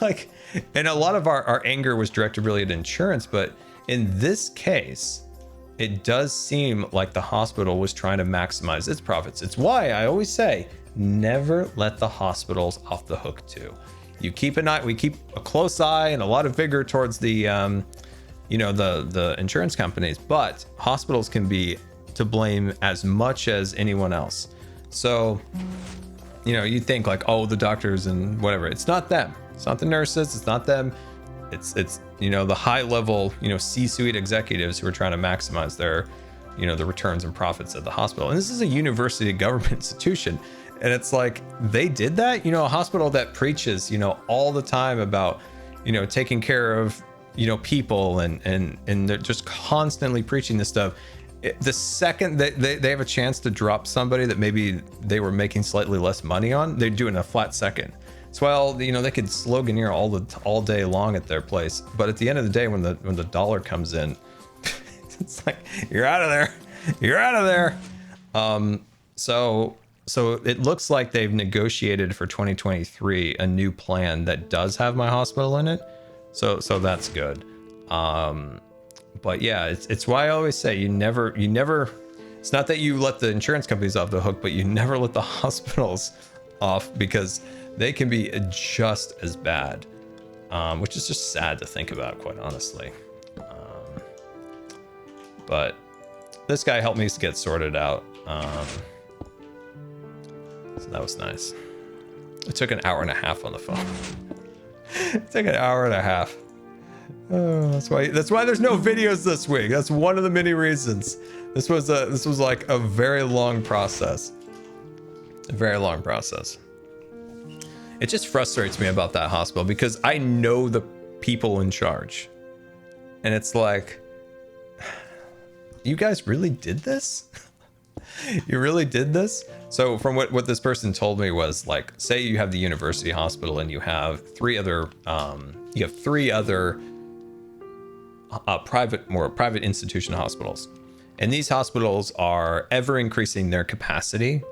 Like, and a lot of our anger was directed really at insurance, but in this case, it does seem like the hospital was trying to maximize its profits. It's why I always say, never let the hospitals off the hook too. You keep an eye, we keep a close eye and a lot of vigor towards the, you know, the insurance companies, but hospitals can be to blame as much as anyone else. So, you know, you think like, oh, the doctors and whatever. It's not them. It's not the nurses. It's not them. It's you know, the high level, you know, C-suite executives who are trying to maximize their, you know, the returns and profits at the hospital. And this is a university government institution. And it's like, they did that, you know, a hospital that preaches, you know, all the time about, you know, taking care of, you know, people and they're just constantly preaching this stuff. The second that they have a chance to drop somebody that maybe they were making slightly less money on, they're doing a flat second. So, well, you know, they could sloganeer all day long at their place, but at the end of the day, when the dollar comes in, it's like, you're out of there, you're out of there. So it looks like they've negotiated for 2023 a new plan that does have my hospital in it. So that's good. But yeah, it's why I always say you never. It's not that you let the insurance companies off the hook, but you never let the hospitals off, because they can be just as bad, which is just sad to think about, quite honestly. But this guy helped me get sorted out. So that was nice. It took an hour and a half on the phone. It took an hour and a half. Oh, that's why there's no videos this week. That's one of the many reasons. This was like a very long process. A very long process. It just frustrates me about that hospital because I know the people in charge. And it's like, you guys really did this? You really did this? So from what this person told me was, like, say you have the university hospital and you have three other private institution hospitals. And these hospitals are ever increasing their capacity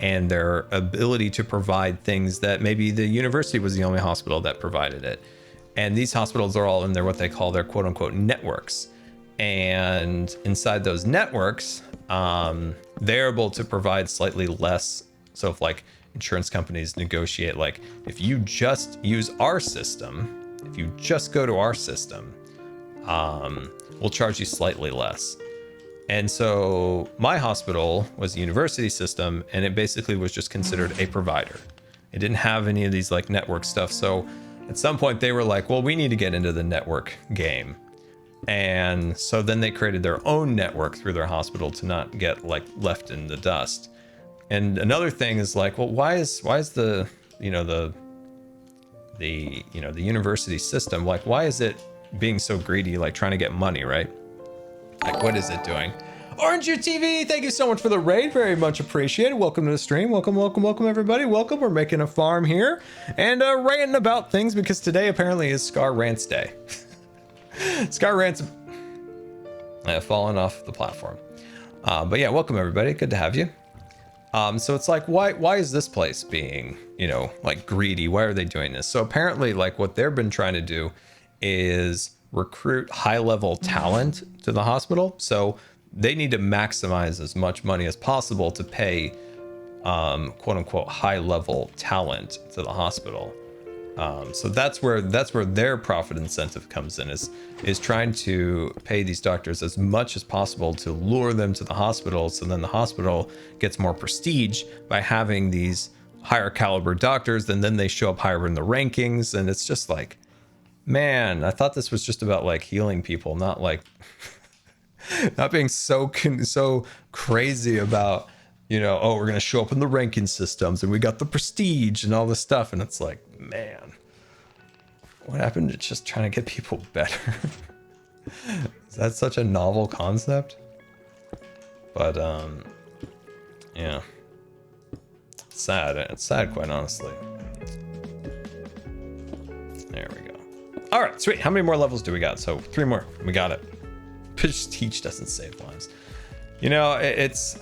and their ability to provide things that maybe the university was the only hospital that provided it. And these hospitals are all in their, what they call their quote unquote networks. And inside those networks, they're able to provide slightly less. So if like insurance companies negotiate, like if you just use our system, if you just go to our system, we'll charge you slightly less. And so my hospital was a university system, and it basically was just considered a provider. It didn't have any of these like network stuff. So at some point they were like, well, we need to get into the network game. And so then they created their own network through their hospital to not get like left in the dust. And another thing is like, well, why is the, you know, the university system, like, why is it being so greedy, like trying to get money, right? Like, what is it doing? Orange TV, thank you so much for the raid. Very much appreciated. Welcome to the stream. Welcome, welcome, welcome, everybody. Welcome. We're making a farm here and ranting about things because today apparently is Scar Rants Day. Scar Rants fallen off the platform. But yeah, welcome everybody. Good to have you. So it's like, why is this place being, you know, like greedy? Why are they doing this? So apparently, like what they've been trying to do is recruit high-level talent to the hospital. So they need to maximize as much money as possible to pay, quote unquote, high-level talent to the hospital. So that's where their profit incentive comes in, is trying to pay these doctors as much as possible to lure them to the hospital. So then the hospital gets more prestige by having these higher caliber doctors, and then they show up higher in the rankings. And it's just like, man, I thought this was just about like healing people, not like not being so crazy about, you know, oh, we're going to show up in the ranking systems and we got the prestige and all this stuff. And it's like, man, what happened to just trying to get people better? Is that such a novel concept? But, yeah. It's sad. It's sad, quite honestly. There we go. All right, sweet. How many more levels do we got? So 3 more. We got it. Prestige doesn't save lives. You know, it's...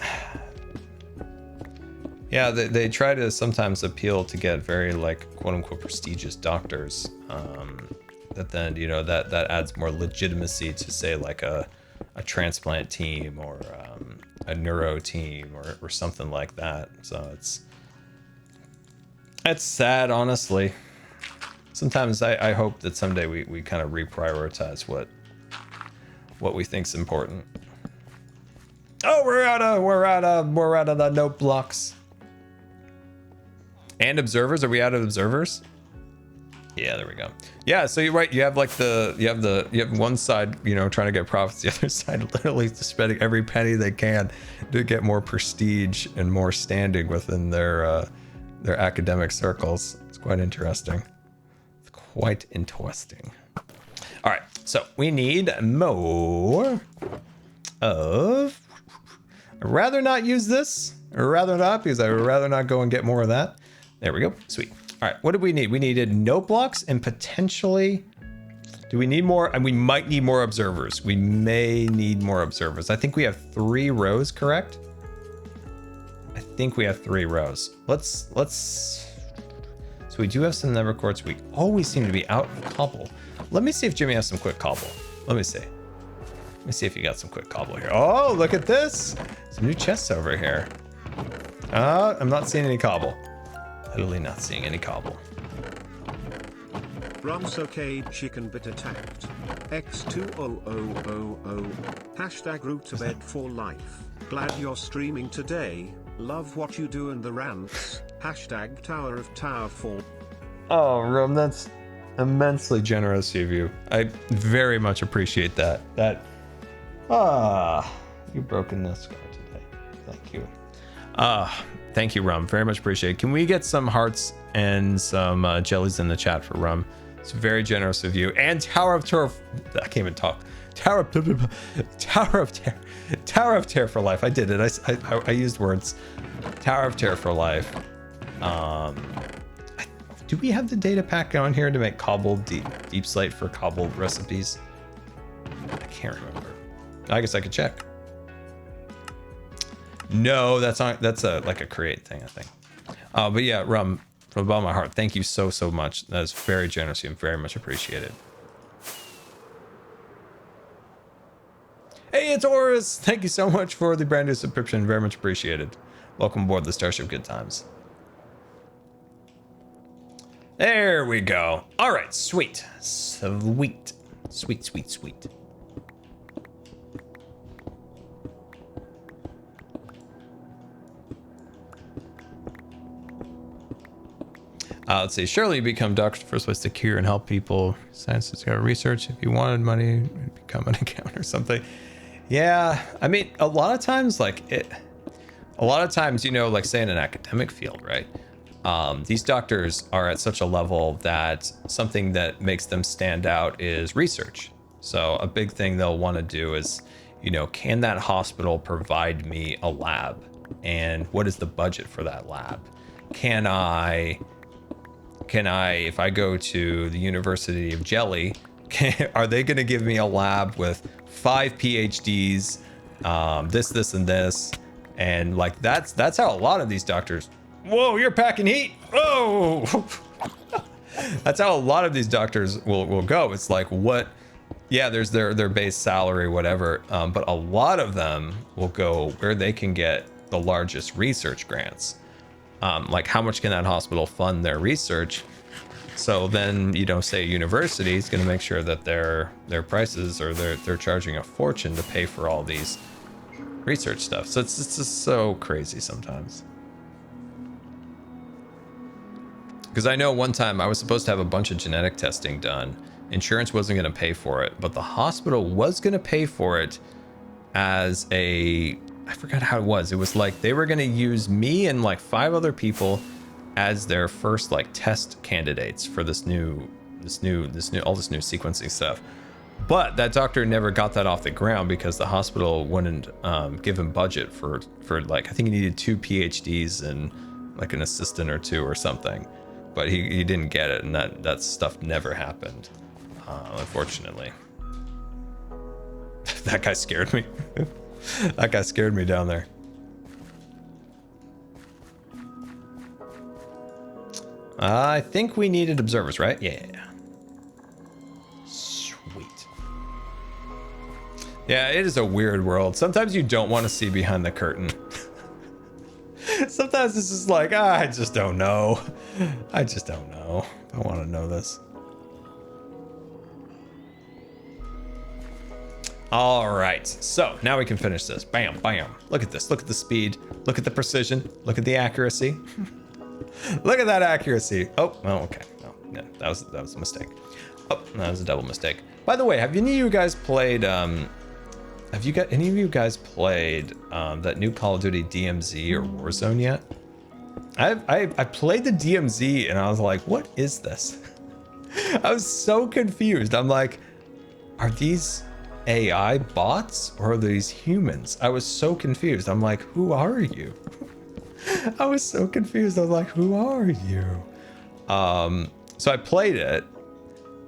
Yeah, they try to sometimes appeal to get very like quote unquote prestigious doctors. That then, you know, that adds more legitimacy to say like a transplant team or a neuro team or something like that. So it's sad, honestly. Sometimes I hope that someday we kind of reprioritize what we think's important. Oh, we're out of the note blocks. And observers, are we out of observers? Yeah, there we go. Yeah, so you're right. You have like you have one side, you know, trying to get profits. The other side literally spending every penny they can to get more prestige and more standing within their academic circles. It's quite interesting. It's quite interesting. All right, so we need more of. I'd rather not use this, or rather not, because I would rather not go and get more of that. There we go. Sweet. All right. What did we need? We needed note blocks and potentially, do we need more? And we might need more observers. We may need more observers. I think we have 3 rows, correct? I think we have 3 rows. Let's, so we do have some nether quartz. We always seem to be out of cobble. Let me see if Jimmy has some quick cobble. Let me see. Let me see if you got some quick cobble here. Oh, look at this. Some new chests over here. I'm not seeing any cobble. Literally not seeing any cobble. Rum's okay, chicken bit attacked. X20000. Hashtag root to bed for life. Glad you're streaming today. Love what you do and the rants. Hashtag Tower of Tower Fall. Oh, Rum, that's immensely generous of you. I very much appreciate that. You've broken this scar today. Thank you. Thank you, Rum. Very much appreciated. Can we get some hearts and some jellies in the chat for Rum? It's very generous of you. And Tower of Terror. I can't even talk. Tower of Terror for life. I did it. I used words. Tower of Terror for life. Do we have the data pack on here to make cobbled deep slate for cobbled recipes? I can't remember. I guess I could check. No, that's not. That's like a create thing, I think. But yeah, Rum, from the bottom of my heart, thank you so much. That is very generous of you and very much appreciated. Hey, it's Oris. Thank you so much for the brand new subscription. Very much appreciated. Welcome aboard the Starship Good Times. There we go. All right, sweet. Sweet. Let's see. Surely you become doctor first place to cure and help people. Science has got research. If you wanted money, become an accountant or something. Yeah, I mean, a lot of times, you know, like say in an academic field, right? These doctors are at such a level that something that makes them stand out is research. So a big thing they'll want to do is, you know, can that hospital provide me a lab? And what is the budget for that lab? Can I, if I go to the University of Jelly, are they going to give me a lab with 5 PhDs, this, and this? And like, that's how a lot of these doctors, whoa, you're packing heat. Whoa. That's how a lot of these doctors will go. It's like, what? Yeah, there's their base salary, whatever. But a lot of them will go where they can get the largest research grants. Like how much can that hospital fund their research? So then, you know, say a university is going to make sure that their prices, or they're charging a fortune to pay for all these research stuff. So it's just so crazy sometimes. Because I know one time I was supposed to have a bunch of genetic testing done. Insurance wasn't going to pay for it, but the hospital was going to pay for it as I forgot how it was. It was like they were going to use me and like 5 other people as their first like test candidates for this new sequencing stuff. But that doctor never got that off the ground because the hospital wouldn't give him budget for like, I think he needed 2 PhDs and like an assistant or 2 or something. But he didn't get it, and that stuff never happened, unfortunately. That guy scared me. That guy scared me down there. I think we needed observers, right? Yeah. Sweet. Yeah, it is a weird world. Sometimes you don't want to see behind the curtain. Sometimes it's just like, I just don't know. I just don't know. I want to know this. All right, so now we can finish this. Bam, bam. Look at this. Look at the speed. Look at the precision. Look at the accuracy. Look at that accuracy. Oh, okay. No, that was a mistake. Oh, that was a double mistake. By the way, have any of you guys played? Have any of you guys played that new Call of Duty DMZ or Warzone yet? I played the DMZ and I was like, what is this? I was so confused. I'm like, are these AI bots or are these humans? I was so confused. I'm like, who are you? I was so confused. I was like, who are you? So I played it,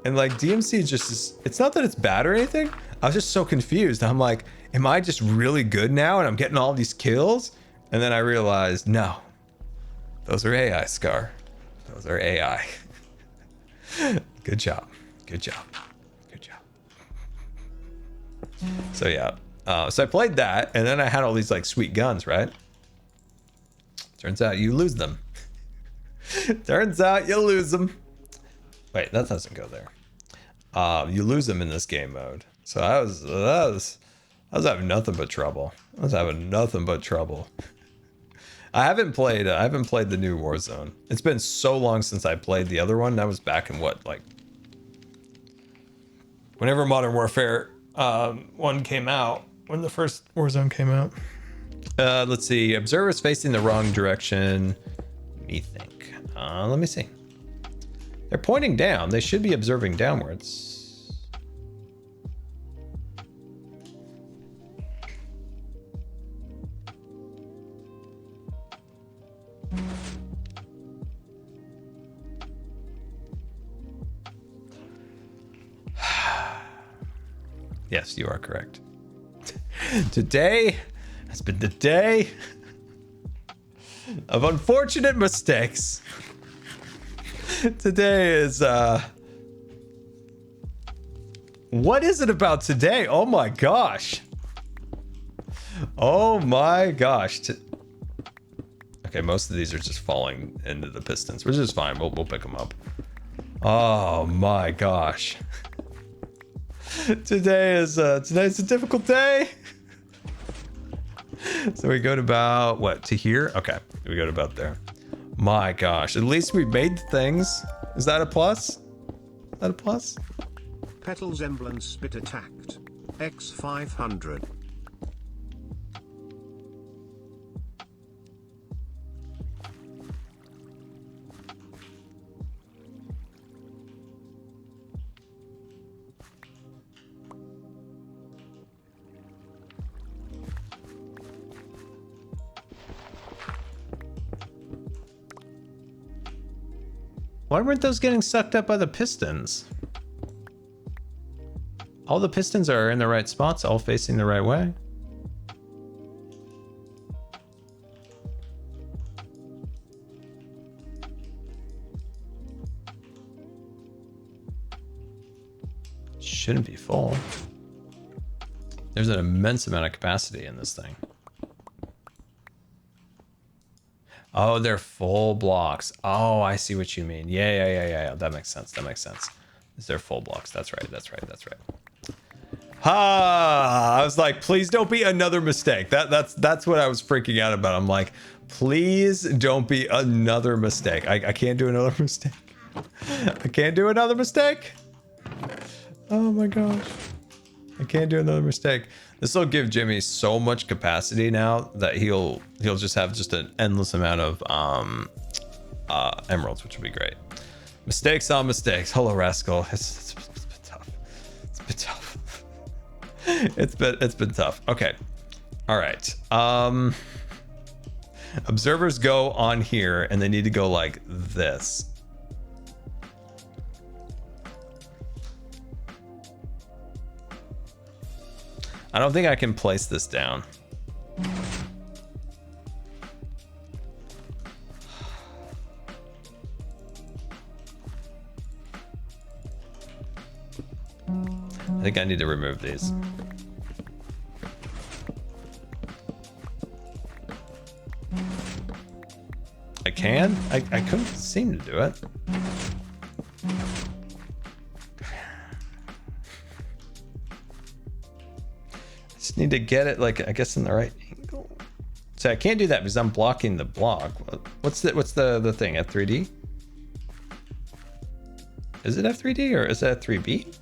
and like DMC is just, it's not that it's bad or anything. I was just so confused. I'm like, am I just really good now and I'm getting all these kills? And then I realized, no, those are AI, Scar. Those are AI. Good job. Good job. Good job. So yeah, so I played that, and then I had all these like sweet guns, right? Turns out you lose them. Turns out you lose them. Wait, that doesn't go there. You lose them in this game mode. So I was having nothing but trouble. I haven't played the new Warzone. It's been so long since I played the other one. That was back in what, like, whenever Modern Warfare 1 came out, when the first Warzone came out. Let's see. Observers facing the wrong direction. Let me think. Let me see. They're pointing down. They should be observing downwards. Yes, you are correct. Today has been the day of unfortunate mistakes. Today is, what is it about today? Oh my gosh. Oh my gosh. Okay, most of these are just falling into the pistons, which is fine. We'll pick them up. Oh my gosh. Today's a difficult day. So we go to about, what, to here? Okay, we go to about there. My gosh. At least we made things. Is that a plus? Is that a plus? Petals Emblem Spit attacked. X500. Why weren't those getting sucked up by the pistons? All the pistons are in the right spots, all facing the right way. Shouldn't be full. There's an immense amount of capacity in this thing. Oh, they're full blocks. Oh, I see what you mean. Yeah. That makes sense. That makes sense. They're full blocks. That's right. I was like, please don't be another mistake. That's what I was freaking out about. I'm like, please don't be another mistake. I can't do another mistake. I can't do another mistake. Oh my gosh. I can't do another mistake. This will give Jimmy so much capacity now that he'll just have just an endless amount of emeralds, which will be great. Mistakes on mistakes. Hello, Rascal. It's been tough. It's been tough. it's been tough. Okay. All right. Observers go on here, and they need to go like this. I don't think I can place this down. I think I need to remove these. I can? I couldn't seem to do it. Just need to get it, like, I guess in the right angle. So I can't do that because I'm blocking the block. What's the thing? F3D? Is it F3D or is that 3B?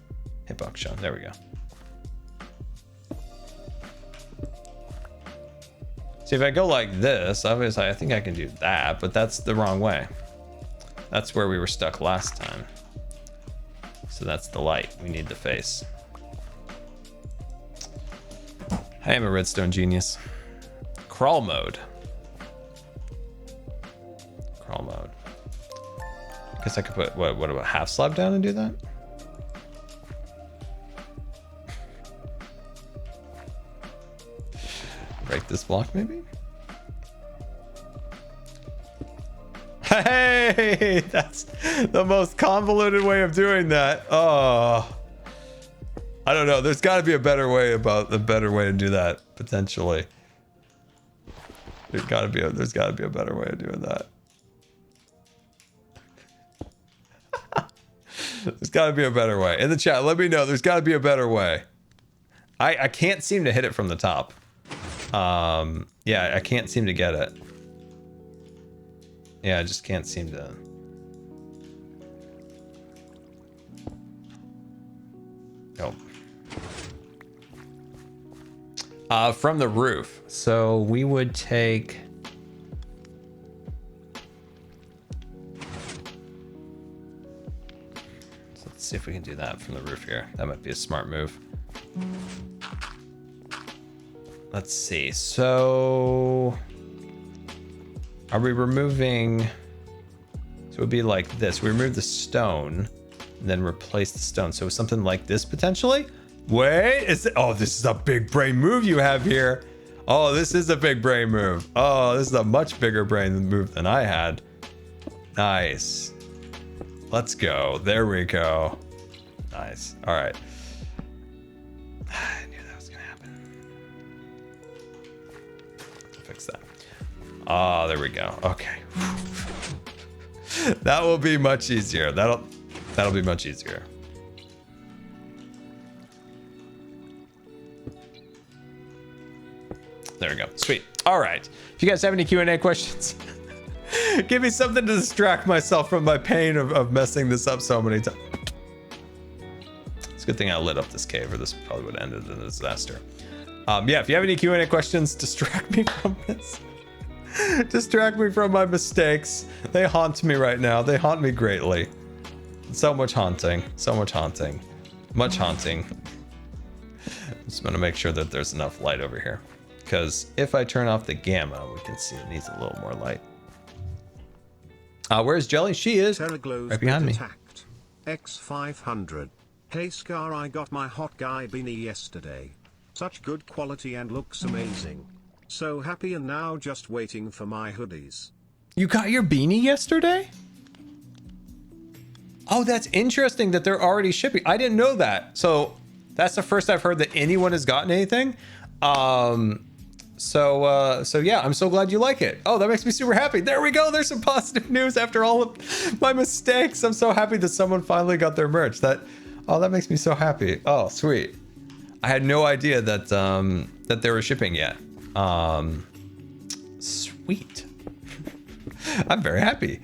Hitbox shown. There we go. See, if I go like this, obviously I think I can do that, but that's the wrong way. That's where we were stuck last time. So that's the light. We need the face. I am a redstone genius. Crawl mode. Crawl mode. I guess I could put, what about half slab down and do that? Break this block maybe? Hey, that's the most convoluted way of doing that. Oh. I don't know. There's got to be a better way to do that potentially. There's got to be a better way of doing that. There's got to be a better way. In the chat, let me know. There's got to be a better way. I can't seem to hit it from the top. Yeah, I can't seem to get it. Yeah, I just can't seem to. Nope. From the roof. So we would take. So let's see if we can do that from the roof here. That might be a smart move. Let's see. So are we removing? So it would be like this. We remove the stone and then replace the stone. So something like this potentially. Wait, is it? Oh, this is a big brain move you have here. Oh, this is a big brain move. Oh, this is a much bigger brain move than I had. Nice. Let's go. There we go. Nice. All right. I knew that was gonna happen. Fix that. Oh, there we go. Okay. That will be much easier. That'll be much easier. There we go. Sweet. All right. If you guys have any Q&A questions, Give me something to distract myself from my pain of messing this up so many times. It's a good thing I lit up this cave, or this probably would have ended in a disaster. Yeah, if you have any Q&A questions, distract me from this. Distract me from my mistakes. They haunt me right now. They haunt me greatly. So much haunting. So much haunting. Much haunting. Just want to make sure that there's enough light over here. Because if I turn off the gamma, we can see it needs a little more light. Where's Jelly? She is right behind me. Attacked. X500. Hey Scar, I got my hot guy beanie yesterday. Such good quality and looks amazing. So happy, and now just waiting for my hoodies. You got your beanie yesterday? Oh, that's interesting that they're already shipping. I didn't know that. So that's the first I've heard that anyone has gotten anything. So yeah, I'm so glad you like it. Oh, that makes me super happy. There we go. There's some positive news after all of my mistakes. I'm so happy that someone finally got their merch. That makes me so happy. Oh, sweet. I had no idea that that they were shipping yet. Sweet. I'm very happy.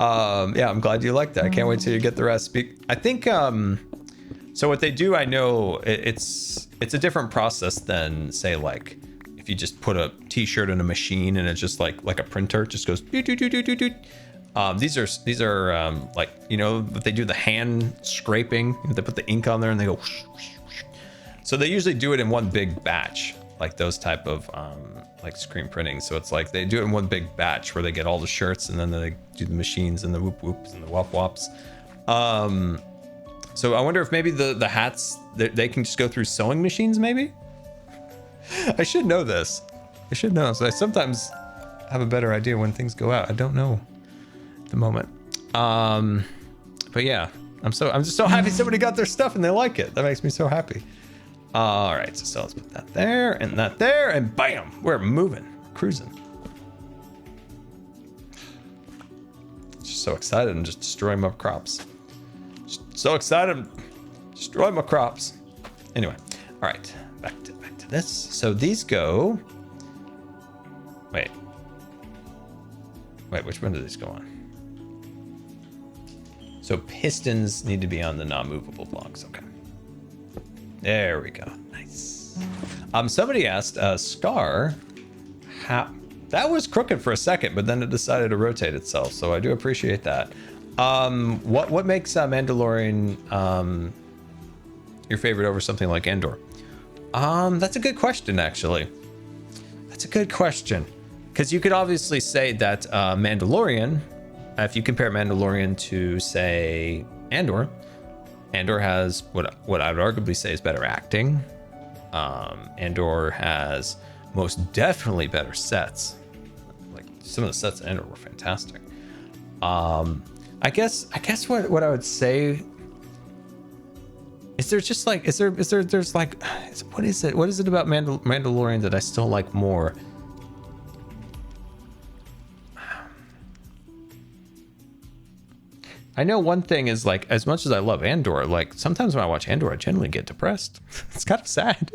Yeah, I'm glad you like that. I can't wait till you get the rest. I think so what they do, I know it's a different process than, say, like if you just put a t-shirt in a machine and it's just like a printer, it just goes doo, doo, doo, doo, doo, doo. These are like, you know, they do the hand scraping. They put the ink on there and they go whoosh, whoosh, whoosh. So they usually do it in one big batch, like those type of like screen printing. So it's like they do it in one big batch where they get all the shirts and then they do the machines and the whoop whoops and the wop wops. So I wonder if maybe the hats, they can just go through sewing machines maybe? I should know this. I should know. So I sometimes have a better idea when things go out. I don't know at the moment. But yeah, I'm just so happy somebody got their stuff and they like it. That makes me so happy. All right, so let's put that there and that there, and bam, we're moving, cruising. Just so excited and just destroying my crops. Just so excited, destroy my crops. Anyway, all right, back to this. So these go. Wait, which one do these go on? So pistons need to be on the non-movable blocks. Okay. There we go. Nice. Somebody asked, Scar, how that was crooked for a second, but then it decided to rotate itself. So I do appreciate that. What makes Mandalorian your favorite over something like Andor? That's a good question, actually. That's a good question. Because you could obviously say that Mandalorian, if you compare Mandalorian to, say, Andor has what I would arguably say is better acting. Andor has most definitely better sets. Like some of the sets in Andor were fantastic. I guess what I would say is there's like what is it about Mandalorian that I still like more? I know one thing is, like, as much as I love Andor, like sometimes when I watch Andor, I generally get depressed. It's kind of sad.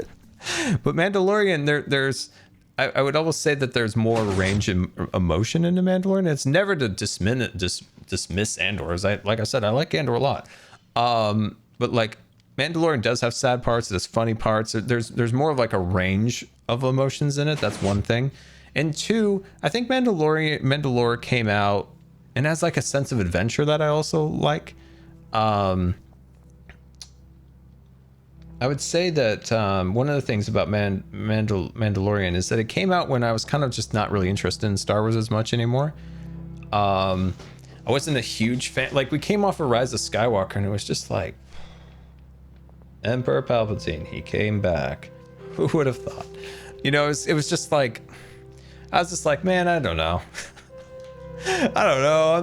But Mandalorian, there's I would almost say that there's more range and emotion in the Mandalorian. It's never to dismiss Andor. Like I said, I like Andor a lot. But like Mandalorian does have sad parts, there's funny parts. There's more of like a range of emotions in it. That's one thing. And two, I think Mandalore came out and has like a sense of adventure that I also like. I would say that one of the things about Mandalorian is that it came out when I was kind of just not really interested in Star Wars as much anymore. I wasn't a huge fan. Like, we came off of Rise of Skywalker and it was just like, Emperor Palpatine, he came back. Who would have thought? You know, it was just like, I was just like, man, I don't know. I don't know. I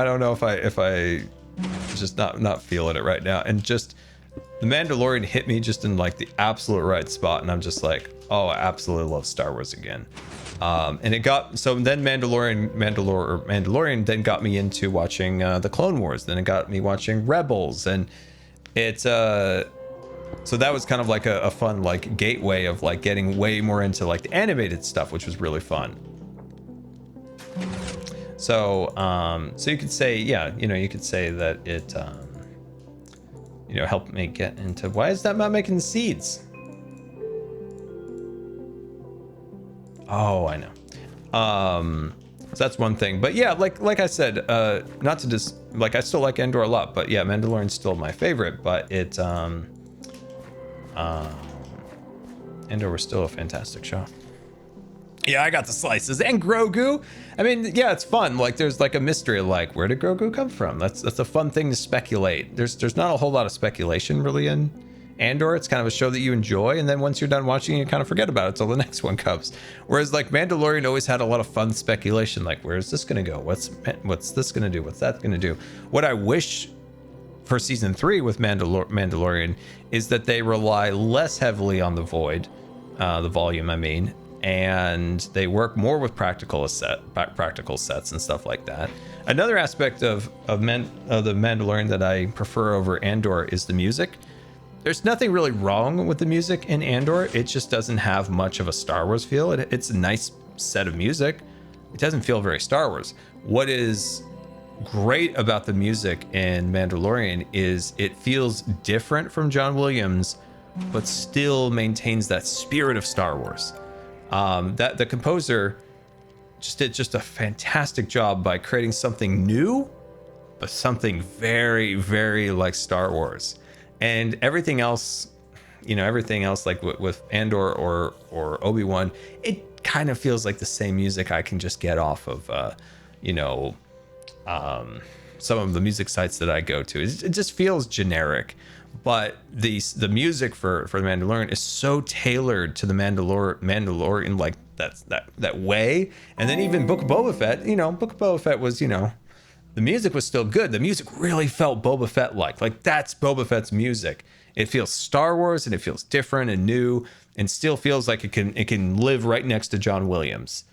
don't know if I just not feeling it right now. And just the Mandalorian hit me just in like the absolute right spot. And I'm just like, oh, I absolutely love Star Wars again. And it got, so then Mandalorian then got me into watching the Clone Wars. Then it got me watching Rebels, and it's so that was kind of like a fun like gateway of like getting way more into like the animated stuff, which was really fun. So so you could say, yeah, you know, you could say that it you know, helped me get into, why is that not making seeds? Oh, I know. So that's one thing. But yeah, like I said, not to just, like, I still like Andor a lot, but yeah, Mandalorian's still my favorite, but it Andor was still a fantastic show. Yeah, I got the slices and Grogu. I mean, yeah, it's fun. Like, there's like a mystery, like, where did Grogu come from? That's a fun thing to speculate. There's not a whole lot of speculation really in Andor. It's kind of a show that you enjoy, and then once you're done watching, you kind of forget about it till the next one comes. Whereas like Mandalorian always had a lot of fun speculation, like, where is this gonna go? What's this gonna do? What's that gonna do? What I wish for season 3 with Mandalorian is that they rely less heavily on the void, the volume, I mean, and they work more with practical sets and stuff like that. Another aspect of the Mandalorian that I prefer over Andor is the music. There's nothing really wrong with the music in Andor. It just doesn't have much of a Star Wars feel. It's a nice set of music. It doesn't feel very Star Wars. What is great about the music in Mandalorian is it feels different from John Williams, but still maintains that spirit of Star Wars. That the composer just did a fantastic job by creating something new, but something very, very like Star Wars. And everything else, you know, like with Andor or Obi-Wan, it kind of feels like the same music I can just get off of, you know, some of the music sites that I go to. It just feels generic. But the music for the Mandalorian is so tailored to the Mandalorian, like that way. And then even Book of Boba Fett, you know, Book of Boba Fett was, you know, the music was still good. The music really felt Boba Fett like that's Boba Fett's music. It feels Star Wars and it feels different and new and still feels like it can live right next to John Williams.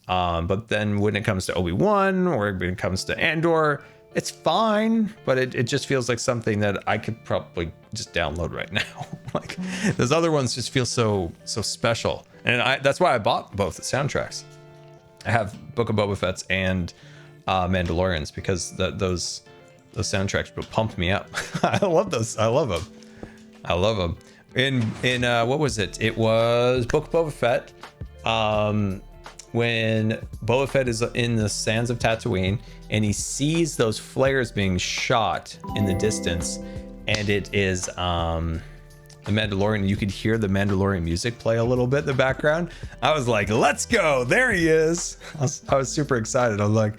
But then when it comes to Obi-Wan or when it comes to Andor, it's fine, but it just feels like something that I could probably just download right now. Like those other ones just feel so special. And that's why I bought both the soundtracks. I have Book of Boba Fett's and Mandalorians, because those soundtracks will pump me up. I love those. I love them. In what was it? It was Book of Boba Fett. When Boba Fett is in the sands of Tatooine and he sees those flares being shot in the distance, and it is the Mandalorian. You could hear the Mandalorian music play a little bit in the background. I was like, let's go. There he is. I was super excited. I'm like,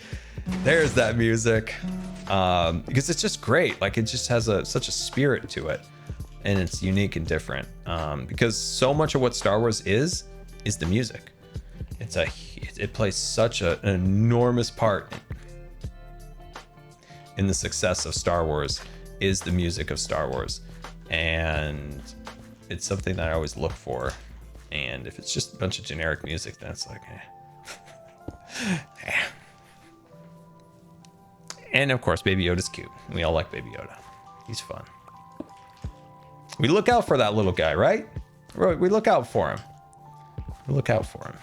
there's that music. Because it's just great. Like, it just has such a spirit to it, and it's unique and different. Because so much of what Star Wars is the music. It plays such an enormous part in the success of Star Wars, is the music of Star Wars. And it's something that I always look for. And if it's just a bunch of generic music, then it's like, eh. And of course, Baby Yoda's cute. We all like Baby Yoda. He's fun. We look out for that little guy, right? We look out for him. We look out for him.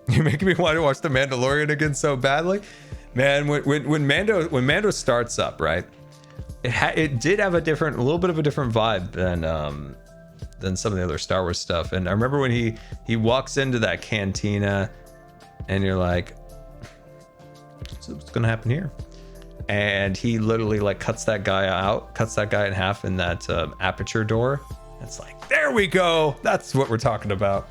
You're making me want to watch The Mandalorian again so badly. Man, when Mando starts up, right? It did have a little bit of a different vibe than some of the other Star Wars stuff. And I remember when he walks into that cantina, and you're like, what's gonna happen here? And he literally like cuts that guy in half in that aperture door. It's like, there we go. That's what we're talking about.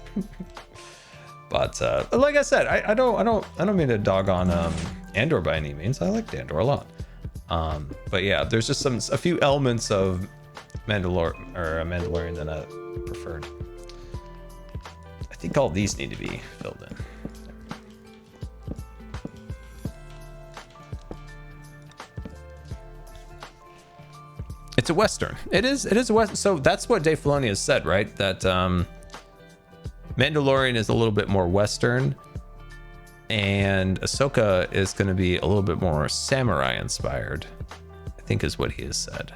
But like I said, I don't mean to dog on Andor by any means. I like Andor a lot. But yeah, there's just a few elements of Mandalorian that I preferred. I think all these need to be filled in. It's a Western. It is a Western. So that's what Dave Filoni has said, right? That Mandalorian is a little bit more Western, and Ahsoka is going to be a little bit more samurai inspired, I think is what he has said.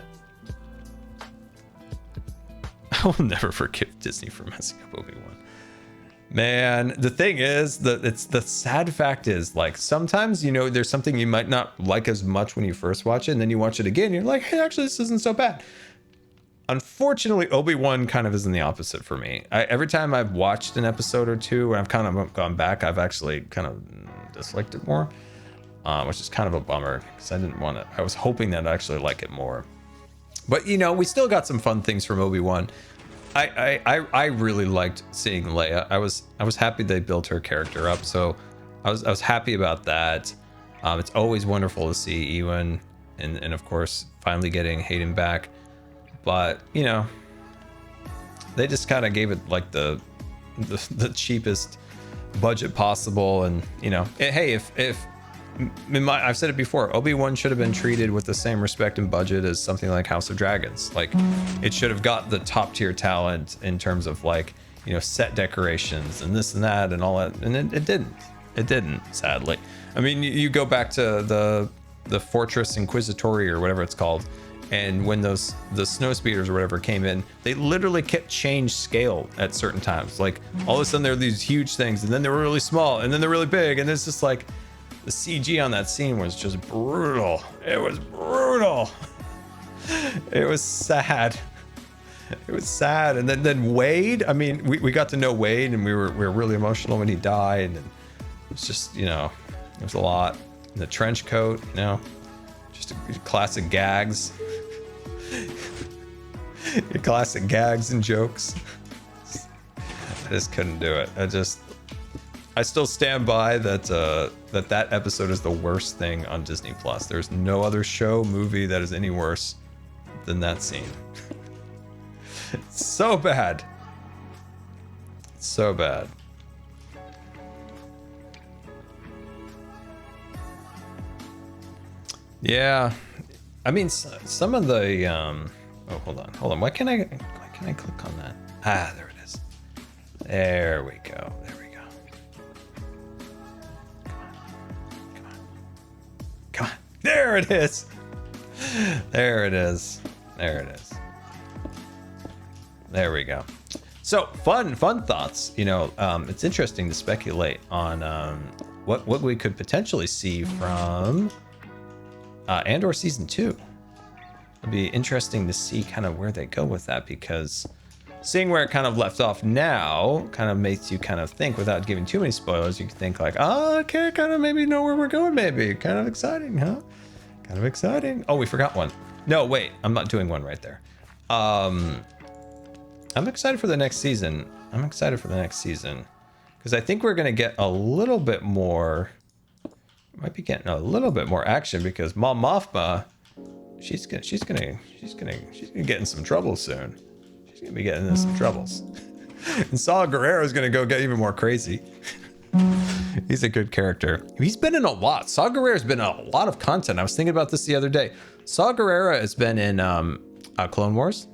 I will never forgive Disney for messing up Obi-Wan. Man, the thing is that it's the sad fact is like sometimes, you know, there's something you might not like as much when you first watch it, and then you watch it again, and you're like, hey, actually, this isn't so bad. Unfortunately, Obi-Wan kind of is in the opposite for me. Every time I've watched an episode or two, and I've kind of gone back, I've actually kind of disliked it more, which is kind of a bummer because I didn't want it. I was hoping that I'd actually like it more. But, you know, we still got some fun things from Obi-Wan. I really liked seeing Leia. I was happy they built her character up, so I was happy about that. It's always wonderful to see Ewan and of course finally getting Hayden back, but you know, they just kind of gave it like the cheapest budget possible, and you know, hey, if I've said it before, Obi-Wan should have been treated with the same respect and budget as something like House of Dragons. Like, it should have got the top tier talent in terms of like, you know, set decorations and this and that and all that, and it didn't, sadly. I mean, you go back to the Fortress Inquisitori or whatever it's called, and when the snow speeders or whatever came in, they literally kept change scale at certain times. Like, all of a sudden there were these huge things, and then they were really small, and then they're really big, and it's just like, the CG on that scene was just brutal. It was brutal. It was sad. It was sad. And then Wade, I mean, we got to know Wade, and we were really emotional when he died. And it's just, you know, it was a lot. And the trench coat, you know, just classic gags. Your classic gags and jokes. I just couldn't do it. I still stand by that that episode is the worst thing on Disney Plus. There's no other show, movie that is any worse than that scene. It's so bad. It's so bad. Yeah, I mean, some of the oh, hold on. Why can't I click on that? Ah, there it is. There we go. There it is. There it is. There it is. There we go. So fun thoughts. You know, it's interesting to speculate on what we could potentially see from Andor season 2. It'd be interesting to see kind of where they go with that, because seeing where it kind of left off now kind of makes you kind of think, without giving too many spoilers, you can think like, oh, okay, kind of maybe know where we're going, maybe. Kind of exciting, huh? Kind of exciting. Oh, we forgot one. No, wait, I'm not doing one right there. I'm excited for the next season. Because I think we're going to get a little bit more, might be getting a little bit more action, because Mom Mothma, she's gonna get in some trouble soon. She's gonna be getting into some troubles. And Saw Gerrera is gonna go get even more crazy. He's a good character. He's been in a lot. Saw Gerrera's been in a lot of content. I was thinking about this the other day. Saw Gerrera has been in Clone Wars.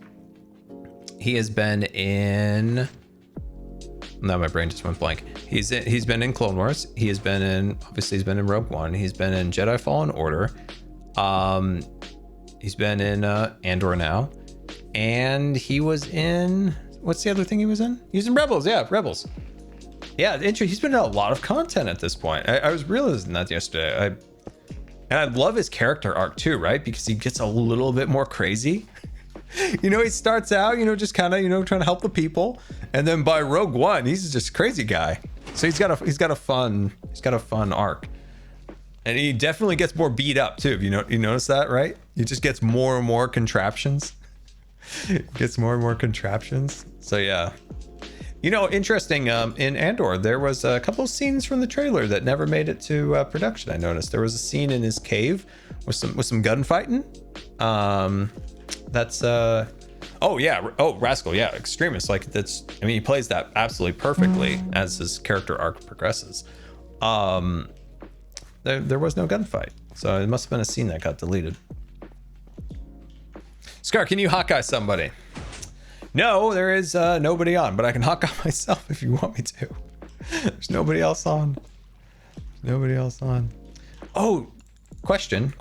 He has been in... Now my brain just went blank. He's been in Clone Wars. He's been in Rogue One. He's been in Jedi Fallen Order. He's been in Andor now. And he was in... What's the other thing he was in? He was in Rebels. Yeah, Rebels. Yeah, he's been in a lot of content at this point. I was realizing that yesterday. And I love his character arc too, right? Because he gets a little bit more crazy. You know, he starts out, you know, just kind of, you know, trying to help the people, and then by Rogue One, he's just a crazy guy. So he's got a fun arc, and he definitely gets more beat up too. You notice that, right? He just gets more and more contraptions. So yeah, you know, interesting. In Andor, there was a couple of scenes from the trailer that never made it to production. I noticed there was a scene in his cave with some gunfighting. That's Rascal, yeah, Extremist. Like, that's, I mean, he plays that absolutely perfectly as his character arc progresses. There was no gunfight, so it must have been a scene that got deleted. Scar, can you Hawkeye somebody? No, there is nobody on, but I can Hawkeye myself if you want me to. There's nobody else on. Oh, question.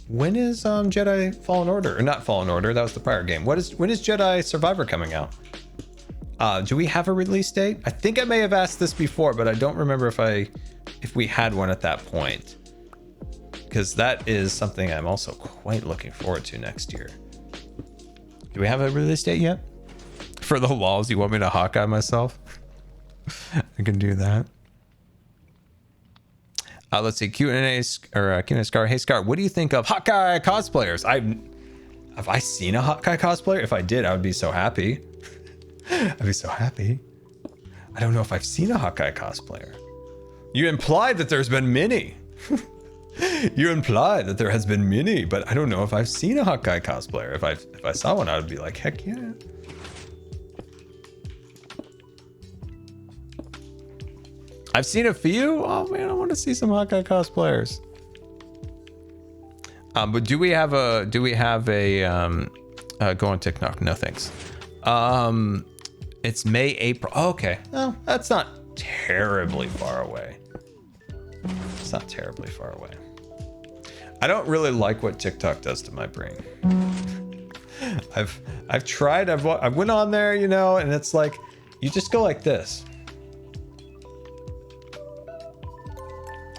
When is Jedi Fallen Order? Or not Fallen Order, that was the prior game. When is Jedi Survivor coming out? Do we have a release date? I think I may have asked this before, but I don't remember if we had one at that point. Because that is something I'm also quite looking forward to next year. Do we have a release date yet? For the walls, you want me to Hawkeye myself? I can do that. Let's see, Q&A or Q&A Scar. Hey Scar, what do you think of Hawkeye cosplayers? Have I seen a Hawkeye cosplayer? If I did, I would be so happy. I'd be so happy. I don't know if I've seen a Hawkeye cosplayer. You implied that there's been many. You implied that there has been many, but I don't know if I've seen a Hawkeye cosplayer. If I saw one, I would be like, heck yeah. I've seen a few. Oh man, I want to see some Hawkeye cosplayers. But do we have a go on TikTok? No thanks. It's May, April. Oh, okay. No, that's not terribly far away. It's not terribly far away. I don't really like what TikTok does to my brain. I've tried. I went on there, you know, and it's like you just go like this.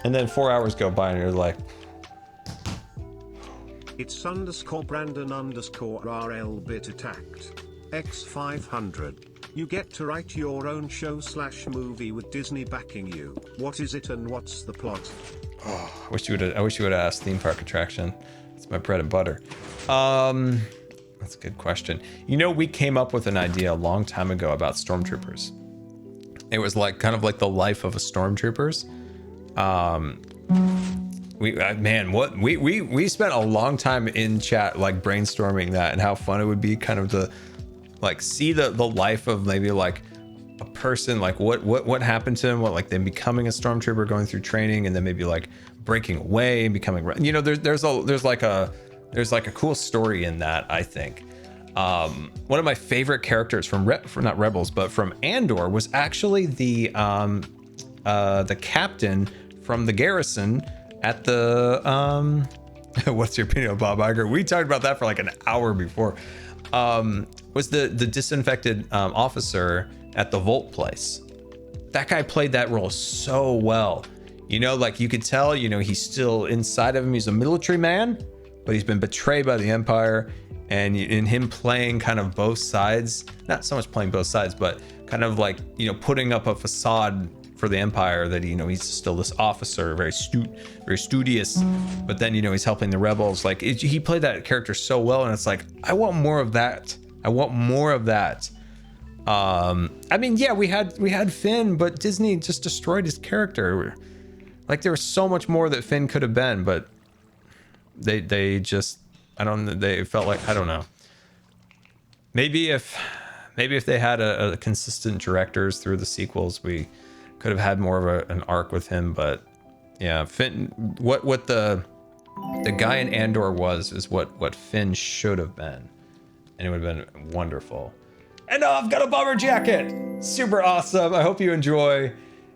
And then 4 hours go by and you're like, it's _Brandon_RL bit attacked. X500. You get to write your own show/movie with Disney backing you. What is it and what's the plot? Oh, I wish you would have asked theme park attraction. It's my bread and butter. That's a good question. You know, we came up with an idea a long time ago about stormtroopers. It was like kind of like the life of a stormtroopers. We spent a long time in chat like brainstorming that and how fun it would be kind of to like see the life of maybe like a person, like what happened to them, what like them becoming a stormtrooper, going through training, and then maybe like breaking away and becoming, you know, there's like a cool story in that. I think one of my favorite characters from not Rebels but from Andor was actually the captain from the garrison at the what's your opinion of Bob Iger? We talked about that for like an hour before. Was the disinfected officer at the Volt place. That guy played that role so well. You know, like you could tell, you know, he's still inside of him. He's a military man, but he's been betrayed by the Empire. And in him playing kind of both sides, not so much playing both sides, but kind of like, you know, putting up a facade for the Empire that, you know, he's still this officer, very studious, but then, you know, he's helping the rebels. Like he played that character so well, and it's like, I want more of that. I want more of that. I mean, yeah, we had Finn, but Disney just destroyed his character. Like there was so much more that Finn could have been, but they just, they felt like, I don't know. Maybe if they had a consistent directors through the sequels, we could have had more of an arc with him. But yeah, Finn, what the guy in Andor is what Finn should have been, and it would have been wonderful. And I've got a bomber jacket, super awesome. I hope you enjoy,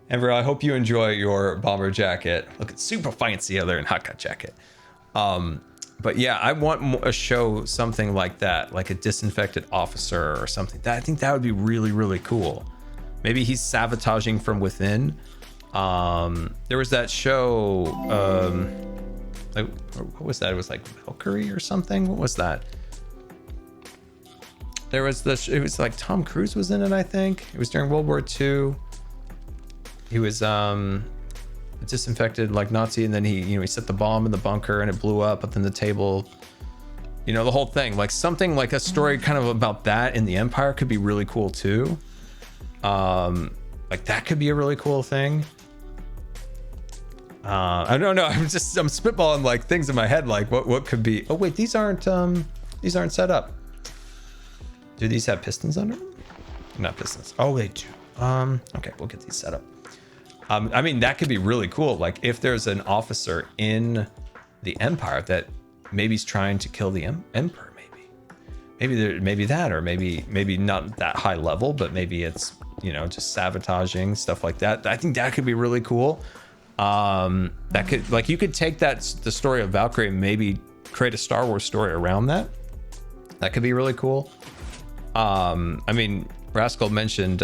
Amber. I hope you enjoy your bomber jacket. Look, it's super fancy other than Hawkeye jacket. But yeah, I want a show, something like that, like a disinfected officer or something. I think that would be really, really cool. Maybe he's sabotaging from within. There was that show, like, what was that? It was like Valkyrie or something. What was that? There was it was like Tom Cruise was in it, I think. It was during World War II. He was a disinfected like Nazi, and then he set the bomb in the bunker and it blew up, but then the table, you know, the whole thing, like something like a story kind of about that in the Empire could be really cool too. Like that could be a really cool thing. I don't know. I'm spitballing like things in my head, like what could be. Oh wait, these aren't set up. Do these have pistons under them? Not pistons. Oh, they do. Okay, we'll get these set up. I mean, that could be really cool. Like if there's an officer in the Empire that maybe is trying to kill the Emperor, maybe that, or maybe not that high level, but maybe it's, you know, just sabotaging stuff like that. I think that could be really cool. That could, like, you could take the story of Valkyrie and maybe create a Star Wars story around that. That could be really cool. I mean, Rascal mentioned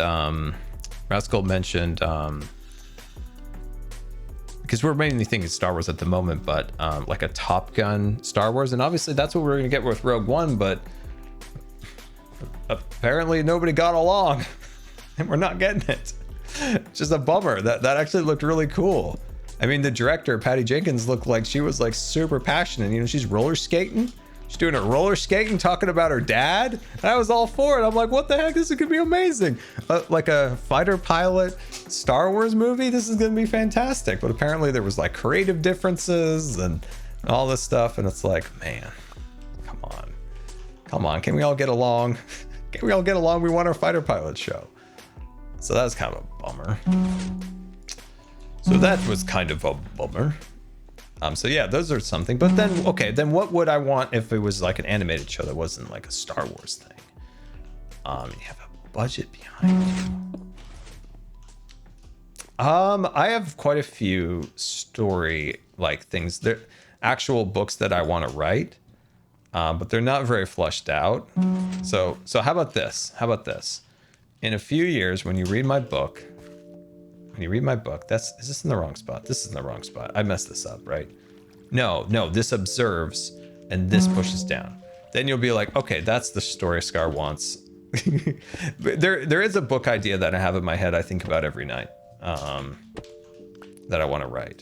because we're mainly thinking Star Wars at the moment, but like a Top Gun Star Wars, and obviously that's what we're gonna get with Rogue One, but apparently nobody got along and we're not getting it. Just a bummer. That actually looked really cool. I mean, the director, Patty Jenkins, looked like she was like super passionate. You know, she's roller skating. She's doing a roller skating, talking about her dad. And I was all for it. I'm like, what the heck? This is gonna be amazing. Like a fighter pilot Star Wars movie. This is gonna be fantastic. But apparently there was like creative differences and all this stuff. And it's like, man, come on. Can we all get along? Can we all get along? We want our fighter pilot show. So that's kind of a bummer. So that was kind of a bummer. So yeah, those are something. But then, okay, then what would I want if it was like an animated show that wasn't like a Star Wars thing? You have a budget behind you. I have quite a few story like things. They're actual books that I want to write, but they're not very fleshed out. So how about this? How about this? In a few years, when you read my book, is this in the wrong spot? This is in the wrong spot. I messed this up, right? No, this observes and this pushes down. Then you'll be like, okay, that's the story Scar wants. there is a book idea that I have in my head I think about every night that I want to write.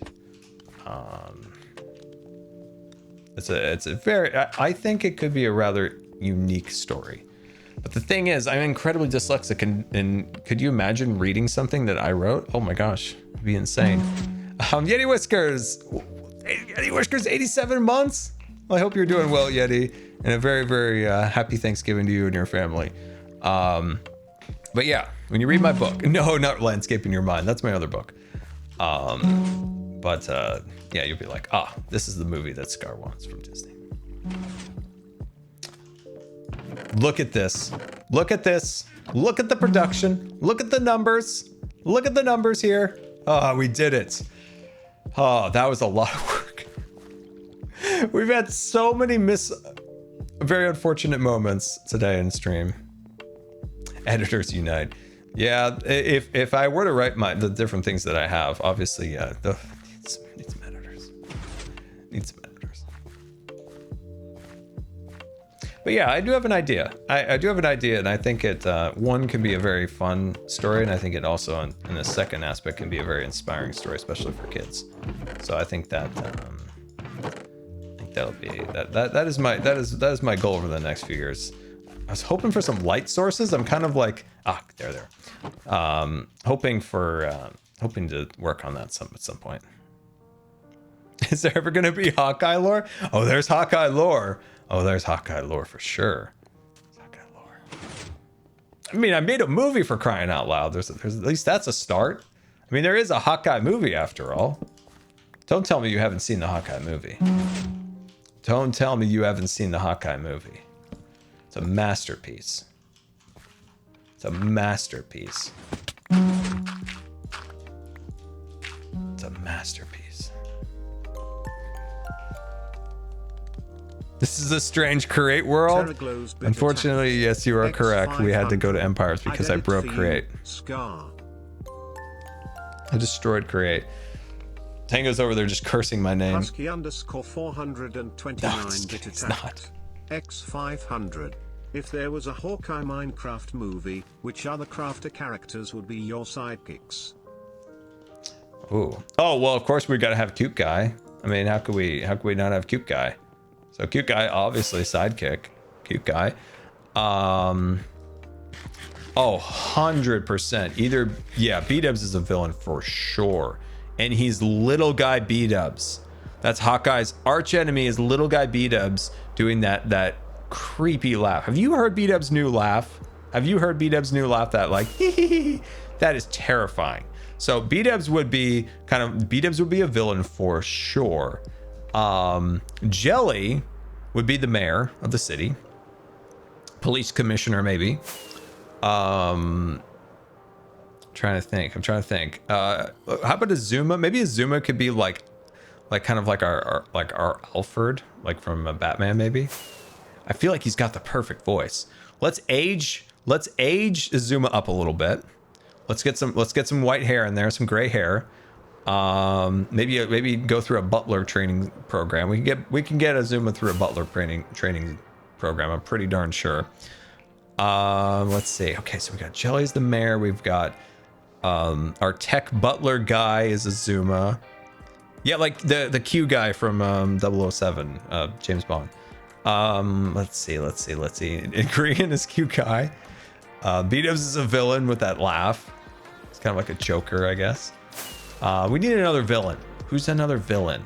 It's a very, I think it could be a rather unique story. But the thing is, I'm incredibly dyslexic, and could you imagine reading something that I wrote? Oh my gosh, it'd be insane. Yeti Whiskers, 87 months. Well, I hope you're doing well, Yeti, and a very, very happy Thanksgiving to you and your family. But yeah, when you read my book, no, not Landscaping Your Mind. That's my other book. Yeah, you'll be like, this is the movie that Scar wants from Disney. Look at this. Look at this. Look at the production. Look at the numbers. Look at the numbers here. Oh, we did it. Oh, that was a lot of work. We've had so many very unfortunate moments today in stream. Editors unite. Yeah, if I were to write the different things that I have, obviously, yeah, need some editors. Need some editors. But yeah, I do have an idea. I do have an idea, and I think it one can be a very fun story, and I think it also, in the second aspect, can be a very inspiring story, especially for kids. So I think that that'll be that is my goal over the next few years. I was hoping for some light sources. I'm kind of like there. Hoping to work on that at some point. Is there ever gonna be Hawkeye lore? Oh, there's Hawkeye lore. Oh, there's Hawkeye lore for sure. Hawkeye lore. I mean, I made a movie, for crying out loud. There's at least that's a start. I mean, there is a Hawkeye movie after all. Don't tell me you haven't seen the Hawkeye movie. Don't tell me you haven't seen the Hawkeye movie. It's a masterpiece. It's a masterpiece. It's a masterpiece. This is a strange Create world. Unfortunately, yes, you are correct. We had to go to Empires because I broke Create. I destroyed Create. Tango's over there just cursing my name. Husky underscore 429 bit attacked. X500. If there was a Hawkeye Minecraft movie, which other crafter characters would be your sidekicks? Ooh. Oh, well, of course we got to have Cute Guy. I mean, how could we not have Cute Guy? So Cute Guy, obviously sidekick. Cute Guy. 100%. Either, yeah, B-Dubs is a villain for sure. And he's Little Guy B-Dubs. That's Hawkeye's arch enemy is Little Guy B-Dubs doing that creepy laugh. Have you heard B-Dubs' new laugh? Have you heard B-Dubs' new laugh? That like, that is terrifying. So B-Dubs would be a villain for sure. Jelly would be the mayor of the city. Police commissioner, maybe. I'm trying to think. How about Azuma? Maybe Azuma could be like kind of like our Alfred, like from Batman, maybe. I feel like he's got the perfect voice. Let's age Let's age Azuma up a little bit. Let's get some white hair in there, some gray hair. Maybe go through a butler training program. We can get Azuma through a butler training program. I'm pretty darn sure. Let's see. Okay, so we got Jelly's the mayor. We've got our tech butler guy is Azuma. Yeah, like the Q guy from 007, James Bond. Let's see. In Korean is Q guy. B-Dubs is a villain with that laugh. It's kind of like a Joker, I guess. We need another villain. Who's another villain?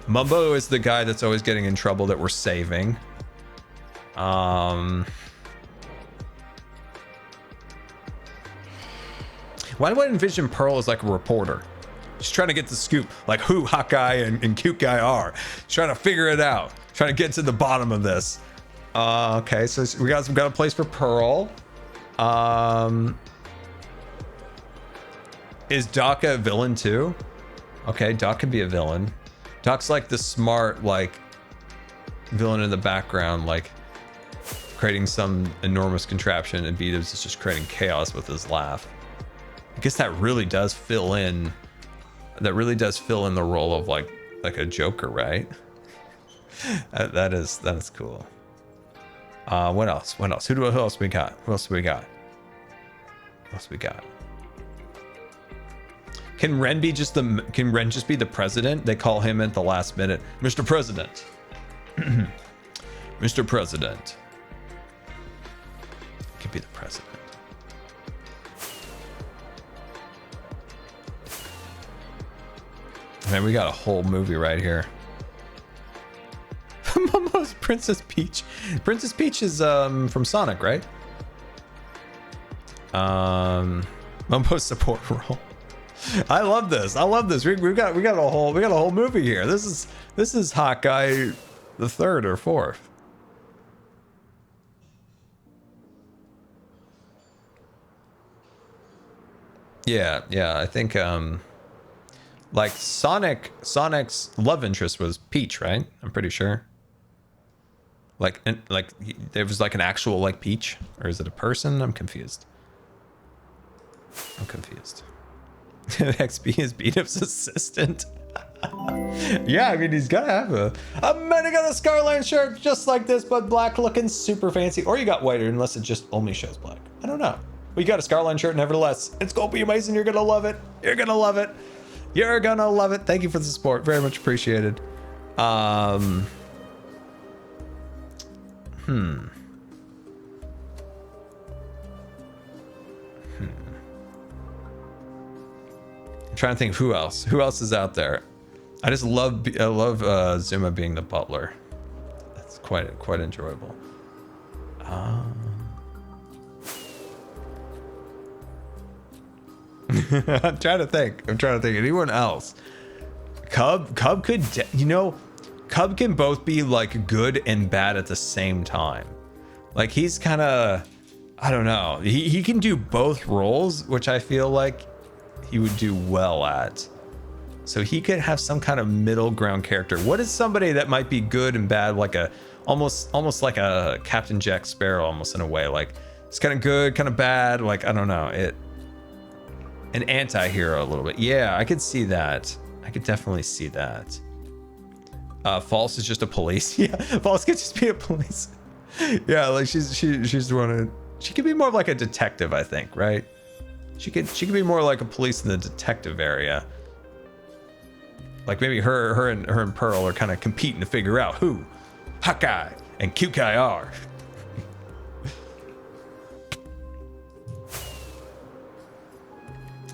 Mumbo is the guy that's always getting in trouble that we're saving. Why do I envision Pearl as like a reporter? She's trying to get the scoop, like who Hawkeye and Cute Guy are. She's trying to figure it out. Trying to get to the bottom of this. Okay, so we got a place for Pearl. Is Doc a villain too? Okay, Doc could be a villain. Doc's like the smart, like villain in the background, like creating some enormous contraption, and B-Dubs is just creating chaos with his laugh. I guess that really does fill in. That really does fill in the role of like a Joker, right? that is cool. What else? Who else we got? Can Ren just be the president? They call him at the last minute, Mr. President. Mr. President. Could be the president. Man, we got a whole movie right here. Momo's Princess Peach. Princess Peach is from Sonic, right? Momo's support role. I love this. We got a whole movie here. This is Hawkeye the 3rd or 4th. Yeah, I think like Sonic's love interest was Peach, right? I'm pretty sure. Like there was like an actual like Peach, or is it a person? I'm confused. XP is B-Dub's assistant. Yeah, I mean he's gotta have a man. I got a Scarline shirt just like this, but black, looking super fancy. Or you got whiter, unless it just only shows black. I don't know. Well, you got a Scarline shirt, nevertheless. It's gonna be amazing. You're gonna love it. You're gonna love it. Thank you for the support. Very much appreciated. I'm trying to think who else is out there. I love Zuma being the butler. That's quite enjoyable. I'm trying to think anyone else. Cub could Cub can both be like good and bad at the same time. Like he's kind of, I don't know, he can do both roles, which I feel like he would do well at. So he could have some kind of middle ground character. What is somebody that might be good and bad, like almost like a Captain Jack Sparrow, almost in a way, like it's kind of good, kind of bad, like I don't know, an anti-hero a little bit. Yeah, I could see that. I could definitely see that. False is just a police. Yeah, False could just be a police. Yeah, like she's the one. She could be more like a detective, I think, right? She could be more like a police in the detective area. Like maybe her and Pearl are kind of competing to figure out who Hawkeye and Cute Guy are.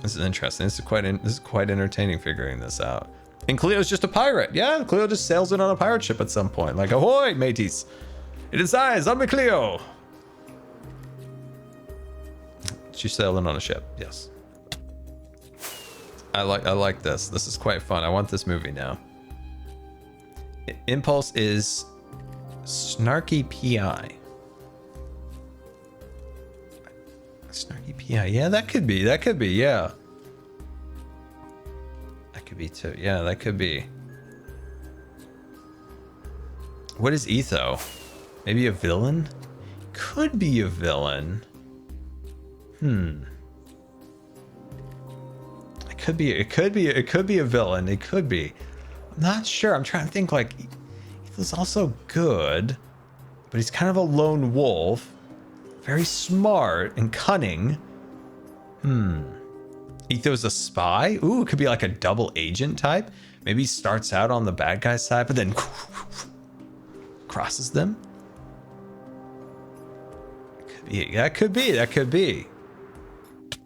This is interesting. This is quite entertaining figuring this out. And Cleo's just a pirate. Yeah, Cleo just sails in on a pirate ship at some point. Like, ahoy, mateys. It is I, Zombie Cleo. She's sailing on a ship, yes. I like this. This is quite fun. I want this movie now. Impulse is Snarky PI. Snarky PI. Yeah, that could be, yeah. That could be too. Yeah, that could be. What is Etho? Maybe a villain? could be a villain. It could be a villain. It could be. I'm not sure. I'm trying to think, like, he's also good, but he's kind of a lone wolf. Very smart and cunning. Etho's a spy. Ooh, it could be like a double agent type. Maybe he starts out on the bad guy side, but then crosses them. Could be, that could be.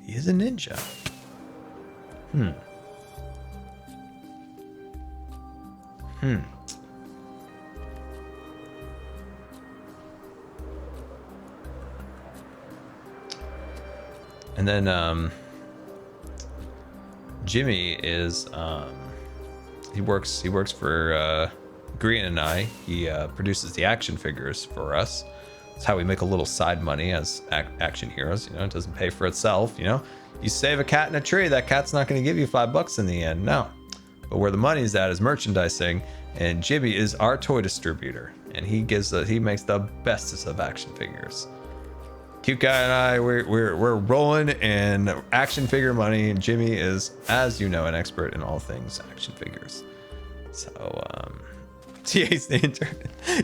He is a ninja. And then Jimmy is he works for Green and I. He produces the action figures for us. That's how we make a little side money as action heroes. You know, it doesn't pay for itself. You know, you save a cat in a tree, that cat's not going to give you $5 in the end. No, but where the money's at is merchandising. And Jimmy is our toy distributor, and he makes the bestest of action figures. Cute Guy and I, we're rolling in action figure money, and Jimmy is, as you know, an expert in all things action figures. So, yeah, he's the intern.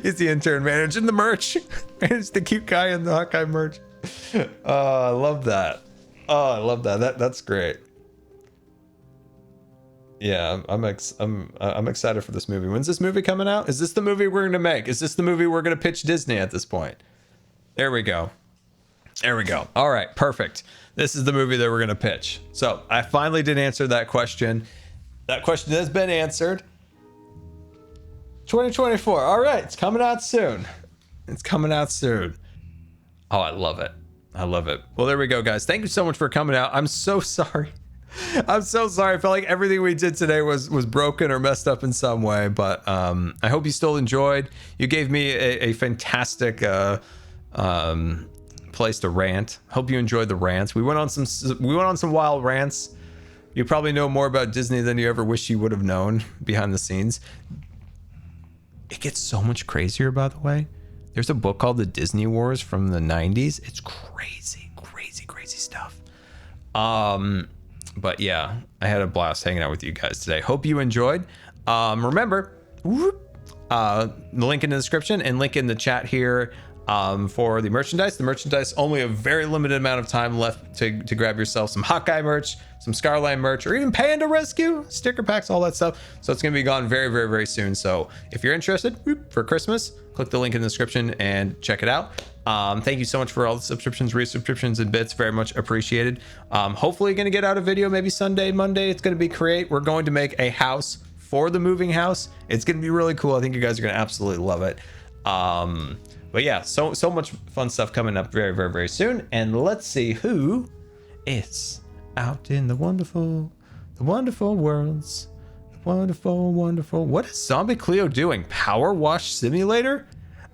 He's the intern managing the merch. Manage the Cute Guy and the Hawkeye merch. Oh, I love that. Oh, I love that. That's great. Yeah, I'm excited for this movie. When's this movie coming out? Is this the movie we're gonna make? Is this the movie we're gonna pitch Disney at this point? There we go. There we go. All right, perfect. This is the movie that we're gonna pitch. So I finally did answer that question. That question has been answered. 2024. All right, it's coming out soon. It's coming out soon. Oh, I love it. I love it. Well, there we go, guys. Thank you so much for coming out. I'm so sorry. I'm so sorry. I felt like everything we did today was broken or messed up in some way, but I hope you still enjoyed. You gave me a fantastic place to rant. Hope you enjoyed the rants. We went on some wild rants. You probably know more about Disney than you ever wish you would have known behind the scenes. It gets so much crazier, by the way. There's a book called The Disney Wars from the 90s. It's crazy stuff. But yeah, I had a blast hanging out with you guys today. Hope you enjoyed. Remember, the link in the description and link in the chat here for the merchandise. The merchandise, only a very limited amount of time left to grab yourself some Hawkeye merch, some Scarline merch, or even Panda Rescue, sticker packs, all that stuff. So it's going to be gone very soon. So if you're interested for Christmas, click the link in the description and check it out. Thank you so much for all the subscriptions, resubscriptions, and bits. Very much appreciated. Hopefully going to get out a video maybe Sunday, Monday. It's going to be create. We're going to make a house for the moving house. It's going to be really cool. I think you guys are going to absolutely love it. But yeah, so much fun stuff coming up very soon. And let's see who is out in the wonderful worlds. Wonderful. What is Zombie Cleo doing? Power wash simulator?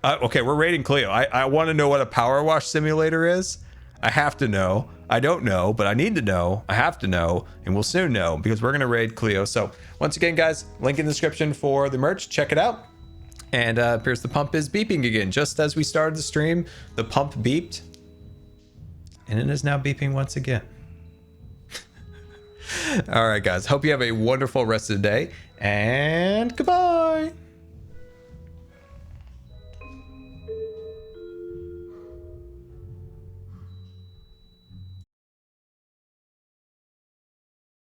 Okay, we're rating Cleo. I want to know what a power wash simulator is. I have to know. I don't know, but I need to know. I have to know, and we'll soon know because we're going to raid Cleo. So once again, guys, link in the description for the merch. Check it out. And appears the pump is beeping again. Just as we started the stream, the pump beeped. And it is now beeping once again. All right, guys. Hope you have a wonderful rest of the day. And goodbye.